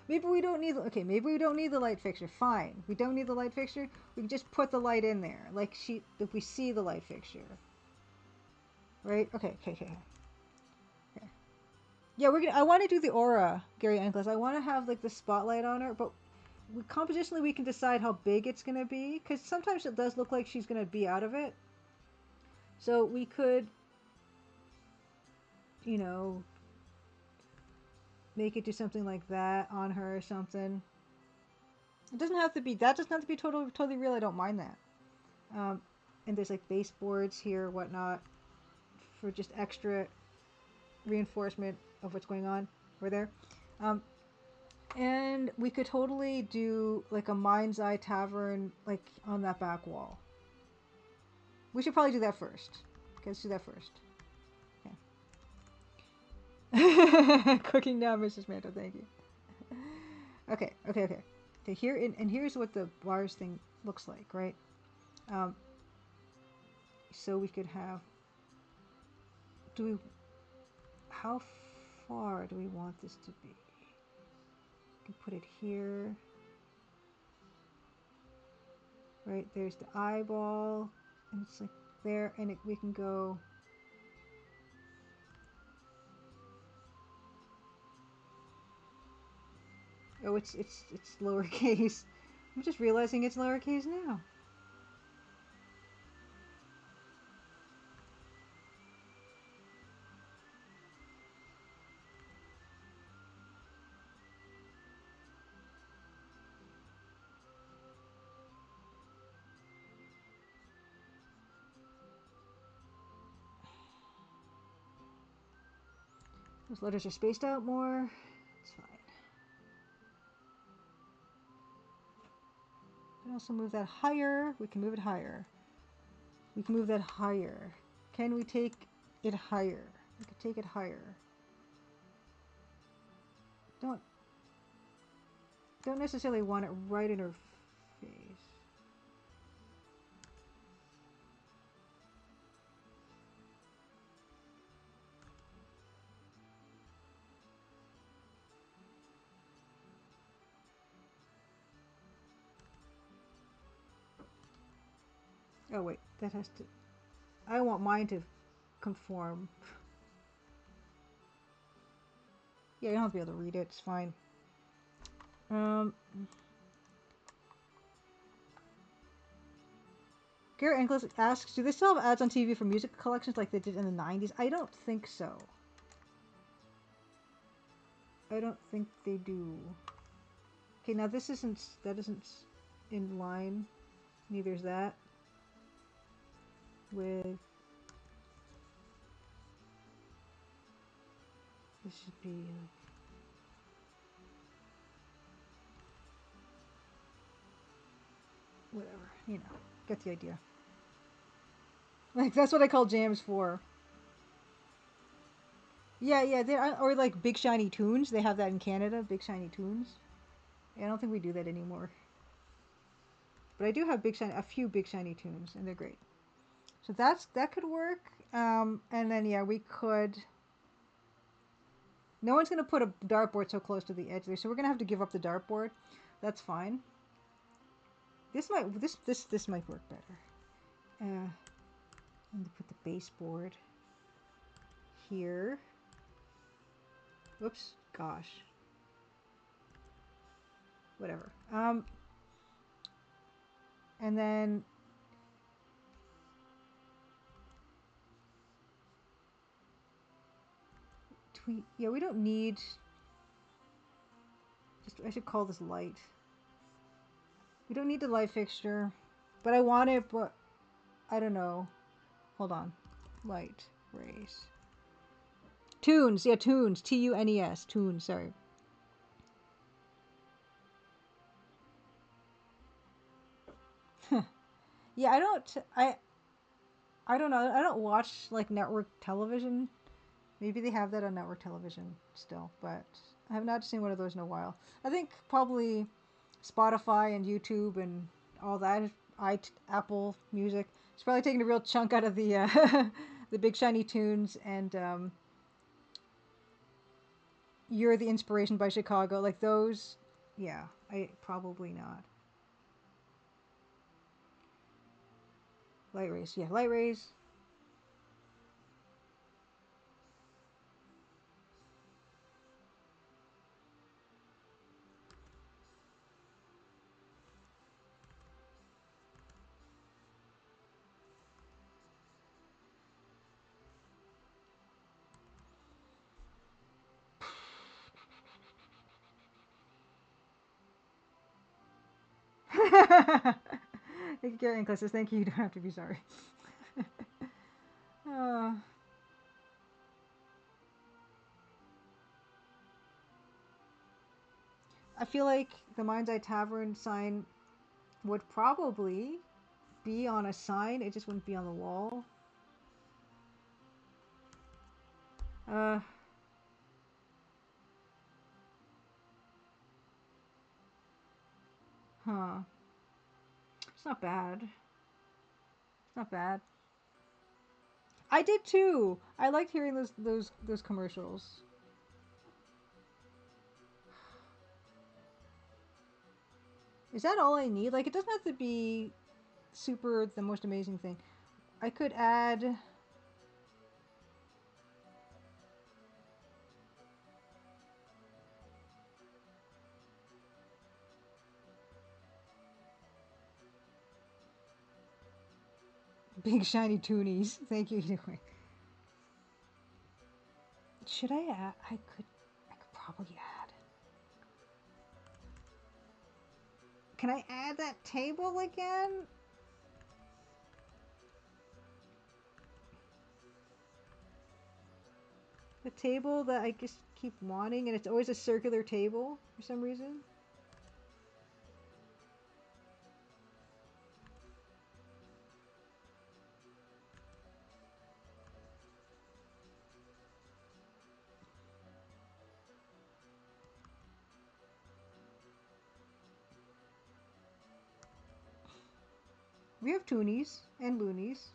Maybe we don't need, maybe we don't need the light fixture. Fine. We don't need the light fixture. We can just put the light in there. Like if we see the light fixture. Right? Okay. Yeah, I want to do the aura, Gary Ankles. I want to have like the spotlight on her, but compositionally we can decide how big it's going to be, because sometimes it does look like she's going to be out of it. So we could, you know, make it do something like that on her or something. It doesn't have to be, that doesn't have to be totally real. I don't mind that. And there's like baseboards here, whatnot, for just extra reinforcement of what's going on over there. And we could totally do like a Mind's Eye Tavern, like on that back wall. We should probably do that first. Okay, let's do that first. Okay. Cooking now, Mrs. Manto. Thank you. Okay. Okay, here, and here's what the bars thing looks like, right? So we could have. How far do we want this to be? We can put it here. Right, there's the eyeball, and it's like there, and we can go. Oh, it's lowercase. I'm just realizing it's lowercase now. Those letters are spaced out more. It's fine. We can also move that higher. We can move it higher. We can move that higher. Can we take it higher? We could take it higher. Don't necessarily want it right in her face. Oh wait, that has to. I want mine to conform. Yeah, you don't have to be able to read it. It's fine. Garrett Inglis asks, do they still have ads on TV for music collections like they did in the 90s? I don't think so. I don't think they do. Okay, now that isn't in line. Neither is that. With... This should be... whatever, you know, get the idea. Like, that's what I call jams for. Yeah, or like Big Shiny Tunes. They have that in Canada, Big Shiny Tunes. Yeah, I don't think we do that anymore. But I do have a few Big Shiny Tunes, and they're great. So that could work. And then, yeah, we could... No one's going to put a dartboard so close to the edge there, so we're going to have to give up the dartboard. That's fine. This might work better. I'm going to put the baseboard here. Whoops, gosh. Whatever. And then we don't need. I should call this light. We don't need the light fixture, but I want it. But I don't know. Hold on. Light rays. Tunes, yeah, tunes. Tunes. Tunes. Sorry. Yeah, I don't know. I don't watch like network television. Maybe they have that on network television still, but I have not seen one of those in a while. I think probably Spotify and YouTube and all that, Apple Music. It's probably taking a real chunk out of the the Big Shiny Tunes and You're the Inspiration by Chicago. Like those, yeah, probably not. Light rays, yeah, light rays. Gary Inclus says, thank you, you don't have to be sorry. uh, I feel like the Mind's Eye Tavern sign would probably be on a sign, it just wouldn't be on the wall. Uh, huh. It's not bad. It's not bad. I did too. I liked hearing those commercials. Is that all I need? Like, it doesn't have to be super the most amazing thing. I could add. Big shiny toonies. Thank you. Anyway. Should I add? I could probably add. Can I add that table again? The table that I just keep wanting, and it's always a circular table for some reason. We have toonies and loonies.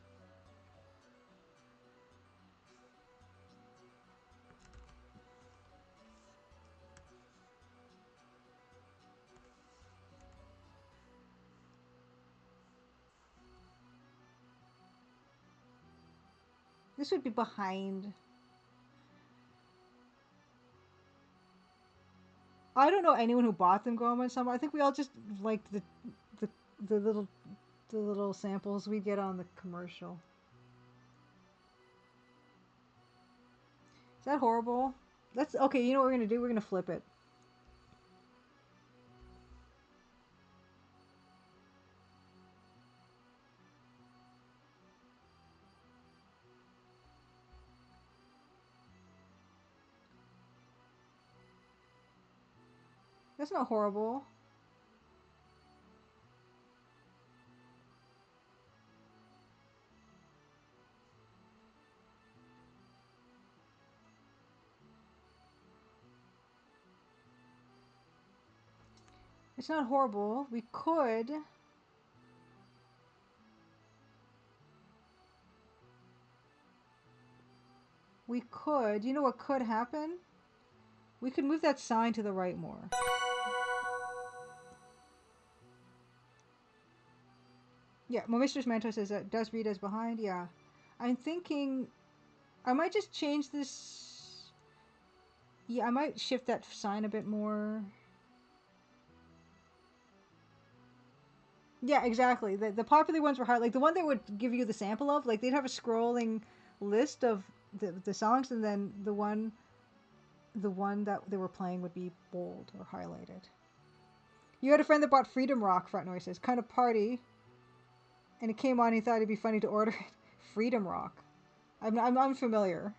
This would be behind. I don't know anyone who bought them growing up in summer. I think we all just liked the the little the little samples we get on the commercial. Is that horrible? That's okay. You know what we're gonna do? We're gonna flip it. That's not horrible. It's not horrible. We could. We could. You know what could happen? We could move that sign to the right more. Yeah, well, Mistress Manto says that does read as behind. Yeah. I'm thinking I might just change this. Yeah, I might shift that sign a bit more. Yeah, exactly. The popular ones were hard. Like the one they would give you the sample of, like they'd have a scrolling list of the songs, and then the one that they were playing would be bold or highlighted. You had a friend that bought Freedom Rock, Front Noises, kind of party, and it came on. He thought it'd be funny to order it. Freedom Rock. I'm unfamiliar.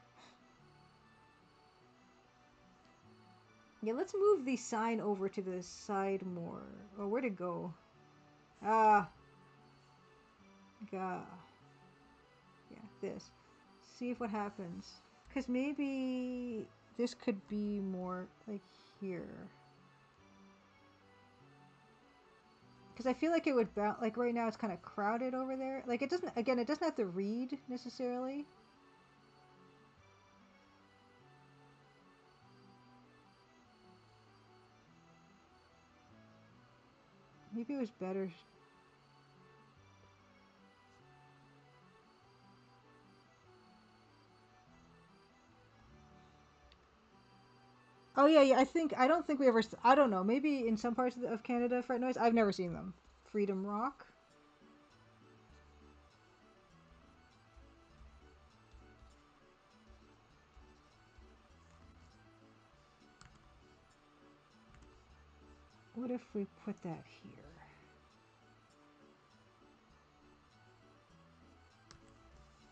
Yeah, let's move the sign over to the side more. Oh, where'd it go? Ah, yeah, this. See if what happens. Because maybe this could be more like here. Because I feel like it would like right now it's kind of crowded over there. Like it doesn't, again, it doesn't have to read necessarily. Maybe it was better. Oh yeah, yeah. I don't think we ever. I don't know. Maybe in some parts of Canada, Fright Noise. I've never seen them. Freedom Rock. What if we put that here?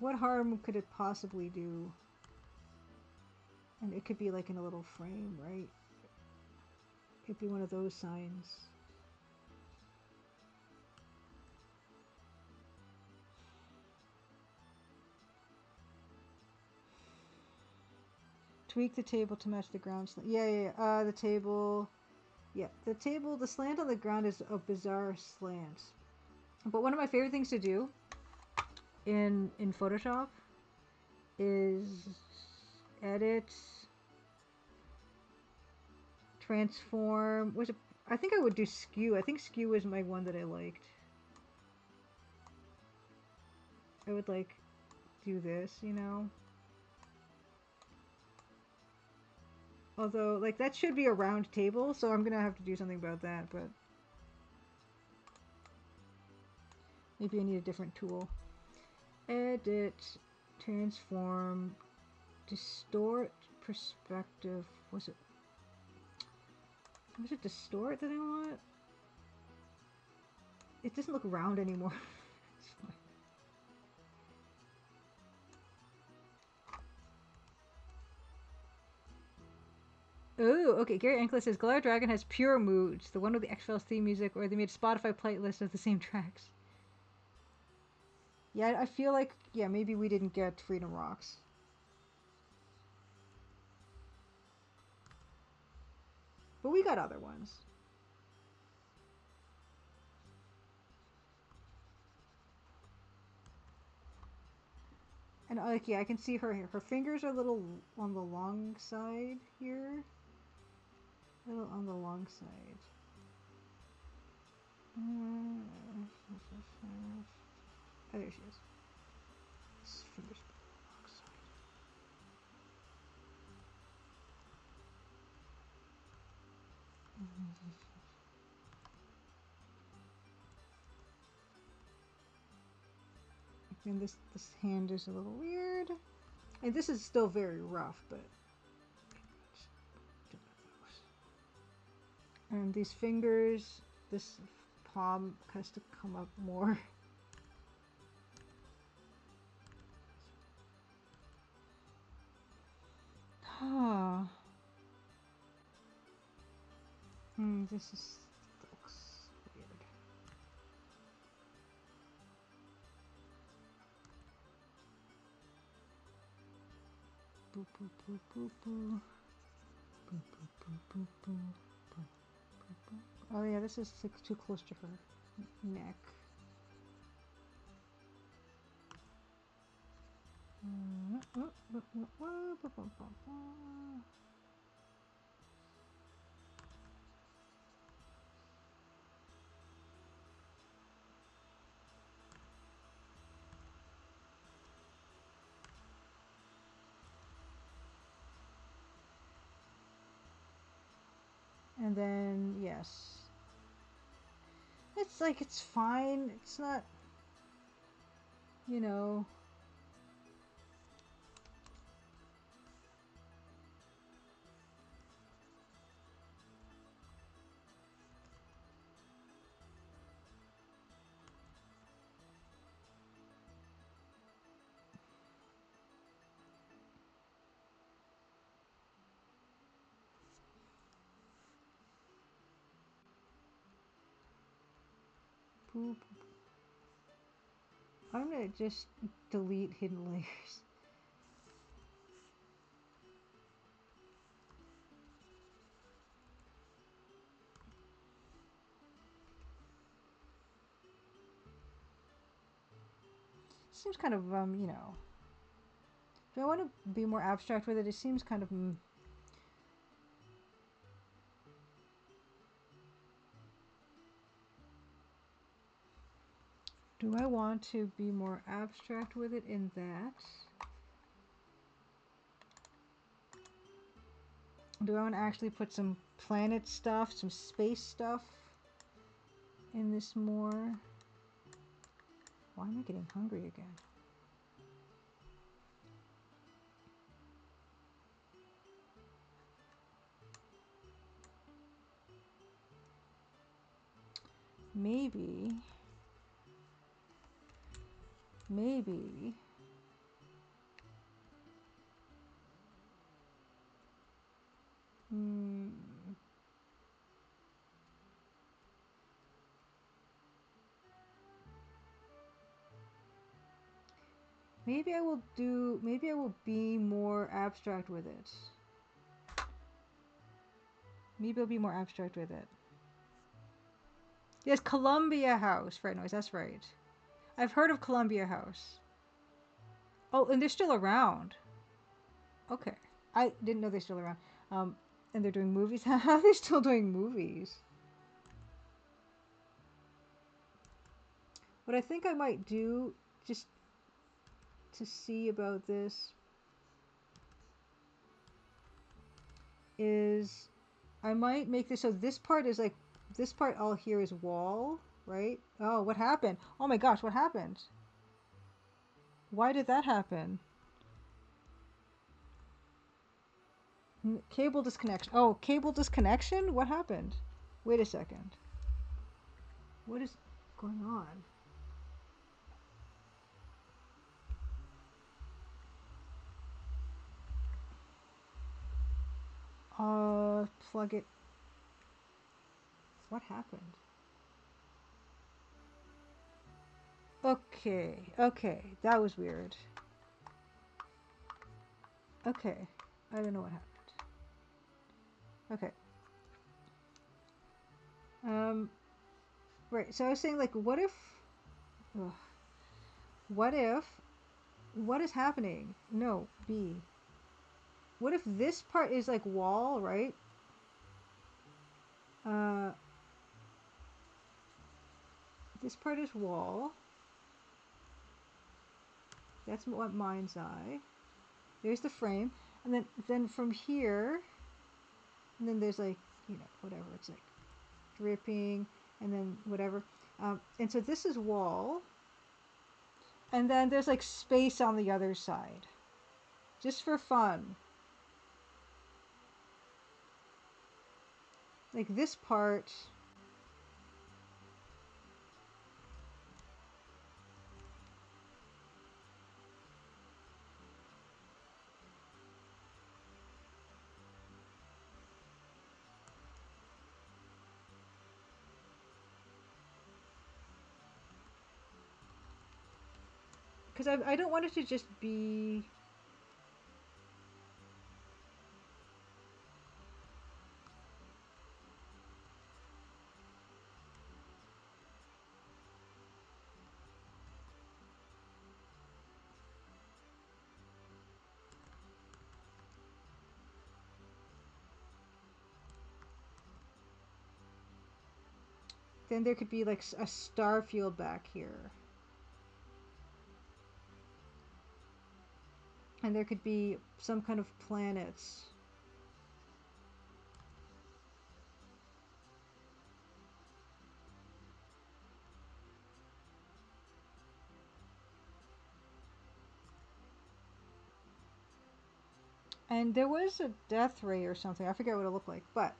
What harm could it possibly do? And it could be like in a little frame, right? It could be one of those signs. Tweak the table to match the ground slant. Yeah. The table. Yeah, the table, the slant on the ground is a bizarre slant. But one of my favorite things to do in Photoshop is edit, transform. I think I would do skew. I think skew is my one that I liked. I would like do this, you know. Although, like, that should be a round table, so I'm gonna have to do something about that, but maybe I need a different tool. Edit, transform, distort, perspective. Was it distort that I want? It doesn't look round anymore. Oh, okay. Gary Anklet says Galar Dragon has pure moods. The one with the X-Files theme music, or they made a Spotify playlist of the same tracks. Yeah, I feel like, yeah, maybe we didn't get Freedom Rocks. But we got other ones. And like, yeah, I can see her here. Her fingers are a little on the long side here. A little on the long side. Oh, there she is. Fingers on the long side. And this hand is a little weird. And this is still very rough, but and these fingers, this palm has to come up more. Ah. This looks weird. Boop boop boop boop boop. Boop boop boop boop boop. Boop boop boop. Oh yeah, this is like too close to her neck. And then, yes. It's like, it's fine. It's not, you know. Boop. I'm gonna just delete hidden layers. Seems kind of, you know. Do I want to be more abstract with it? It seems kind of. Do I want to be more abstract with it in that? Do I want to actually put some planet stuff, some space stuff in this more? Why am I getting hungry again? Maybe Maybe I will be more abstract with it. Maybe I'll be more abstract with it. Yes, Columbia House. Right noise, that's right. I've heard of Columbia House. Oh, and they're still around. Okay. I didn't know they're still around. And they're doing movies? How are they still doing movies? What I think I might do, just to see about this, is I might make this so this part is like, this part all here is wall, right? Oh, what happened? Oh my gosh, what happened? Why did that happen? Cable disconnection. Oh, cable disconnection? What happened? Wait a second. What is going on? Plug it. What happened? Okay, that was weird. Okay, I don't know what happened. Okay. Right, so I was saying, like, what if... Ugh, what if... What is happening? No, B. What if this part is, like, wall, right? This part is wall. That's what mind's eye. There's the frame. And then from here... And then there's, like, you know, whatever. It's, like, dripping. And then whatever. And so this is wall. And then there's, like, space on the other side. Just for fun. Like, this part... Because I don't want it to just be... Then there could be like a star field back here. And there could be some kind of planets. And there was a death ray or something. I forget what it looked like, but...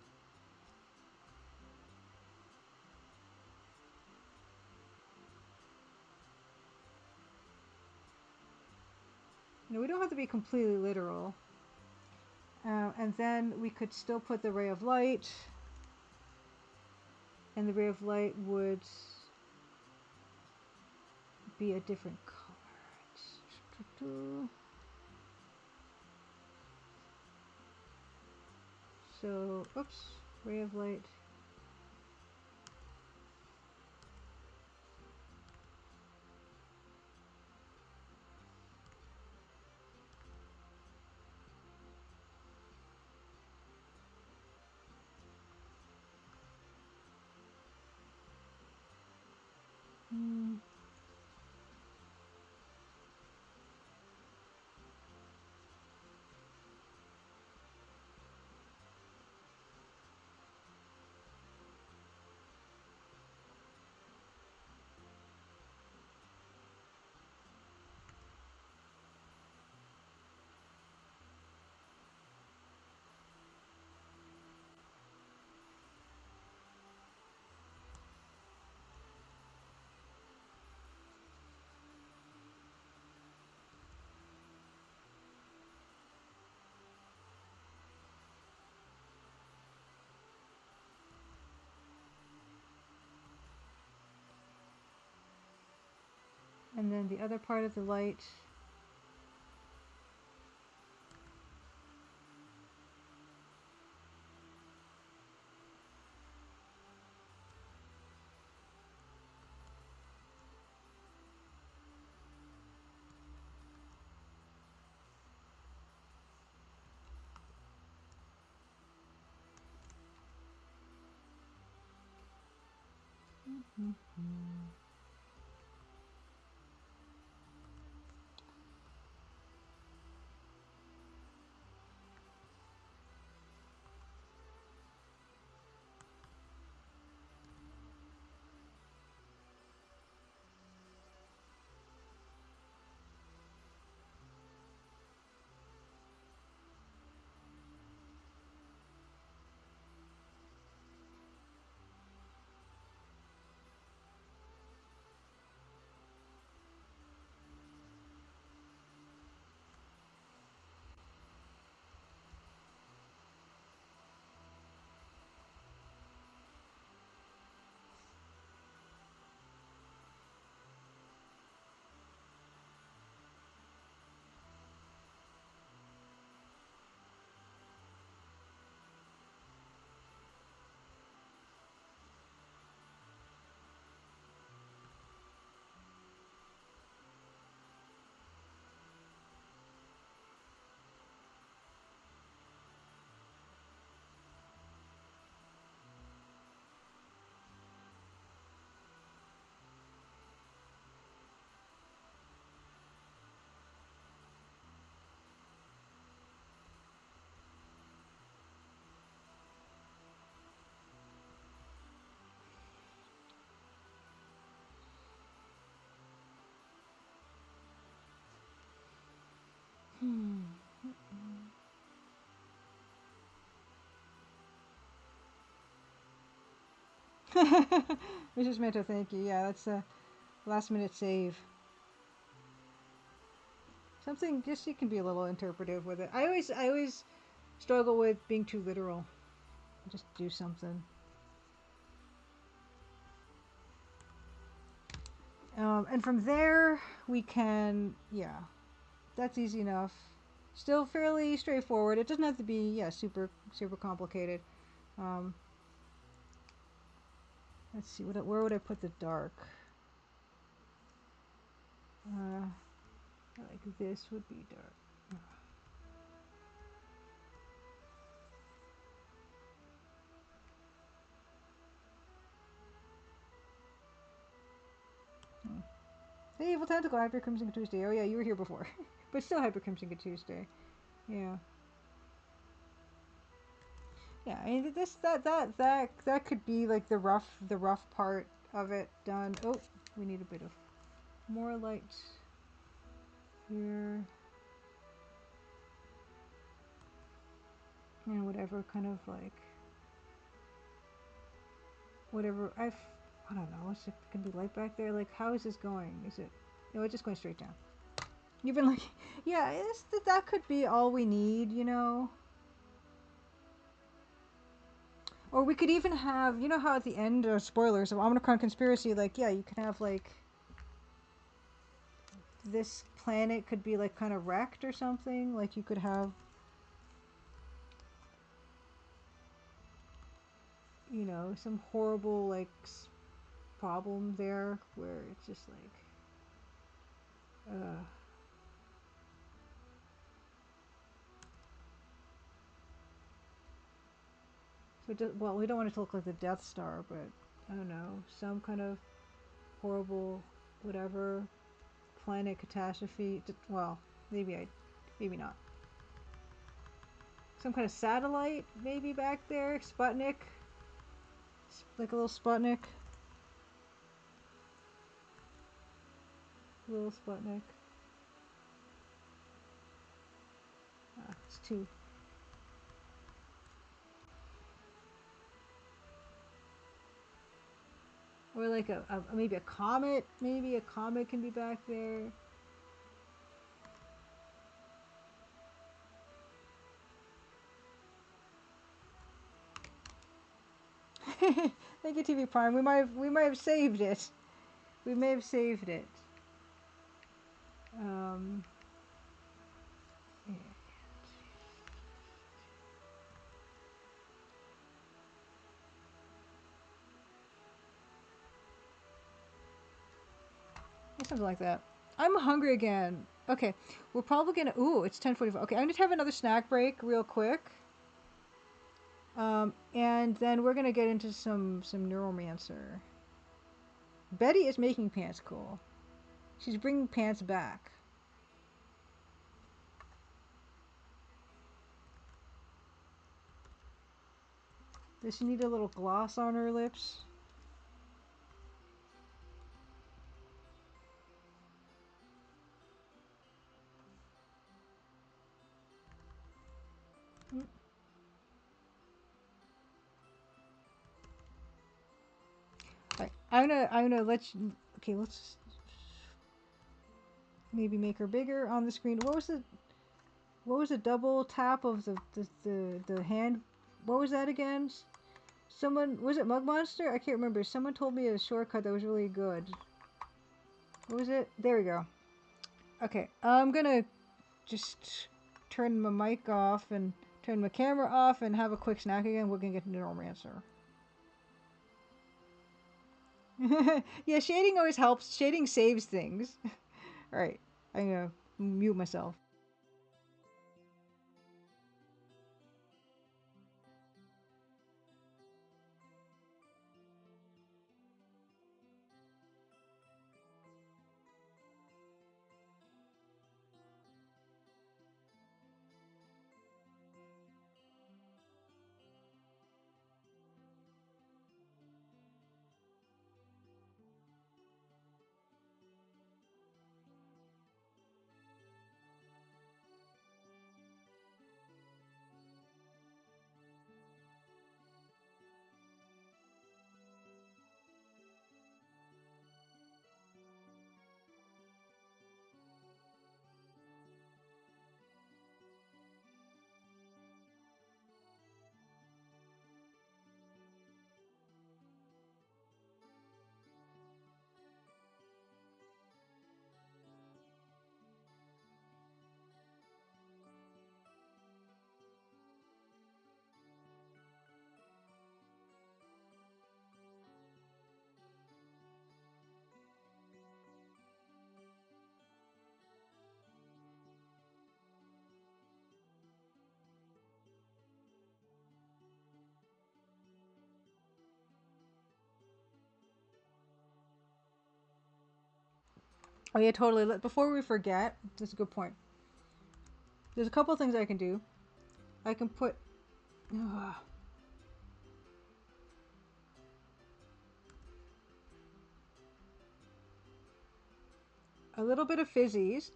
No, we don't have to be completely literal. And then we could still put the ray of light. And the ray of light would be a different color. So, oops, ray of light. And then the other part of the light Mrs. Mento, thank you. Yeah, that's a last minute save. Something just you can be a little interpretive with it. I always struggle with being too literal. Just do something. And from there we can, yeah, that's easy enough. Still fairly straightforward. It doesn't have to be, yeah, super complicated. Let's see, where would I put the dark? Like this would be dark. Hey, Evil Tentacle, Hyper Crimson Tuesday. Oh yeah, you were here before, but still Hyper Crimson Tuesday. Yeah. Yeah, I mean that could be like the rough part of it done. Oh, we need a bit of more light here. And whatever kind of like whatever I don't know. Is it gonna be light back there? Like, how is this going? Is it? No, it's just going straight down. You've been like, yeah, that could be all we need, you know. Or we could even have, you know how at the end, spoilers of Omnicron Conspiracy, like, yeah, you can have like this planet could be like kind of wrecked or something. Like you could have, you know, some horrible like problem there where it's just like, so it does, well, we don't want it to look like the Death Star, but I don't know, some kind of horrible whatever planet catastrophe. Well, maybe not. Some kind of satellite maybe back there, Sputnik, like a little Sputnik. Little Sputnik. It's too. Or like maybe a comet. Maybe a comet can be back there. Thank you, TV Prime. We might have saved it. We may have saved it. Yeah. Something like that. I'm hungry again. Okay, we're probably gonna. Ooh, it's 10:45. Okay, I'm gonna have another snack break real quick. And then we're gonna get into some Neuromancer. Betty is making pants cool. She's bringing pants back. Does she need a little gloss on her lips? Mm. Alright, I'm gonna let you. Okay, let's maybe make her bigger on the screen. What was the double tap of the hand? What was that again? Someone, was it Mug Monster? I can't remember. Someone told me a shortcut that was really good. What was it? There we go. Okay, I'm gonna just turn my mic off and turn my camera off and have a quick snack again. We're gonna get Neuromancer. Yeah, shading always helps. Shading saves things. Alright, I'm gonna mute myself. Oh yeah, totally. Before we forget, that's a good point. There's a couple things I can do. I can put a little bit of fizzies,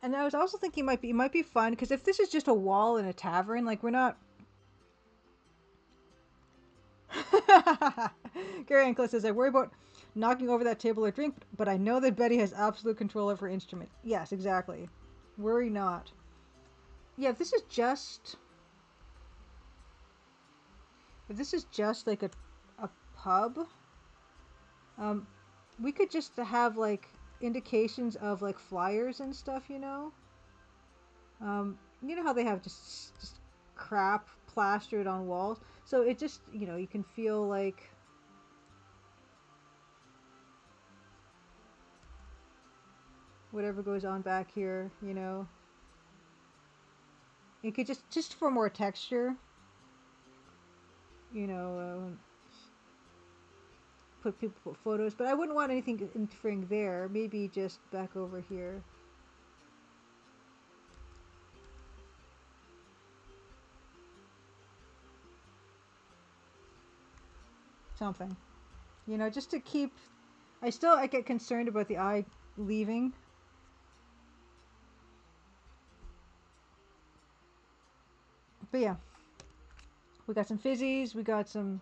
and I was also thinking it might be fun because if this is just a wall in a tavern, like we're not. Gary Ankle says, I worry about knocking over that table or drink, but I know that Betty has absolute control of her instrument. Yes, exactly. Worry not. Yeah, if this is just like a pub, um, we could just have like indications of like flyers and stuff, you know. You know how they have just crap plastered on walls, so it just you can feel like whatever goes on back here, you know. It could just for more texture, you know. Put photos, but I wouldn't want anything interfering there. Maybe just back over here. Something. You know, just to keep. I get concerned about the eye leaving. But yeah, we got some fizzies. We got some.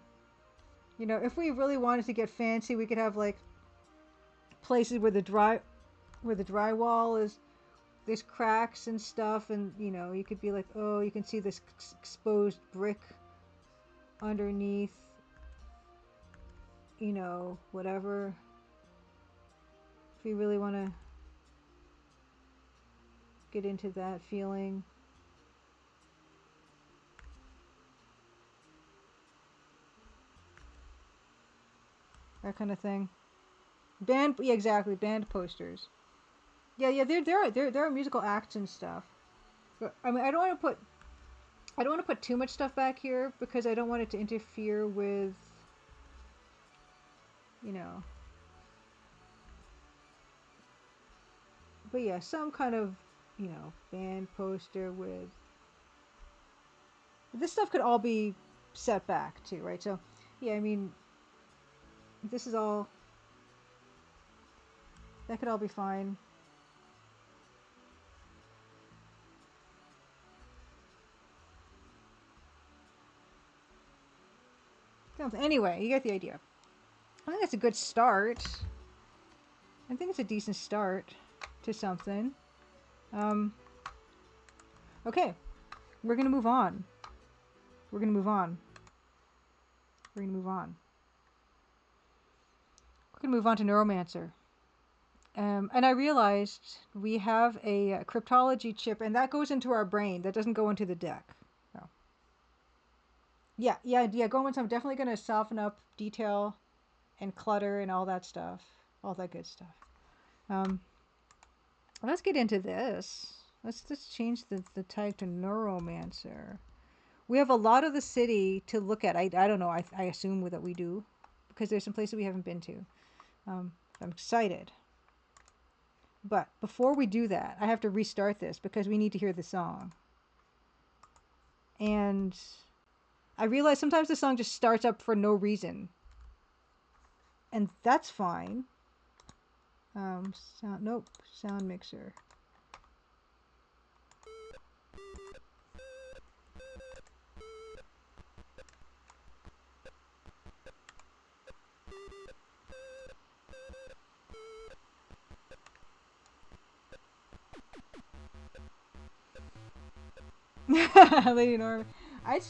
You know, if we really wanted to get fancy, we could have like places where the drywall is. There's cracks and stuff, and you could be like, oh, you can see this exposed brick underneath. Whatever. If we really want to get into that feeling. That kind of thing. Yeah, exactly. Band posters. Yeah. There are musical acts and stuff. But I mean, I don't want to put too much stuff back here because I don't want it to interfere with, you know. But yeah, some kind of, you know, band poster with... This stuff could all be set back too, right? So, yeah, I mean, this is all... That could all be fine. Anyway, you get the idea. I think that's a good start. I think it's a decent start to something. Okay, we're gonna move on. We're gonna move on. We're gonna move on. We're gonna move on to Neuromancer. And I realized we have a cryptology chip, and that goes into our brain. That doesn't go into the deck. So. Yeah. Going I'm definitely gonna soften up detail and clutter and all that stuff, all that good stuff. Let's get into this. Let's just change the type to Neuromancer. We have a lot of the city to look at. I don't know. I assume that we do, because there's some places we haven't been to. I'm excited. But before we do that, I have to restart this because we need to hear the song. And I realize sometimes the song just starts up for no reason. And that's fine. Sound mixer. Lady Norman.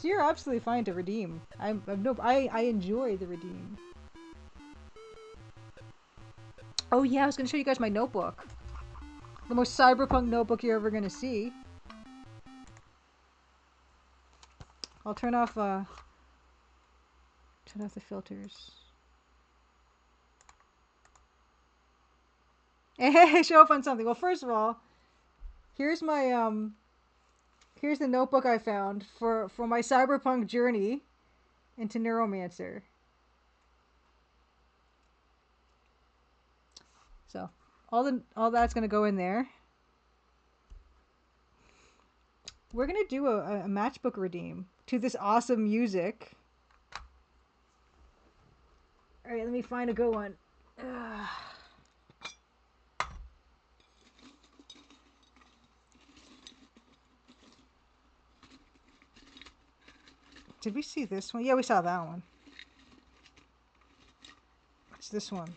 You're absolutely fine to redeem. I enjoy the redeem. Oh yeah, I was gonna show you guys my notebook. The most cyberpunk notebook you're ever gonna see. I'll turn off the filters. Hey, show up on something. Well, first of all, here's my here's the notebook I found for my cyberpunk journey into Neuromancer. So all that's gonna go in there. We're gonna do a matchbook redeem to this awesome music. All right, let me find a good one. Did we see this one? Yeah, we saw that one. What's this one?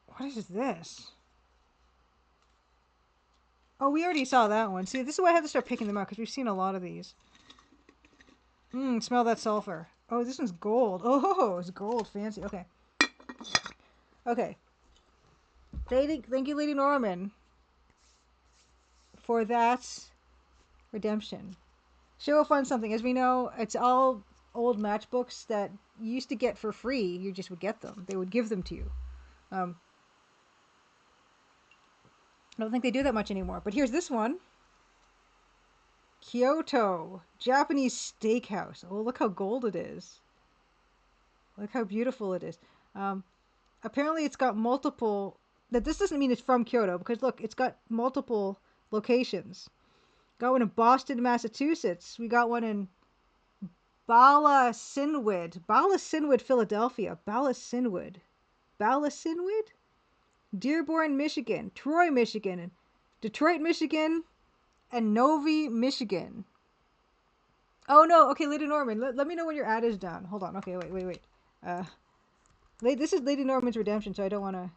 What is this? Oh, we already saw that one. See, this is why I have to start picking them up, because we've seen a lot of these. Smell that sulfur. Oh, this one's gold. Oh, it's gold. Fancy. Okay. Okay. Thank you, Lady Norman, for that redemption. Show off on something. As we know, it's all old matchbooks that you used to get for free. You just would get them. They would give them to you. I don't think they do that much anymore. But here's this one. Kyoto. Japanese steakhouse. Oh, look how gold it is. Look how beautiful it is. Apparently it's got multiple... This doesn't mean it's from Kyoto, because look, it's got multiple locations. Got one in Boston, Massachusetts. We got one in Bala Cynwyd, Philadelphia. Bala Cynwyd. Dearborn, Michigan. Troy, Michigan. Detroit, Michigan. And Novi, Michigan. Oh no, okay, Lady Norman, let me know when your ad is done. Hold on, okay, wait. This is Lady Norman's redemption, so I don't want to...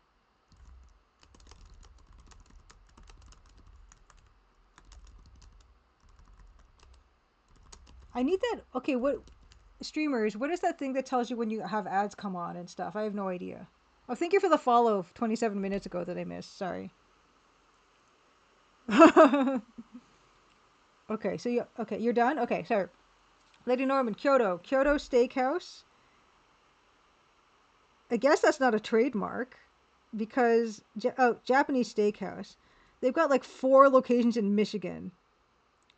I need that... Okay, what... Streamers, what is that thing that tells you when you have ads come on and stuff? I have no idea. Oh, thank you for the follow 27 minutes ago that I missed. Sorry. Okay, so you're done? Okay, sorry. Lady Norman, Kyoto Steakhouse. I guess that's not a trademark, because... Japanese Steakhouse. They've got like 4 locations in Michigan.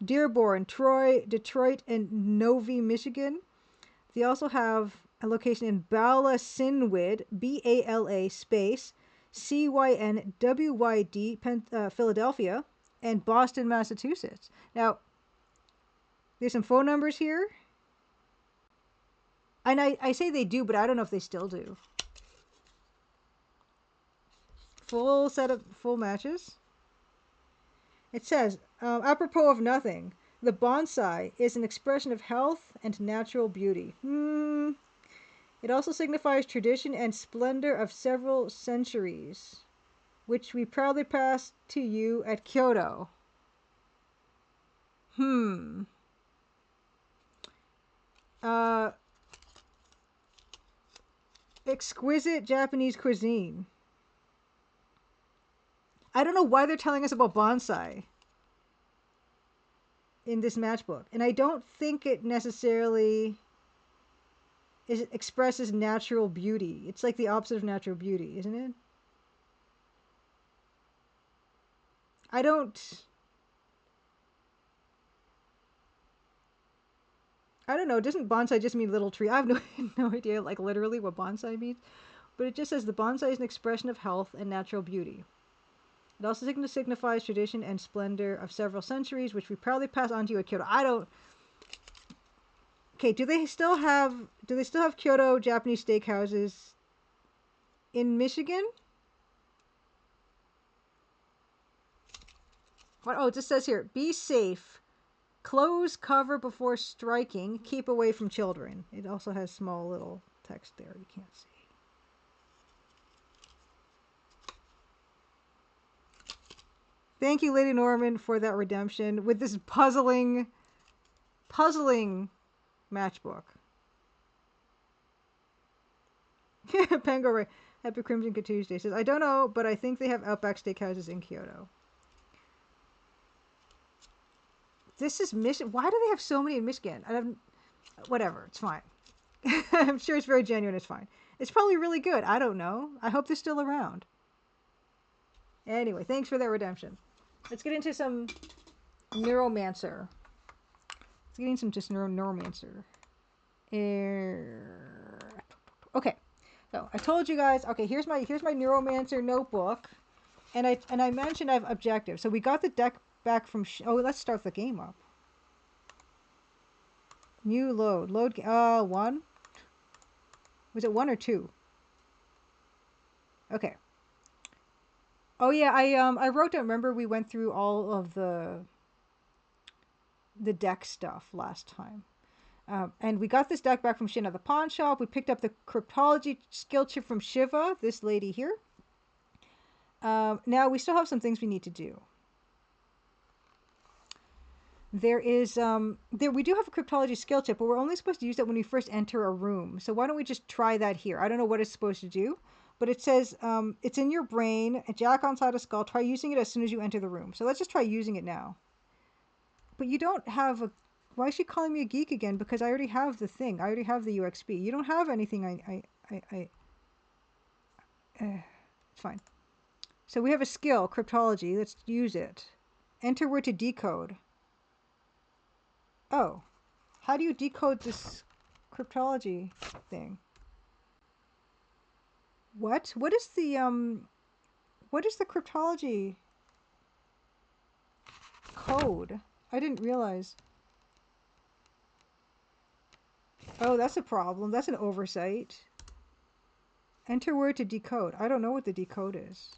Dearborn, Troy, Detroit, and Novi, Michigan. They also have a location in Bala Cynwyd, Bala space CYNWYD, Philadelphia, and Boston, Massachusetts. Now, there's some phone numbers here. And I say they do, but I don't know if they still do. Full set of full matches. It says, apropos of nothing, the bonsai is an expression of health and natural beauty. It also signifies tradition and splendor of several centuries, which we proudly pass to you at Kyoto. Exquisite Japanese cuisine. I don't know why they're telling us about bonsai in this matchbook. And I don't think it necessarily expresses natural beauty. It's like the opposite of natural beauty, isn't it? I don't know. Doesn't bonsai just mean little tree? I have no idea, like literally what bonsai means. But it just says the bonsai is an expression of health and natural beauty. It also signifies tradition and splendor of several centuries, which we proudly pass on to you at Kyoto. I don't. Okay, do they still have Kyoto Japanese steakhouses in Michigan? What? Oh, it just says here: be safe. Close cover before striking. Keep away from children. It also has small little text there you can't see. Thank you, Lady Norman, for that redemption with this puzzling matchbook. Pango Ray, Happy Crimson Tuesday says, I don't know, but I think they have Outback Steakhouses in Kyoto. This is Michigan. Why do they have so many in Michigan? Whatever, it's fine. I'm sure it's very genuine. It's fine. It's probably really good. I don't know. I hope they're still around. Anyway, thanks for that redemption. Let's get into some Neuromancer. Let's get into some just Neuromancer. Okay, so I told you guys. Okay, here's my Neuromancer notebook, and I mentioned I have objectives. So we got the deck back from. Let's start the game up. New load. 1. Was it 1 or 2? Okay. Oh yeah, I wrote down. Remember we went through all of the deck stuff last time, and we got this deck back from Shin at the pawn shop. We picked up the cryptology skill chip from Shiva, this lady here. Now we still have some things we need to do. There is we do have a cryptology skill chip, but we're only supposed to use that when we first enter a room. So why don't we just try that here? I don't know what it's supposed to do. But it says, it's in your brain, a jack on side of skull. Try using it as soon as you enter the room. So let's just try using it now. But you don't have a... Why is she calling me a geek again? Because I already have the thing. I already have the UXB. You don't have anything it's fine. So we have a skill, cryptology. Let's use it. Enter word to decode. Oh. How do you decode this cryptology thing? What? What is the cryptology code? I didn't realize. Oh, that's a problem. That's an oversight. Enter word to decode. I don't know what the decode is.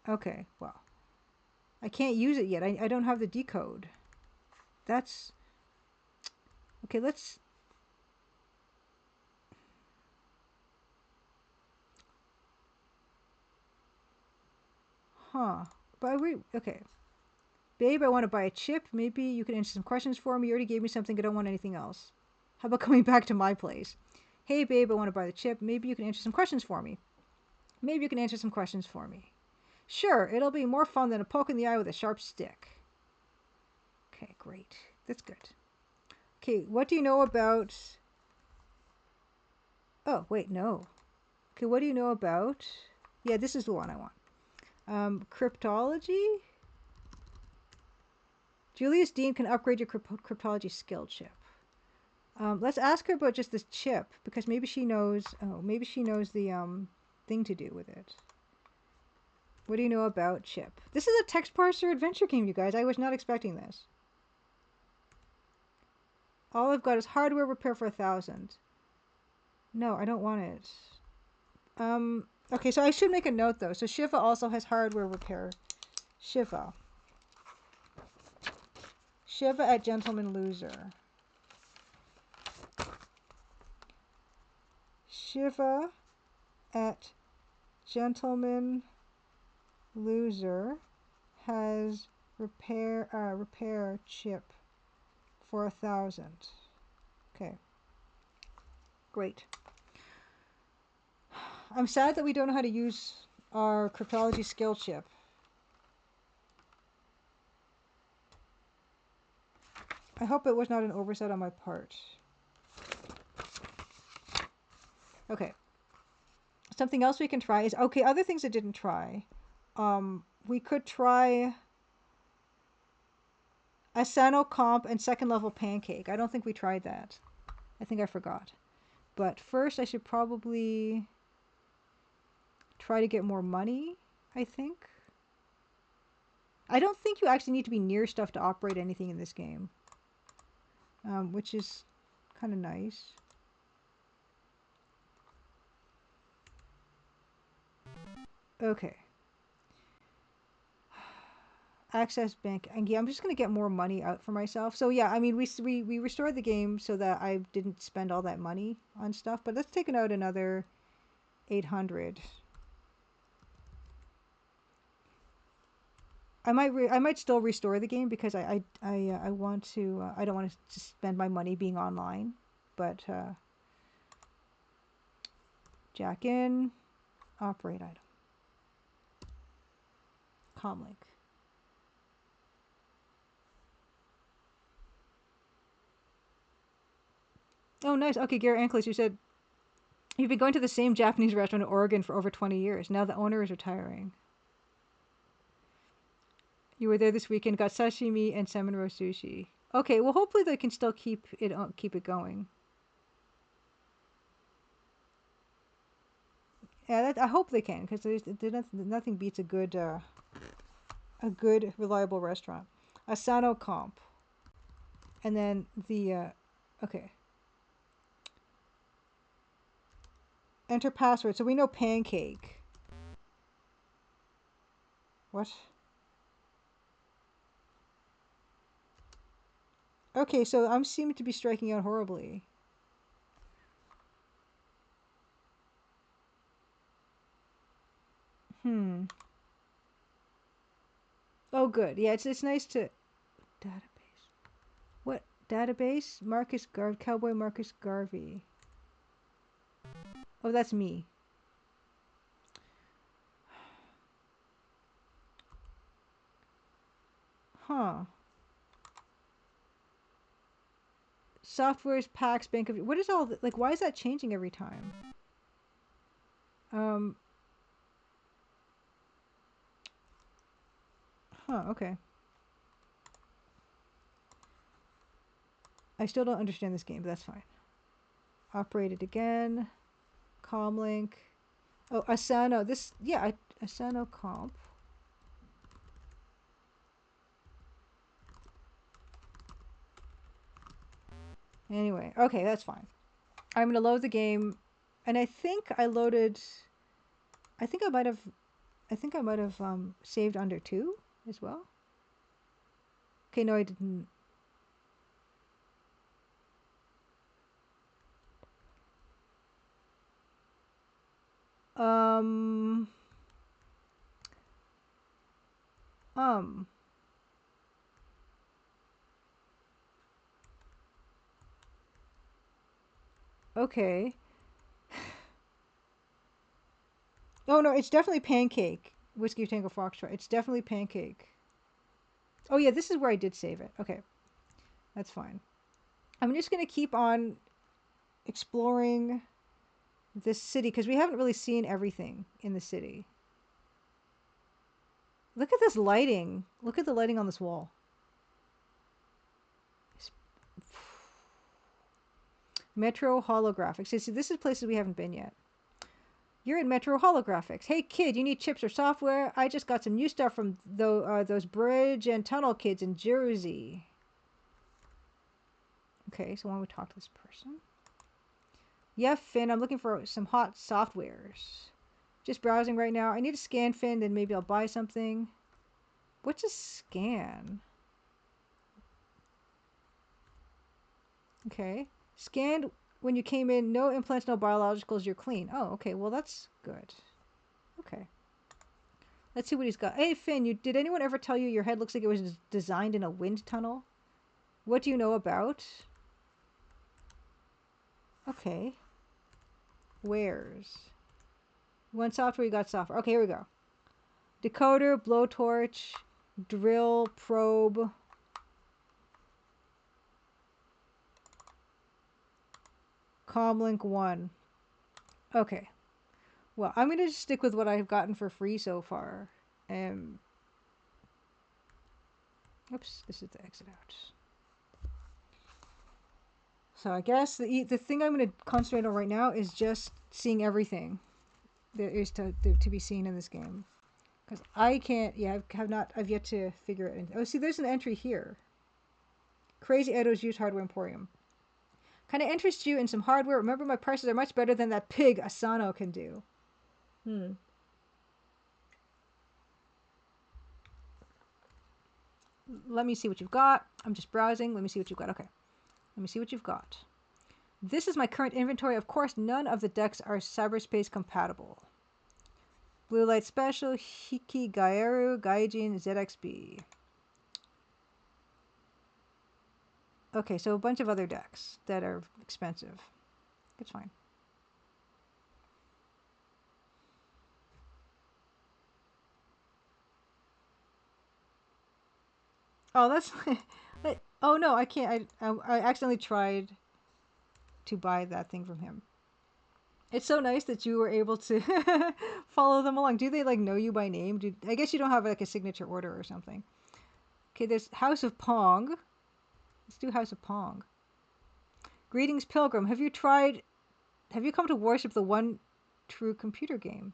Okay, well. I can't use it yet. I don't have the decode. That's... Okay, let's... Huh. But okay. Babe, I want to buy a chip. Maybe you can answer some questions for me. You already gave me something. I don't want anything else. How about coming back to my place? Hey, babe, I want to buy the chip. Maybe you can answer some questions for me. Maybe you can answer some questions for me. Sure, it'll be more fun than a poke in the eye with a sharp stick. Okay, great. That's good. Okay, what do you know about... Oh, wait, no. Okay, what do you know about... Yeah, this is the one I want. Cryptology? Julius Dean can upgrade your cryptology skill chip. Let's ask her about just this chip, because maybe she knows... Oh, maybe she knows the thing to do with it. What do you know about Chip? This is a text parser adventure game, you guys. I was not expecting this. All I've got is hardware repair for 1,000. No, I don't want it. Okay, so I should make a note though. So Shiva also has hardware repair. Shiva. Shiva at Gentleman Loser. Shiva at Gentleman Loser has repair chip for 1,000. Okay. Great. I'm sad that we don't know how to use our cryptology skill chip. I hope it was not an oversight on my part. Okay. Something else we can try is, okay, other things I didn't try. We could try Asano Comp and second level Pancake. I don't think we tried that. I think I forgot. But first I should probably try to get more money, I think. I don't think you actually need to be near stuff to operate anything in this game. Which is kind of nice. Okay. Access bank. And yeah, I'm just going to get more money out for myself. So yeah, I mean, we restored the game so that I didn't spend all that money on stuff. But let's take it out another 800. I might still restore the game because I want to I don't want to spend my money being online, but jack in, operate item, comlink. Oh, nice. Okay, Gary Ankles, you said you've been going to the same Japanese restaurant in Oregon for over 20 years. Now the owner is retiring. You were there this weekend, got sashimi and salmon roast sushi. Okay, well, hopefully they can still keep it going. Yeah, I hope they can, because nothing beats a good reliable restaurant. Asano Comp, and then the okay. Enter password. So we know Pancake. What? Okay, so I'm seeming to be striking out horribly. Oh, good. Yeah, it's nice to database. What database? Marcus Cowboy Marcus Garvey. Oh, that's me. Huh. Software's packs bank of what is all like? Why is that changing every time? Huh. Okay. I still don't understand this game, but that's fine. Operate it again. Comlink. Oh, Asano. This, yeah, Asano Comp. Anyway, okay, that's fine. I'm going to load the game, and I think I loaded, I think I might have saved under 2 as well. Okay, no, I didn't. Okay. Oh no, it's definitely Pancake. Whiskey Tango Foxtrot. It's definitely Pancake. Oh yeah, this is where I did save it. Okay. That's fine. I'm just going to keep on exploring this city because we haven't really seen everything in the city. Look at this lighting. Look at the lighting on this wall. Metro holographics. See, this is places we haven't been yet. You're in Metro Holographics. Hey kid, you need chips or software? I just got some new stuff from those bridge and tunnel kids in Jersey. Okay, so why don't we talk to this person? Yeah, Finn, I'm looking for some hot softwares. Just browsing right now. I need to scan Finn, then maybe I'll buy something. What's a scan? Okay. Scanned when you came in. No implants, no biologicals. You're clean. Oh, okay. Well, that's good. Okay. Let's see what he's got. Hey, Finn, did anyone ever tell you your head looks like it was designed in a wind tunnel? What do you know about? Okay. Wares. One software, you got software. Okay, here we go. Decoder, blowtorch, drill, probe. Comlink 1. Okay. Well, I'm going to just stick with what I've gotten for free so far. Oops, this is the exit out. So I guess the thing I'm going to concentrate on right now is just seeing everything there is to be seen in this game. Because I can't, yeah, I've yet to figure it out. Oh, see, there's an entry here. Crazy Edo's Used Hardware Emporium. Kind of interest you in some hardware. Remember, my prices are much better than that pig Asano can do. Let me see what you've got. I'm just browsing. Let me see what you've got. Okay. Let me see what you've got. This is my current inventory. Of course, none of the decks are cyberspace compatible. Blue Light Special, Hiki Gaeru, Gaijin, ZXB. Okay, so a bunch of other decks that are expensive. It's fine. Oh, that's... oh, no, I can't. I accidentally tried to buy that thing from him. It's so nice that you were able to follow them along. Do they, like, know you by name? I guess you don't have, like, a signature order or something. Okay, there's House of Pong. Let's do House of Pong. Greetings, Pilgrim. Have you come to worship the one true computer game?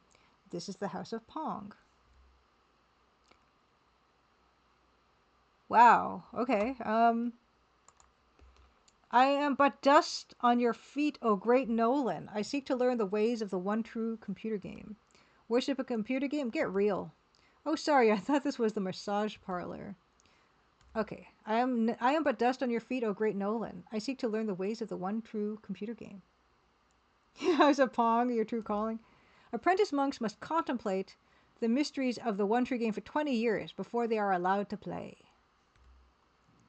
This is the House of Pong. Wow. Okay. I am but dust on your feet, O great Nolan. I seek to learn the ways of the one true computer game. Worship a computer game? Get real. Oh, sorry. I thought this was the massage parlor. Okay. I am but dust on your feet, O great Nolan. I seek to learn the ways of the one true computer game. House of Pong, your true calling. Apprentice monks must contemplate the mysteries of the one true game for 20 years before they are allowed to play.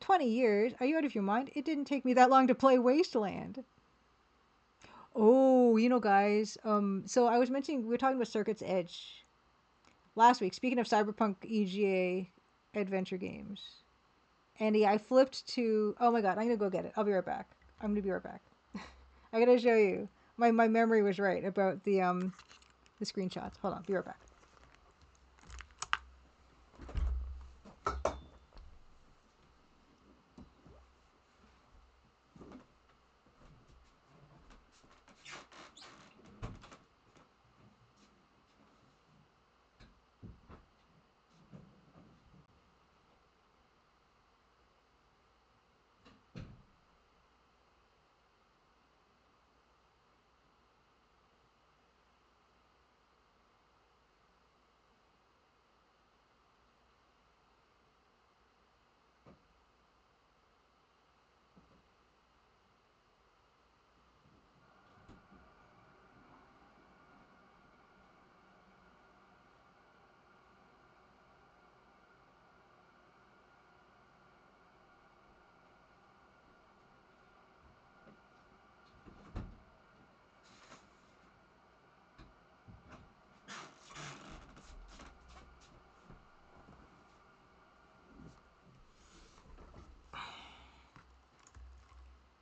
20 years? Are you out of your mind? It didn't take me that long to play Wasteland. Oh, guys. So I was mentioning, we were talking about Circuit's Edge last week. Speaking of Cyberpunk EGA adventure games. And yeah, I flipped to, oh my god, I'm going to go get it. I'll be right back. I'm going to be right back. I got to show you. My memory was right about the screenshots. Hold on, be right back.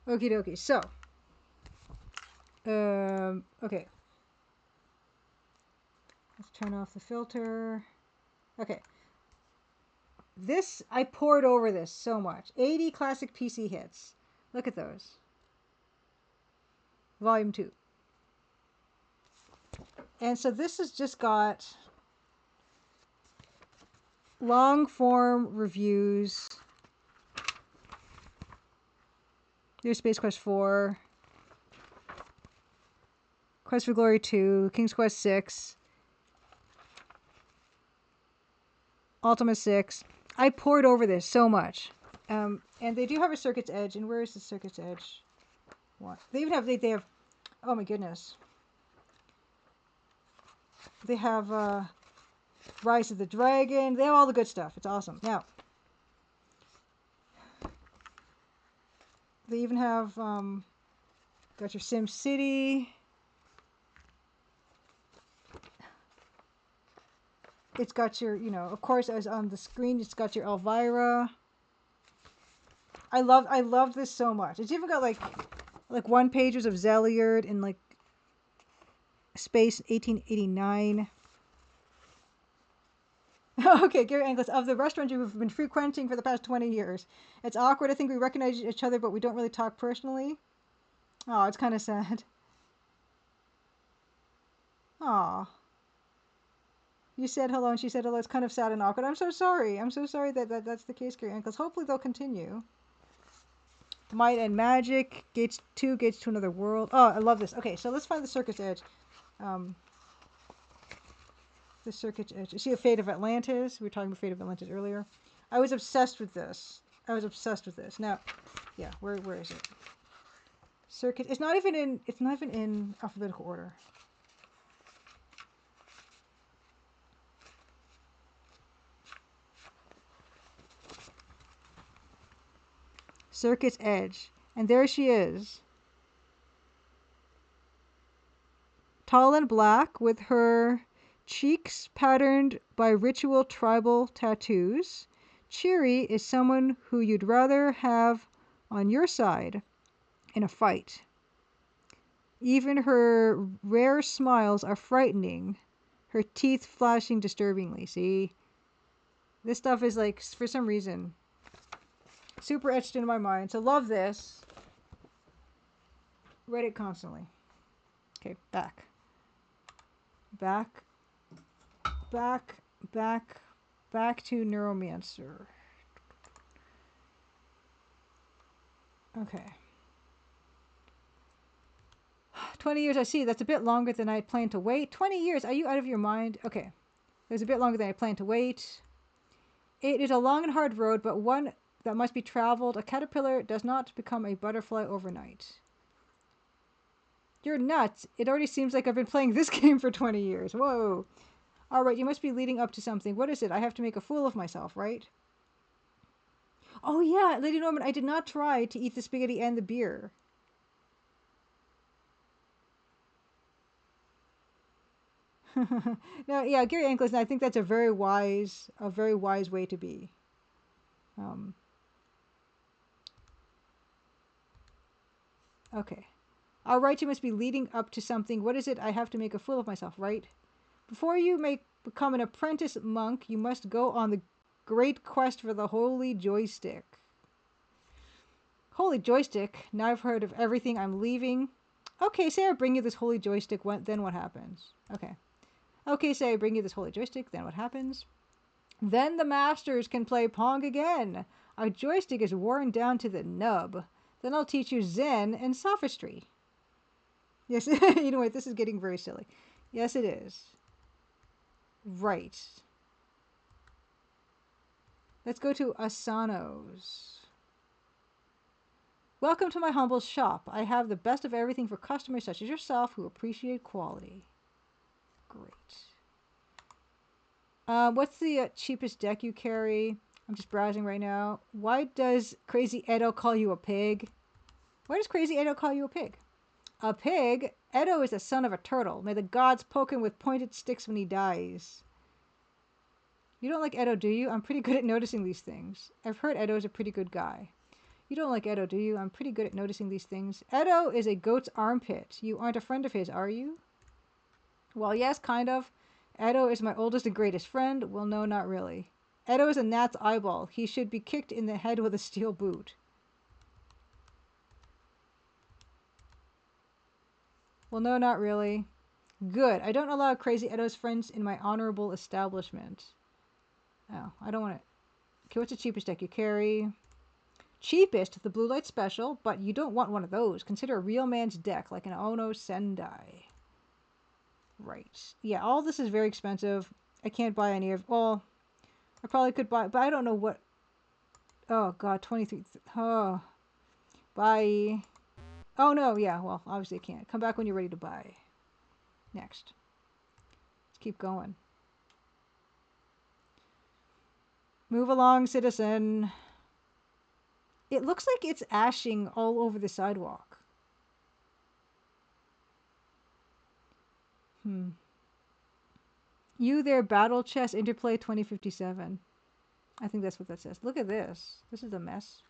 Okie dokie. So, okay. Let's turn off the filter. Okay. This, I poured over this so much. 80 classic PC hits. Look at those. Volume 2. And so this has just got long form reviews. There's Space Quest 4, Quest for Glory 2, King's Quest 6, Ultima 6. I poured over this so much. And they do have a Circuit's Edge. And where is the Circuit's Edge? What? They even have, they have, oh my goodness. They have Rise of the Dragon. They have all the good stuff. It's awesome. Now, they even have, got your Sim City. It's got your, you know, of course, as on the screen, it's got your Elvira. I love this so much. It's even got like 1 pages of Zeliard in like Space 1889. Okay, Gary Anglers, of the restaurant you've been frequenting for the past 20 years. It's awkward. I think we recognize each other, but we don't really talk personally. Oh, it's kind of sad. Aw. You said hello and she said hello. It's kind of sad and awkward. I'm so sorry. I'm so sorry that's the case, Gary Ankles. Hopefully they'll continue. Might and Magic. Gates to another world. Oh, I love this. Okay, so let's find the Circuit's Edge. The Circuit's Edge. You see a Fate of Atlantis. We were talking about Fate of Atlantis earlier. I was obsessed with this. Now, yeah, where is it? Circuit. It's not even in alphabetical order. Circuit's Edge. And there she is. Tall and black with her cheeks patterned by ritual tribal tattoos. Cheery is someone who you'd rather have on your side in a fight. Even her rare smiles are frightening, her teeth flashing disturbingly. See? This stuff is like, for some reason, super etched into my mind. So love this. Read it constantly. Okay, back to Neuromancer. Okay. 20 years, I see. That's a bit longer than I had planned to wait. 20 years? Are you out of your mind? Okay. There's a bit longer than I planned to wait. It is a long and hard road, but one that must be traveled. A caterpillar does not become a butterfly overnight. You're nuts. It already seems like I've been playing this game for 20 years. Whoa. All right, you must be leading up to something. What is it? I have to make a fool of myself, right? Oh, yeah, Lady Norman, I did not try to eat the spaghetti and the beer. No, yeah, Gary Anklin, I think that's a very wise way to be. Okay. All right, you must be leading up to something. What is it? I have to make a fool of myself, right? Before you become an apprentice monk, you must go on the great quest for the holy joystick. Holy joystick? Now I've heard of everything. I'm leaving. Okay, say I bring you this holy joystick. Then what happens? Okay. Okay, say I bring you this holy joystick. Then what happens? Then the masters can play Pong again. Our joystick is worn down to the nub. Then I'll teach you Zen and sophistry. Yes, you know what? This is getting very silly. Yes, it is. Right. Let's go to Asano's. Welcome to my humble shop. I have the best of everything for customers such as yourself who appreciate quality. Great. What's the cheapest deck you carry? I'm just browsing right now. Why does Crazy Edo call you a pig? Why does Crazy Edo call you a pig? A pig? Edo is the son of a turtle. May the gods poke him with pointed sticks when he dies. You don't like Edo, do you? I'm pretty good at noticing these things. I've heard Edo is a pretty good guy. You don't like Edo, do you? I'm pretty good at noticing these things. Edo is a goat's armpit. You aren't a friend of his, are you? Well, yes, kind of. Edo is my oldest and greatest friend. Well, no, not really. Edo is a gnat's eyeball. He should be kicked in the head with a steel boot. Well, no, not really. Good. I don't allow crazy Edo's friends in my honorable establishment. Oh, I don't want to. Okay, what's the cheapest deck you carry? Cheapest, the blue light special, but you don't want one of those. Consider a real man's deck, like an Ono Sendai. Right. Yeah, all this is very expensive. I can't buy any of... Well, I probably could buy... But I don't know what... Oh, God, 23... Oh. Bye. Oh, no, yeah, well, obviously I can't. Come back when you're ready to buy. Next. Let's keep going. Move along, citizen. It looks like it's ashing all over the sidewalk. You there, Battle Chess Interplay 2057. I think that's what that says. Look at this. This is a mess.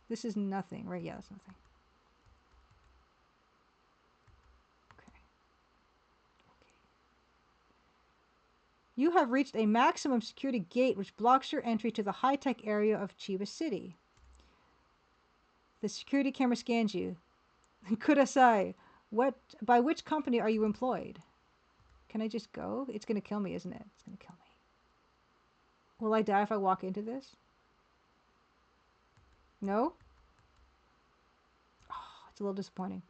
This is nothing, right? Yeah, that's nothing. Okay. You have reached a maximum security gate which blocks your entry to the high-tech area of Chiba City. The security camera scans you. Kudasai, by which company are you employed? Can I just go? It's going to kill me, isn't it? It's going to kill me. Will I die if I walk into this? No? Oh, it's a little disappointing.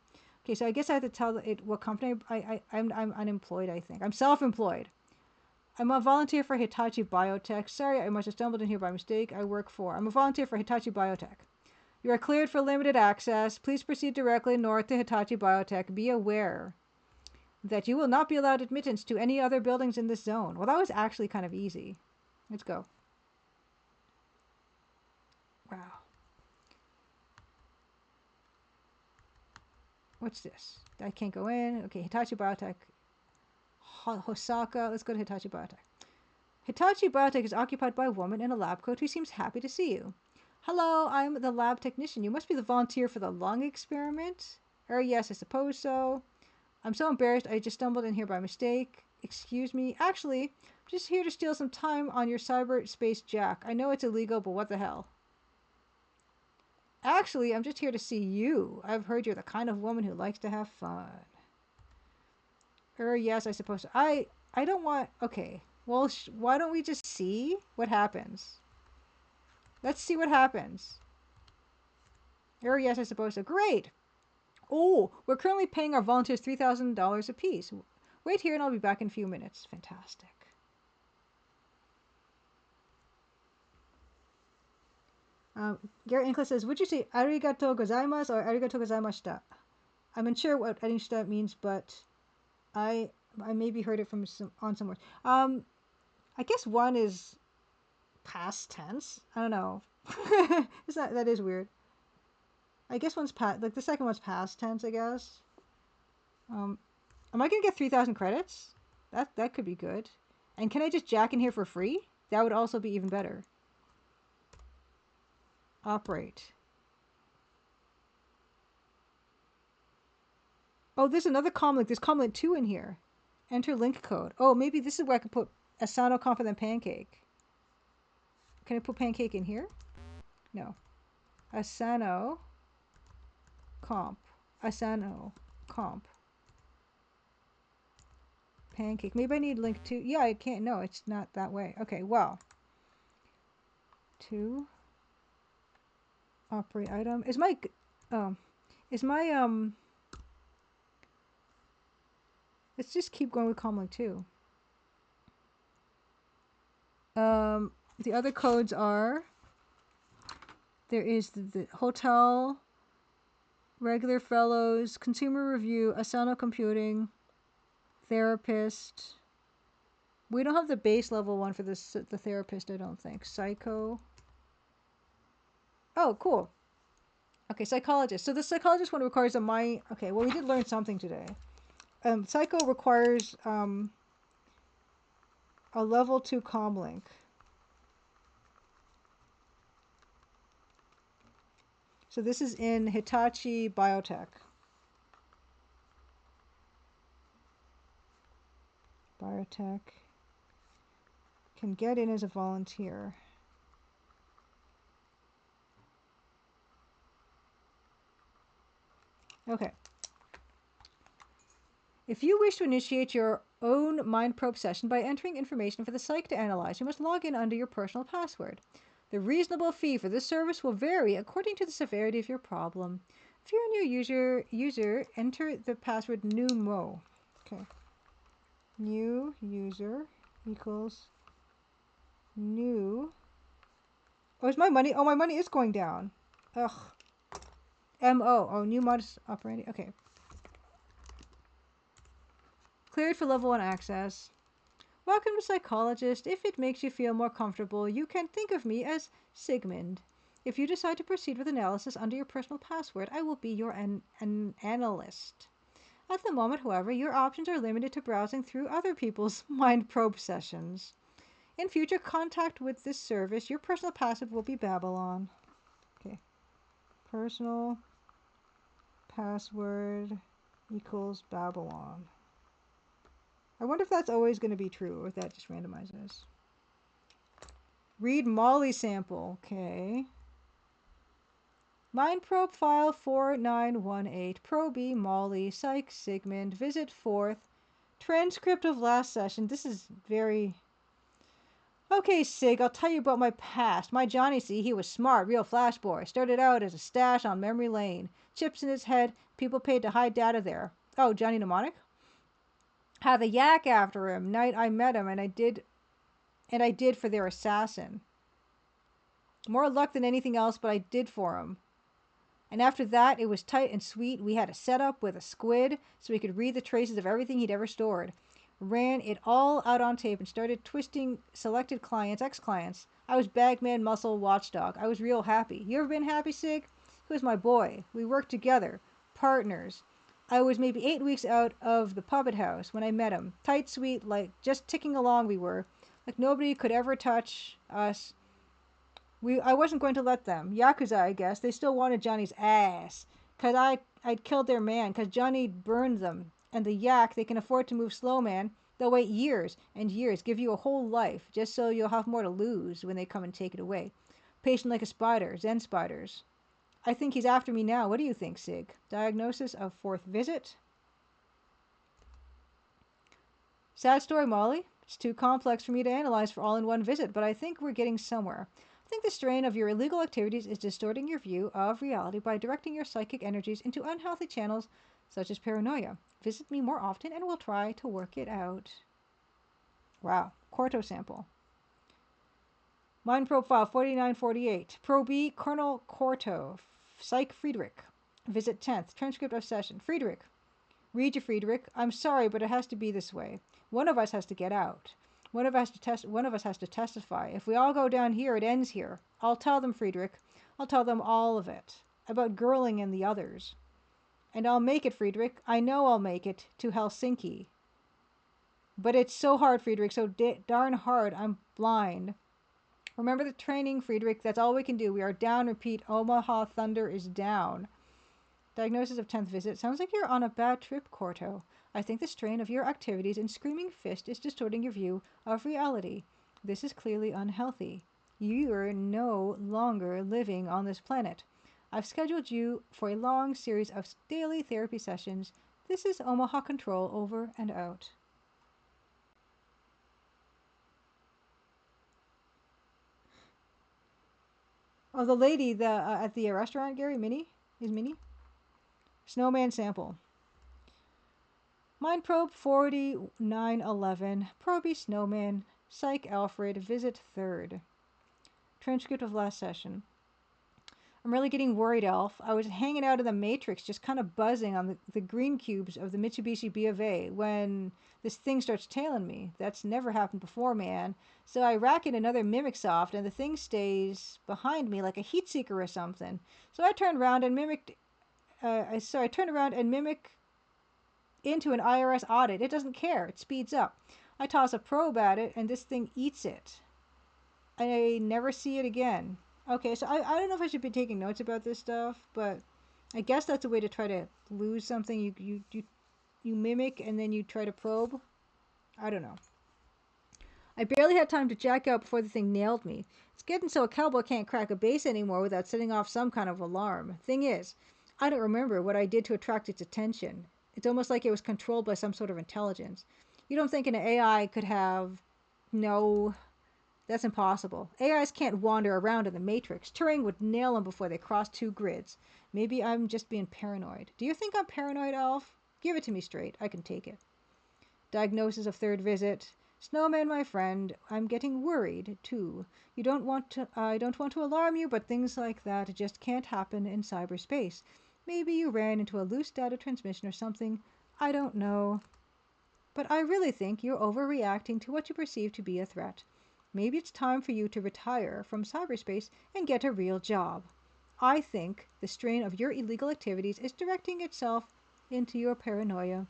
Okay, so I guess I have to tell it what company I'm unemployed, I think. I'm self-employed. I'm a volunteer for Hitachi Biotech. Sorry, I must have stumbled in here by mistake. I'm a volunteer for Hitachi Biotech. You are cleared for limited access. Please proceed directly north to Hitachi Biotech. Be aware that you will not be allowed admittance to any other buildings in this zone. Well, that was actually kind of easy. Let's go. Wow. What's this? I can't go in. Okay, Hitachi Biotech. Hosaka. Let's go to Hitachi Biotech. Hitachi Biotech is occupied by a woman in a lab coat who seems happy to see you. Hello, I'm the lab technician. You must be the volunteer for the lung experiment? Yes, I suppose so. I'm so embarrassed. I just stumbled in here by mistake. Excuse me. Actually, I'm just here to steal some time on your cyberspace jack. I know it's illegal, but what the hell? Actually, I'm just here to see you. I've heard you're the kind of woman who likes to have fun. Yes, I suppose so. I don't want... Okay. Well, why don't we just see what happens? Let's see what happens. Yes, I suppose so. Great! Oh, we're currently paying our volunteers $3,000 apiece. Wait here and I'll be back in a few minutes. Fantastic. Garrett Inkler says, would you say arigato gozaimasu or arigato gozaimashita? I'm unsure what arishita means, but I maybe heard it from on some words. I guess one is past tense. I don't know. That is weird. I guess one's the second one's past tense, I guess. Am I gonna get 3,000 credits? That could be good. And can I just jack in here for free? That would also be even better. Operate. Oh, there's another comlink. There's comlink 2 in here. Enter link code. Oh, maybe this is where I can put Asano comp and then pancake. Can I put pancake in here? No. Asano comp. Asano comp. Pancake. Maybe I need link 2. Yeah, I can't. No, it's not that way. Okay, well. 2. Operate item. Let's just keep going with comlink 2. The other codes are, there is the hotel, regular fellows, consumer review, Asano computing, therapist. We don't have the base level one for the therapist, I don't think. Psycho. Oh, cool. Okay, psychologist. So the psychologist one requires okay, well, we did learn something today. Psycho requires a level 2 comlink. So this is in Hitachi Biotech. Biotech. Can get in as a volunteer. Okay. If you wish to initiate your own mind probe session by entering information for the psych to analyze, you must log in under your personal password. The reasonable fee for this service will vary according to the severity of your problem. If you're a new user, enter the password NewMo. Okay. New user equals new. Oh, is my money? Oh, my money is going down. Ugh. MO. Oh, new modus operandi. Okay. Cleared for level 1 access. Welcome to Psychologist. If it makes you feel more comfortable, you can think of me as Sigmund. If you decide to proceed with analysis under your personal password, I will be your an analyst. At the moment, however, your options are limited to browsing through other people's mind probe sessions. In future contact with this service, your personal password will be Babylon. Okay. Personal password equals Babylon. I wonder if that's always going to be true or if that just randomizes. Read Molly sample. Okay. Mind probe file 4918. Probe Molly. Psych Sigmund. Visit 4th. Transcript of last session. This is very... Okay, Sig, I'll tell you about my past. My Johnny, see, he was smart, real flash boy. Started out as a stash on memory lane. Chips in his head. People paid to hide data there. Oh, Johnny Mnemonic? Had the yak after him. Night I met him, and I did for their assassin. More luck than anything else, but I did for him. And after that, it was tight and sweet. We had a setup with a squid so we could read the traces of everything he'd ever stored. Ran it all out on tape and started twisting selected clients, ex-clients. I was bagman, muscle, watchdog. I was real happy. You ever been happy, Sig? He was my boy. We worked together. Partners. I was maybe 8 weeks out of the puppet house when I met him. Tight, sweet, like just ticking along we were. Like nobody could ever touch us. I wasn't going to let them. Yakuza, I guess. They still wanted Johnny's ass. Because I'd killed their man. Because Johnny burned them. And the yak, they can afford to move slow, man. They'll wait years and years. Give you a whole life. Just so you'll have more to lose when they come and take it away. Patient like a spider. Zen spiders. I think he's after me now. What do you think, Sig? Diagnosis of 4th visit. Sad story, Molly. It's too complex for me to analyze for all in one visit. But I think we're getting somewhere. I think the strain of your illegal activities is distorting your view of reality by directing your psychic energies into unhealthy channels such as paranoia. Visit me more often and we'll try to work it out. Wow. Quarto sample. Mind probe file 4948. Probe Colonel Quarto. Psych Friedrich. Visit 10th. Transcript of session. Friedrich. Read you, Friedrich. I'm sorry, but it has to be this way. One of us has to get out. One of us has to testify. If we all go down here, it ends here. I'll tell them, Friedrich. I'll tell them all of it. About Girling and the others. And I'll make it, Friedrich. I know I'll make it to Helsinki. But it's so hard, Friedrich. So darn hard. I'm blind. Remember the training, Friedrich. That's all we can do. We are down. Repeat. Omaha Thunder is down. Diagnosis of 10th visit. Sounds like you're on a bad trip, Corto. I think the strain of your activities and screaming fist is distorting your view of reality. This is clearly unhealthy. You are no longer living on this planet. I've scheduled you for a long series of daily therapy sessions. This is Omaha Control, over and out. Oh, the lady at the restaurant, Gary? Minnie? Is Minnie? Snowman sample. Mind probe 4911. Probe Snowman. Psych Alfred. Visit 3rd. Transcript of last session. I'm really getting worried, Elf. I was hanging out in the Matrix, just kind of buzzing on the green cubes of the Mitsubishi B of A when this thing starts tailing me. That's never happened before, man. So I rack in another Mimic Soft, and the thing stays behind me like a heat seeker or something. So I turned around and mimicked... I turned around and mimic into an IRS audit. It doesn't care. It speeds up. I toss a probe at it, and this thing eats it. I never see it again. Okay, so I don't know if I should be taking notes about this stuff, but I guess that's a way to try to lose something. You mimic, and then you try to probe. I don't know. I barely had time to jack out before the thing nailed me. It's getting so a cowboy can't crack a base anymore without setting off some kind of alarm. Thing is, I don't remember what I did to attract its attention. It's almost like it was controlled by some sort of intelligence. You don't think an AI could have no. That's impossible. AIs can't wander around in the Matrix. Turing would nail them before they cross two grids. Maybe I'm just being paranoid. Do you think I'm paranoid, Alf? Give it to me straight. I can take it. Diagnosis of third visit. Snowman, my friend, I'm getting worried, too. I don't want to alarm you, but things like that just can't happen in cyberspace. Maybe you ran into a loose data transmission or something. I don't know. But I really think you're overreacting to what you perceive to be a threat. Maybe it's time for you to retire from cyberspace and get a real job. I think the strain of your illegal activities is directing itself into your paranoia.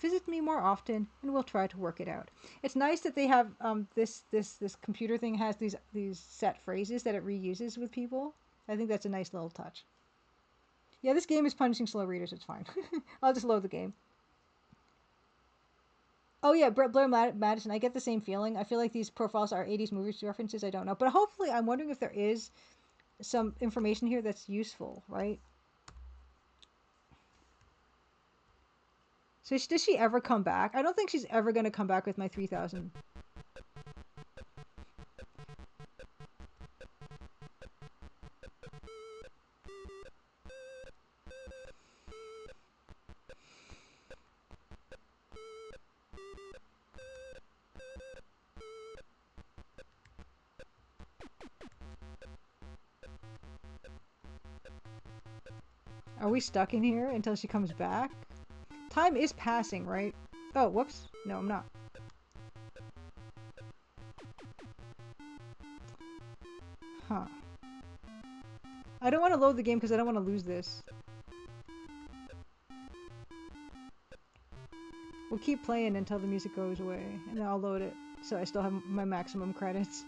Visit me more often, and we'll try to work it out. It's nice that they have this computer thing has these set phrases that it reuses with people. I think that's a nice little touch. Yeah, this game is punishing slow readers. It's fine. I'll just load the game. Oh yeah, Blair Madison. I get the same feeling. I feel like these profiles are 80s movies references. I don't know, but hopefully, I'm wondering if there is some information here that's useful, right? So does she ever come back? I don't think she's ever going to come back with my 3,000. Are we stuck in here until she comes back? Time is passing, right? Oh, whoops. No, I'm not. Huh. I don't want to load the game because I don't want to lose this. We'll keep playing until the music goes away, and then I'll load it so I still have my maximum credits.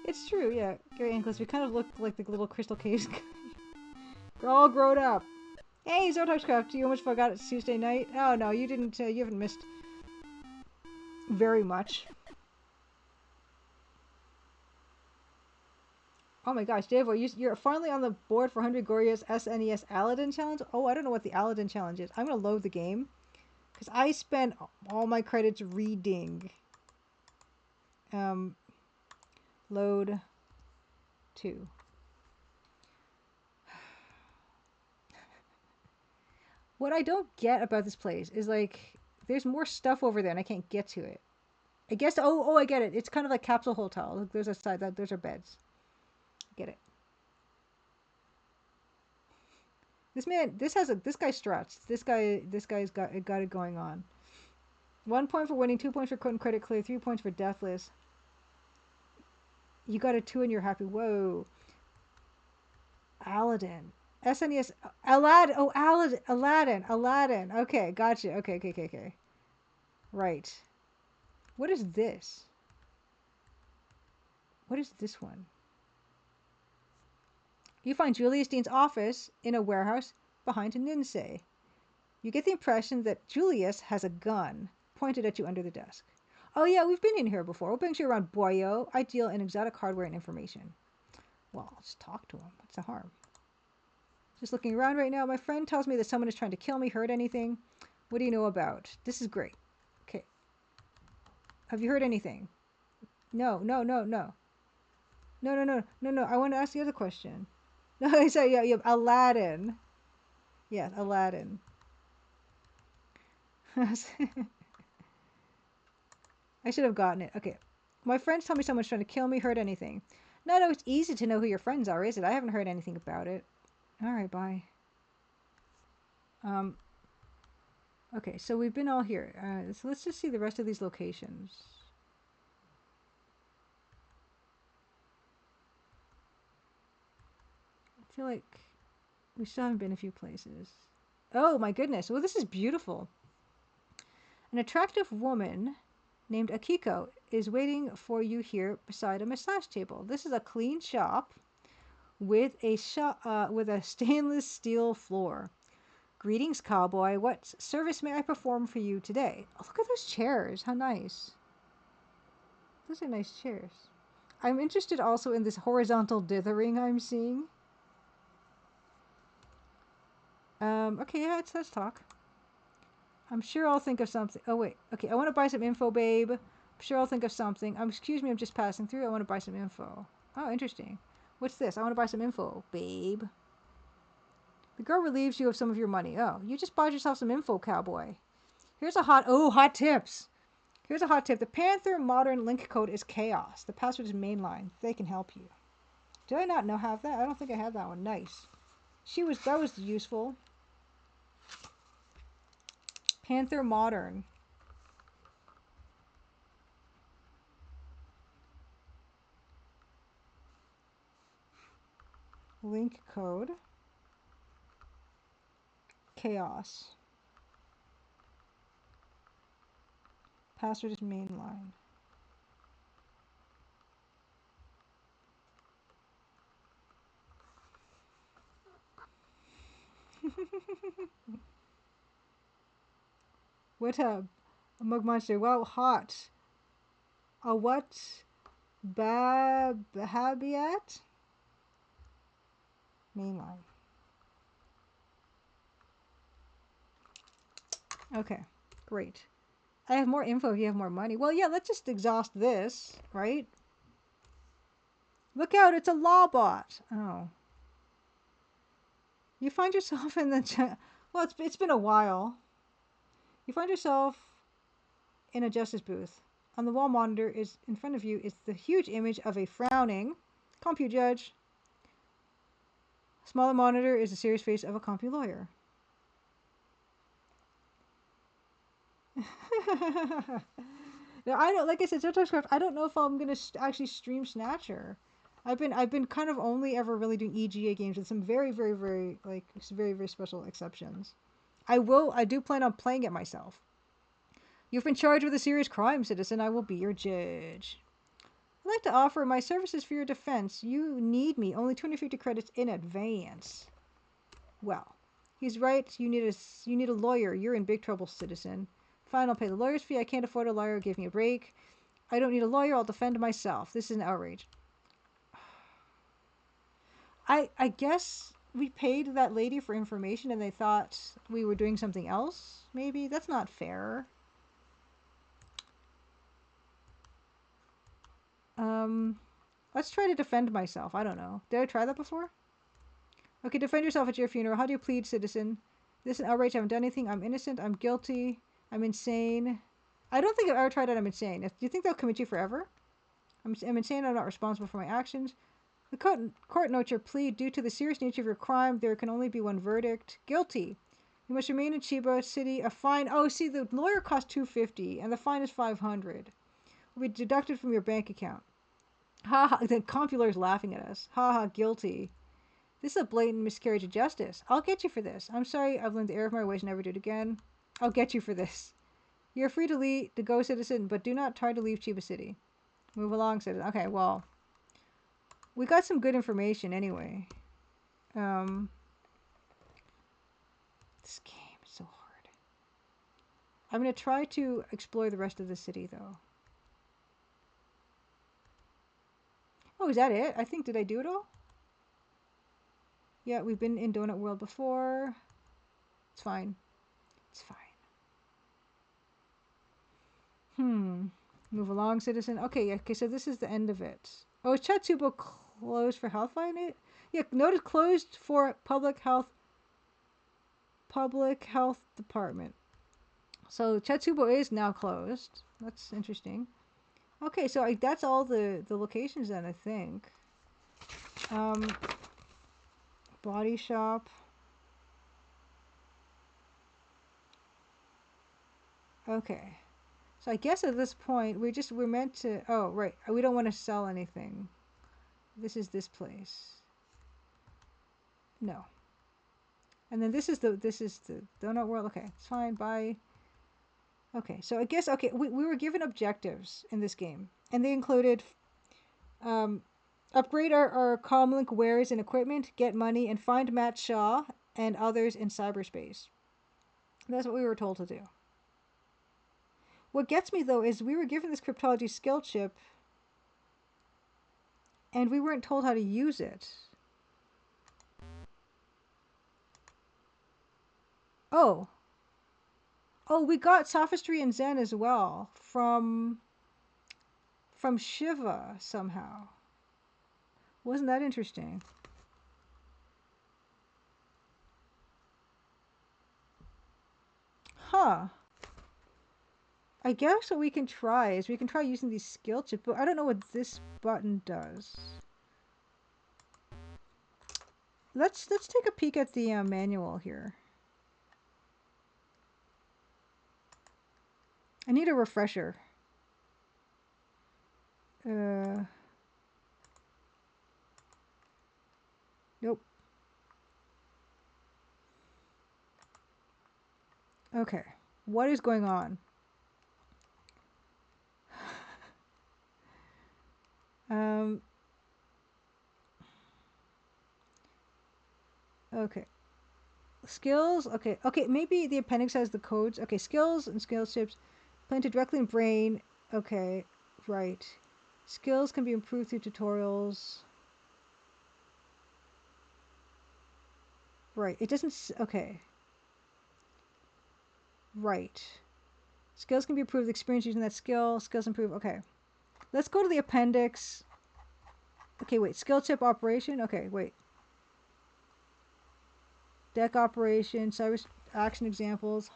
It's true, yeah. Gary Ankles, we kind of look like the little crystal caves. We're all grown up. Hey, Zotoxcraft, you almost forgot it's Tuesday night? Oh no, you didn't, you haven't missed very much. Oh my gosh, Dave, you're finally on the board for 100 Goria's SNES Aladdin Challenge? Oh, I don't know what the Aladdin Challenge is. I'm going to load the game. Because I spent all my credits reading. Load 2. What I don't get about this place is like, there's more stuff over there and I can't get to it. I guess, oh, I get it. It's kind of like Capsule Hotel. Look, there's a side, those are beds. Get it. This guy struts. This guy's got it going on. 1 point for winning, 2 points for credit clear, 3 points for deathless. You got a 2 and you're happy. Whoa. Aladdin. SNES. Aladdin. Oh, Aladdin. Okay, gotcha. Okay. Right. What is this? What is this one? You find Julius Dean's office in a warehouse behind Ninsei. You get the impression that Julius has a gun pointed at you under the desk. Oh yeah, we've been in here before. What brings you around, boyo? I deal in exotic hardware and information. Well, I'll just talk to him. What's the harm? Just looking around right now. My friend tells me that someone is trying to kill me. Heard anything? What do you know about? This is great. Okay. Have you heard anything? No. I want to ask the other question. No, sorry, yeah, you have Aladdin. Yeah, Aladdin. I should have gotten it. Okay. My friends tell me someone's trying to kill me. Heard anything? No, it's easy to know who your friends are, is it? I haven't heard anything about it. Alright, bye. Okay, so we've been all here. So let's just see the rest of these locations. I feel like we still haven't been a few places. Oh my goodness. Well, this is beautiful. An attractive woman named Akiko is waiting for you here beside a massage table. This is a clean shop with a stainless steel floor. Greetings, cowboy. What service may I perform for you today? Oh, look at those chairs. How nice. Those are nice chairs. I'm interested also in this horizontal dithering I'm seeing. Okay, yeah, let's talk. I'm sure I'll think of something. Oh, wait. Okay, I want to buy some info, babe. I'm sure I'll think of something. Excuse me, I'm just passing through. I want to buy some info. Oh, interesting. What's this? I want to buy some info, babe. The girl relieves you of some of your money. Oh, you just bought yourself some info, cowboy. Here's a hot tips. Here's a hot tip. The Panther modern link code is chaos. The password is mainline. They can help you. Did I not have that? I don't think I had that one. Nice. That was useful. Panther modern. Link code. Chaos. Password is mainline. What a mug monster. Wow, hot. A what? Habiat? Mainline. Okay, great. I have more info if you have more money. Well, yeah, let's just exhaust this, right? Look out, it's a law bot. Oh. You find yourself in the... Well, it's been a while. You find yourself in a justice booth. On the wall monitor is in front of you is the huge image of a frowning compu judge. Smaller monitor is the serious face of a compu lawyer. Now, I don't, like I said, sometimes I don't know if I'm gonna actually stream Snatcher. I've been kind of only ever really doing EGA games with some very very special exceptions. I do plan on playing it myself. You've been charged with a serious crime, citizen. I will be your judge. I'd like to offer my services for your defense. You need me. Only 250 credits in advance. Well, he's right. You need a lawyer. You're in big trouble, citizen. Fine, I'll pay the lawyer's fee. I can't afford a lawyer. Give me a break. I don't need a lawyer. I'll defend myself. This is an outrage. I guess we paid that lady for information and they thought we were doing something else. Maybe that's not fair. Let's try to defend myself. I don't know. Did I try that before? Okay, defend yourself at your funeral. How do you plead, citizen? This is an outrage. I haven't done anything. I'm innocent. I'm guilty. I'm insane. I don't think I've ever tried that. I'm insane. Do you think they'll commit you forever? I'm insane. I'm not responsible for my actions. The court notes your plea. Due to the serious nature of your crime, there can only be one verdict. Guilty. You must remain in Chiba City. A fine. Oh, see, the lawyer cost $250 and the fine is $500. Will be deducted from your bank account. Ha ha. The compular is laughing at us. Ha ha. Guilty. This is a blatant miscarriage of justice. I'll get you for this. I'm sorry. I've learned the error of my ways. Never do it again. I'll get you for this. You're free to go, citizen, but do not try to leave Chiba City. Move along, citizen. Okay, well, we got some good information anyway. This game is so hard. I'm going to try to explore the rest of the city, though. Oh, is that it? I think, did I do it all? Yeah, we've been in Donut World before. It's fine. It's fine. Move along, citizen. Okay, yeah, okay, so this is the end of it. Oh, is Chatsubo closed for health finding? Yeah, notice closed for public health department. So Chatsubo is now closed. That's interesting. Okay, so that's all the locations then, I think. Body shop. Okay. So I guess at this point we're meant to, oh right, we don't want to sell anything. This is this place. No. And then this is the donut world. Okay, it's fine. Bye. Okay, so I guess we were given objectives in this game, and they included upgrade our comlink wares and equipment, get money, and find Matt Shaw and others in cyberspace. That's what we were told to do. What gets me though is we were given this cryptology skill chip, and we weren't told how to use it. Oh, we got sophistry and Zen as well from Shiva somehow. Wasn't that interesting? Huh. I guess what we can try is we can try using these skill chips, but I don't know what this button does. Let's take a peek at the manual here. I need a refresher. Nope. Okay. What is going on? Okay. Skills. Okay. Maybe the appendix has the codes. Okay. Skills and skill chips planted directly in brain. Okay. Right. Skills can be improved through tutorials. Right. It doesn't. Okay. Right. Skills can be improved. Experience using that skill. Skills improve. Okay. Let's go to the appendix. Okay, wait. Skill chip operation. Okay, wait. Deck operation. Cyber action examples.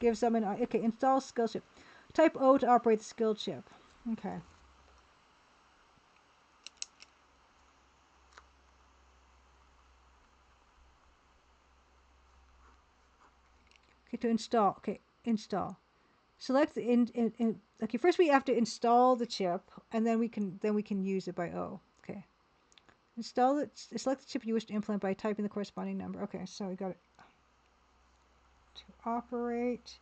Give some an. Okay, install skill chip. Type O to operate the skill chip. Okay. Okay, to install. Okay, install. Select the okay, first we have to install the chip, and then we can use it by O. Okay. Install it. Select the chip you wish to implement by typing the corresponding number. Okay, so we got it. To operate,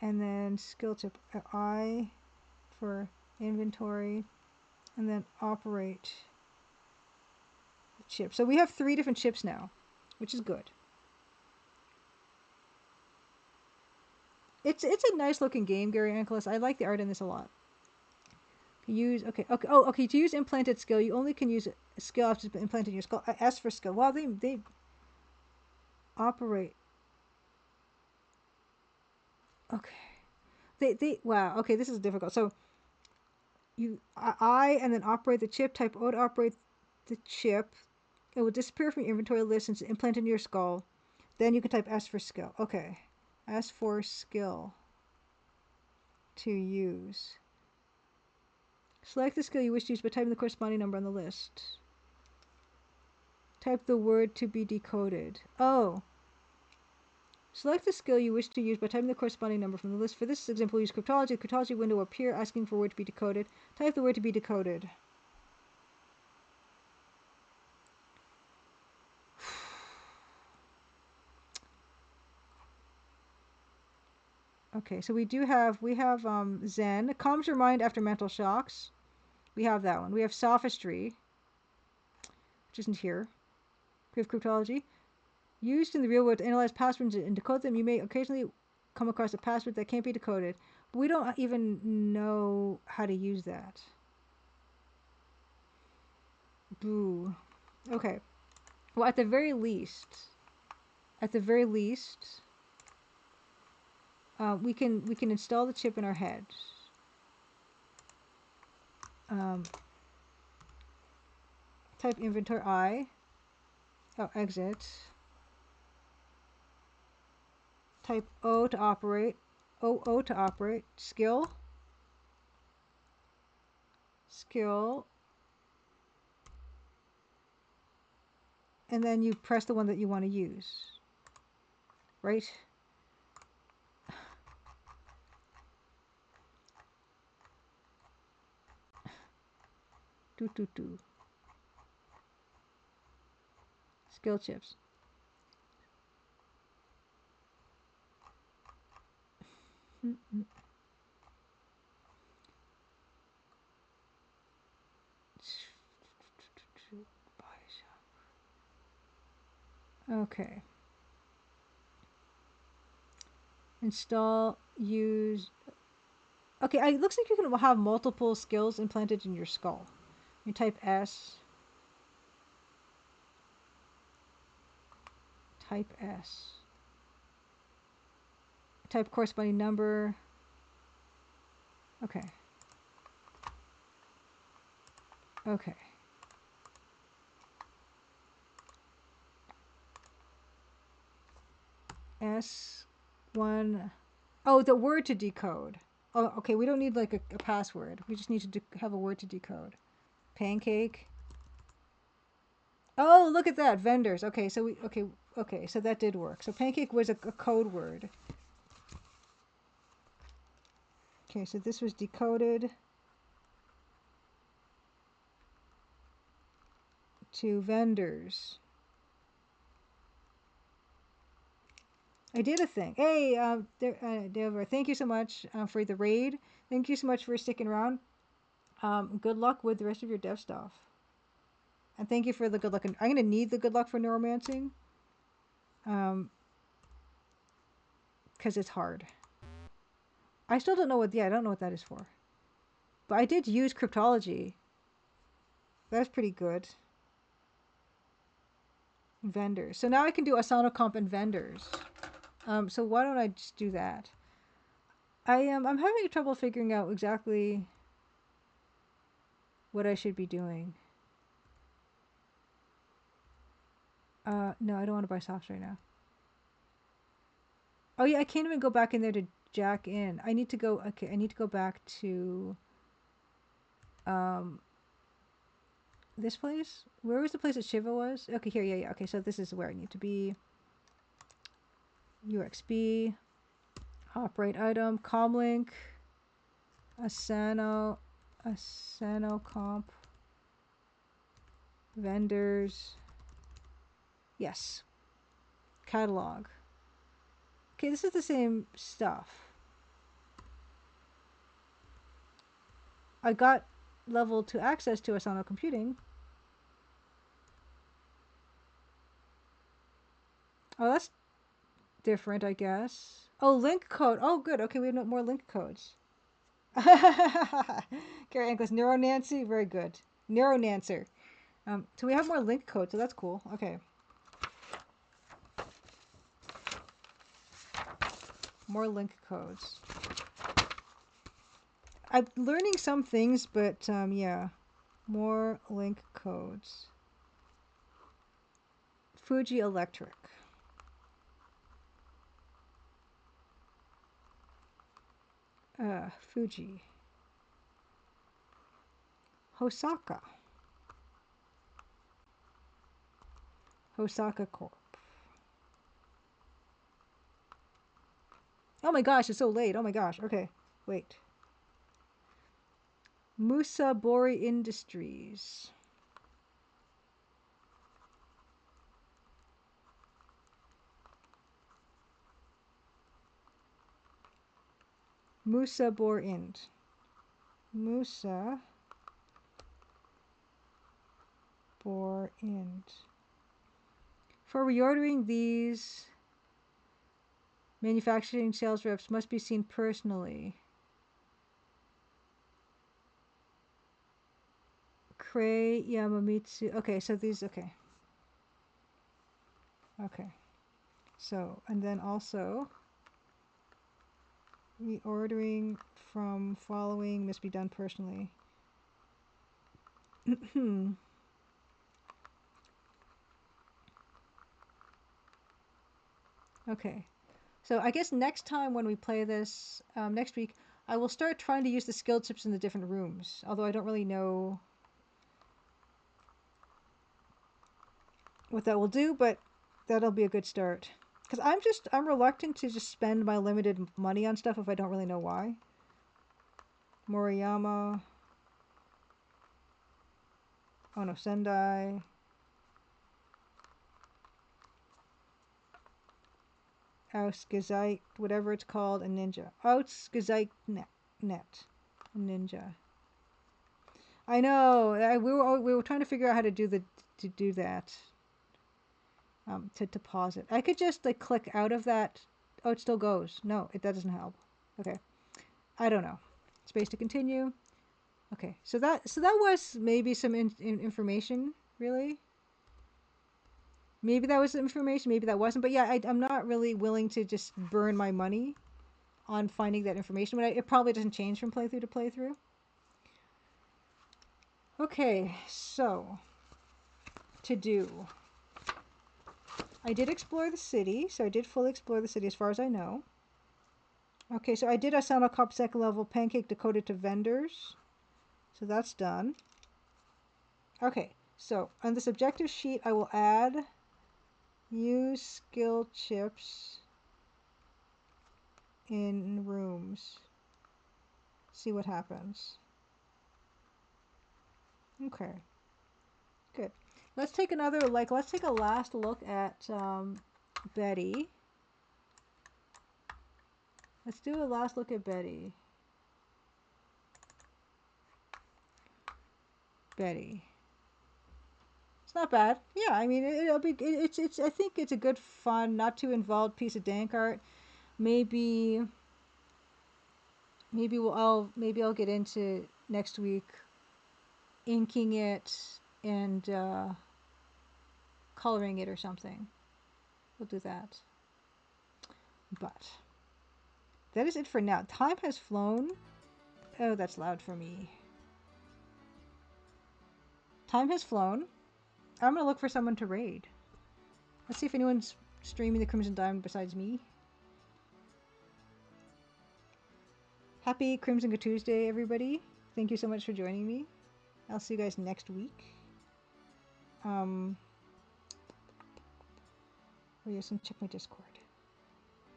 and then skill chip I for inventory, and then operate the chip. So we have 3 different chips now, which is good. It's a nice looking game, Gary Angelis. I like the art in this a lot. Use okay. To use implanted skill, you only can use a skill after it's been implanted in your skull. S for skill. Wow, they operate. Okay. They wow. Okay, this is difficult. So you and then operate the chip. Type O to operate the chip. It will disappear from your inventory list and it's implanted in your skull. Then you can type S for skill. Okay. S for skill to use. Select the skill you wish to use by typing the corresponding number on the list. Type the word to be decoded. Oh. Select the skill you wish to use by typing the corresponding number from the list. For this example, we'll use cryptology. The cryptology window will appear asking for a word to be decoded. Type the word to be decoded. Okay, so we have Zen. Calms your mind after mental shocks. We have that one. We have sophistry, which isn't here. We have cryptology. Used in the real world to analyze passwords and decode them, you may occasionally come across a password that can't be decoded. But we don't even know how to use that. Boo. Okay. Well, at the very least, we can install the chip in our head. Type inventory I. Oh, exit. Type O to operate. O to operate. Skill. And then you press the one that you want to use. Right? Do. Skill chips. Okay. Install, use. Okay, it looks like you can have multiple skills implanted in your skull. You type S. Type S. Type corresponding number. Okay. Okay. S1. Oh, the word to decode. Oh, okay. We don't need like a password. We just need to have a word to decode. Pancake. Oh, look at that. Vendors. Okay, so okay, so that did work. So pancake was a code word. Okay, so this was decoded to vendors. I did a thing. Hey, Deborah, thank you so much for the raid. Thank you so much for sticking around. Good luck with the rest of your dev stuff. And thank you for the good luck. I'm going to need the good luck for neuromancing. Because it's hard. I still don't know what, I don't know what that is for. But I did use cryptology. That's pretty good. Vendors. So now I can do Asana Comp and vendors. So why don't I just do that? I'm having trouble figuring out exactly what I should be doing. No, I don't want to buy softs right now. Oh yeah, I can't even go back in there to jack in. I need to go, okay, I need to go back to this place. Where was the place that Shiva was? Okay, here, yeah. Okay, so this is where I need to be. UXB, operate item, comlink, Asano comp, vendors. Yes. Catalog. Okay, this is the same stuff. I got level 2 access to Asana computing. Oh, that's different, I guess. Oh, link code. Oh, good. Okay, we have more link codes. Gary Anglers, Neuronancy, very good. Neuromancer. So we have more link codes, so that's cool. Okay. More link codes. I'm learning some things, but yeah. More link codes. Fuji Electric. Fuji. Hosaka. Hosaka Corp. Oh my gosh, it's so late. Oh my gosh. Okay, wait. Musabori Industries. Musabor Ind. Musa Bor Ind. For reordering, these manufacturing sales reps must be seen personally. Kray Yamamitsu. Okay, so these, okay. Okay. So, and then also, reordering from following must be done personally. Okay. So I guess next time when we play this, next week, I will start trying to use the skill chips in the different rooms. Although I don't really know what that will do, but that'll be a good start. Because I'm reluctant to just spend my limited money on stuff if I don't really know why. Moriyama. Oh no, Sendai. Ausgezeicht, whatever it's called, a ninja. Ausgezeicht net. A ninja. I know. We were trying to figure out how to do that. To pause it. I could just like click out of that. Oh, it still goes. No, that doesn't help. Okay. I don't know. Space to continue. Okay. So that was maybe some information, really. Maybe that was information, maybe that wasn't. But yeah, I'm not really willing to just burn my money on finding that information. But it probably doesn't change from playthrough to playthrough. Okay, so to do. I did explore the city, so I did fully explore the city as far as I know. Okay, so I did a Sound Cop second level pancake decoded to vendors. So that's done. Okay, so on this objective sheet, I will add use skill chips in rooms. See what happens. Okay, good. Let's take another, let's take a last look at Betty. Let's do a last look at Betty. Betty. It's not bad. Yeah, I mean, it'll be. It's. I think it's a good, fun, not too involved piece of dank art. Maybe I'll get into next week inking it and coloring it or something. We'll do that. But that is it for now. Time has flown. Oh, that's loud for me. Time has flown. I'm gonna look for someone to raid. Let's see if anyone's streaming the Crimson Diamond besides me. Happy Crimson Tuesday, everybody. Thank you so much for joining me. I'll see you guys next week. Oh yes, and check my Discord.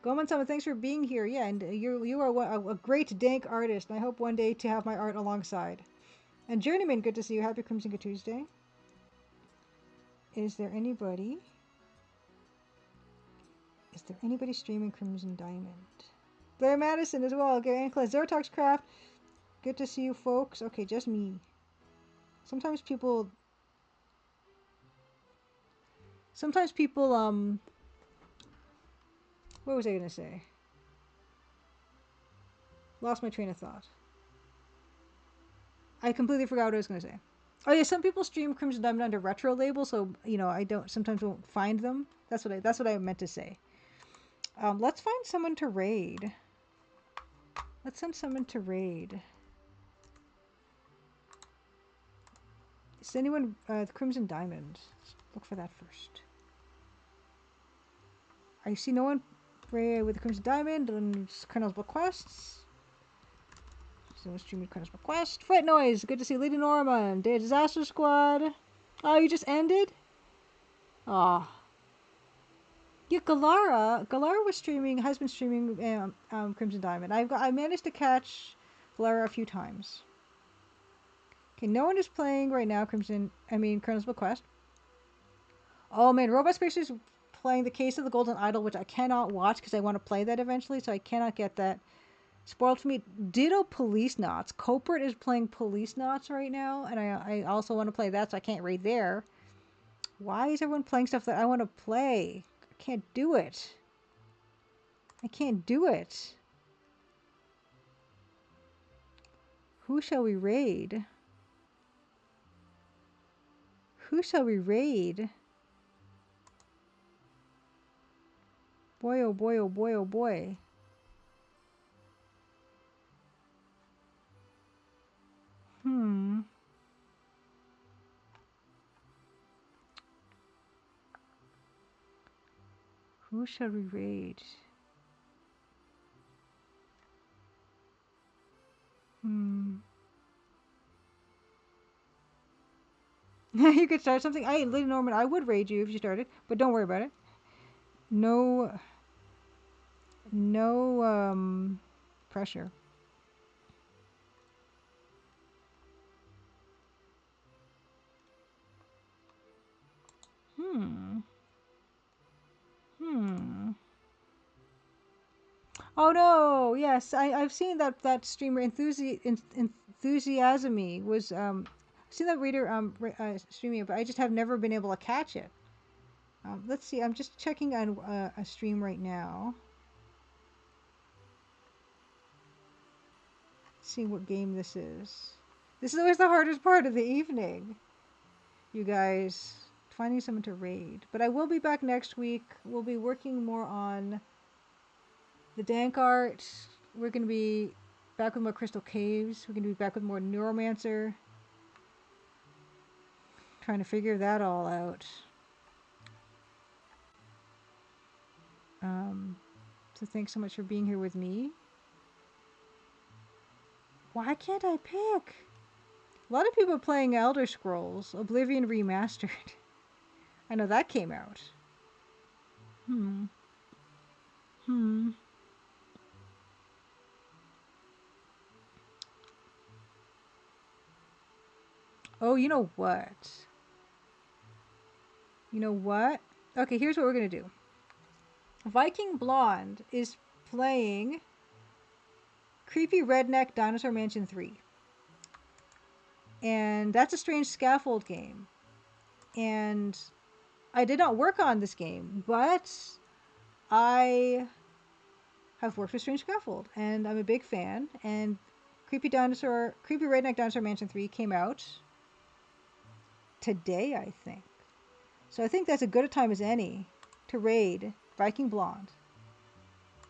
Goman Summon, thanks for being here. Yeah, and you are a great dank artist, and I hope one day to have my art alongside. And Journeyman, good to see you. Happy Crimson Tuesday. Is there anybody streaming Crimson Diamond? Blair Madison as well. Okay, and Zertox Craft. Good to see you folks. Okay, just me. Sometimes people what was I gonna say? Lost my train of thought. I completely forgot what I was gonna say. Oh yeah, some people stream Crimson Diamond under retro label, so I sometimes won't find them. That's what I meant to say. Let's find someone to raid. Let's send someone to raid. Is anyone Crimson Diamond? Let's look for that first. I see no one raid with the Crimson Diamond and Colonel's Bequests. Someone streaming Colonel's Bequest. Fright Noise, good to see Lady Norman. Day of Disaster Squad. Oh, you just ended? Aw. Yeah, Galara has been streaming Crimson Diamond. I managed to catch Galara a few times. Okay, no one is playing right now Colonel's Bequest. Oh man, Robot Spacer's playing The Case of the Golden Idol, which I cannot watch because I want to play that eventually, so I cannot get that. Spoiled for me. Ditto Police Knots. Copert is playing Police Knots right now, and I also want to play that, so I can't raid there. Why is everyone playing stuff that I want to play? I can't do it. I can't do it. Who shall we raid? Who shall we raid? Boy, oh boy, oh boy, oh boy. Who shall we raid? You could start something. Lady Norman, I would raid you if you started, but don't worry about it. No pressure. Oh no! Yes, I've seen that streamer Enthusiasmy was I've seen that reader streaming it, but I just have never been able to catch it. Let's see. I'm just checking on a stream right now. Seeing what game this is. This is always the hardest part of the evening. You guys, finding someone to raid. But I will be back next week. We'll be working more on the dank art. We're going to be back with more Crystal Caves. We're going to be back with more Neuromancer. Trying to figure that all out. So thanks so much for being here with me. Why can't I pick? A lot of people are playing Elder Scrolls Oblivion Remastered. I know that came out. Oh, you know what? You know what? Okay, here's what we're gonna do. Viking Blonde is playing Creepy Redneck Dinosaur Mansion 3. And that's a strange scaffold game. And I did not work on this game, but I have worked with Strange Scaffold, and I'm a big fan. And Creepy Redneck Dinosaur Mansion 3 came out today, I think. So I think that's as good a time as any to raid Viking Blonde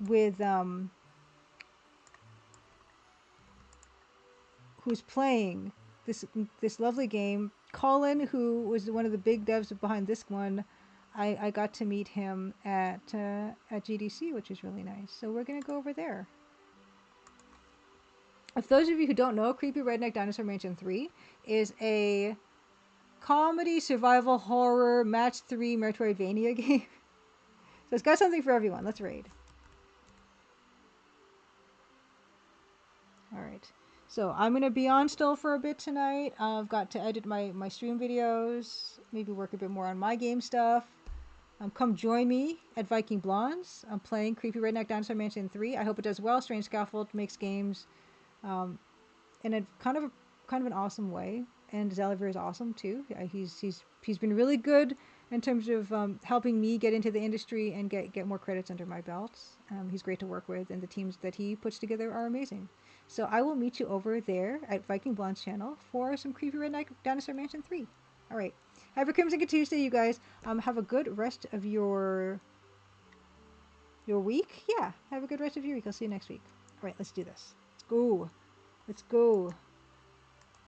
with who's playing this lovely game. Colin, who was one of the big devs behind this one, I got to meet him at GDC, which is really nice. So we're gonna go over there. If those of you who don't know, Creepy Redneck Dinosaur Mansion 3 is a comedy, survival, horror, match 3 Metroidvania game. So it's got something for everyone. Let's raid. Alright. So I'm going to be on still for a bit tonight. I've got to edit my stream videos. Maybe work a bit more on my game stuff. Come join me at Viking Blondes. I'm playing Creepy Redneck Dinosaur Mansion 3. I hope it does well. Strange Scaffold makes games in a kind of an awesome way. And Xeliver is awesome too. He's been really good in terms of helping me get into the industry and get more credits under my belt. He's great to work with, and the teams that he puts together are amazing. So I will meet you over there at Viking Blonde's channel for some Creepy Redneck Dinosaur Mansion 3. All right. Have a Crimson Good Tuesday, you guys. Have a good rest of your week. Yeah, have a good rest of your week. I'll see you next week. All right, let's do this. Let's go. Let's go.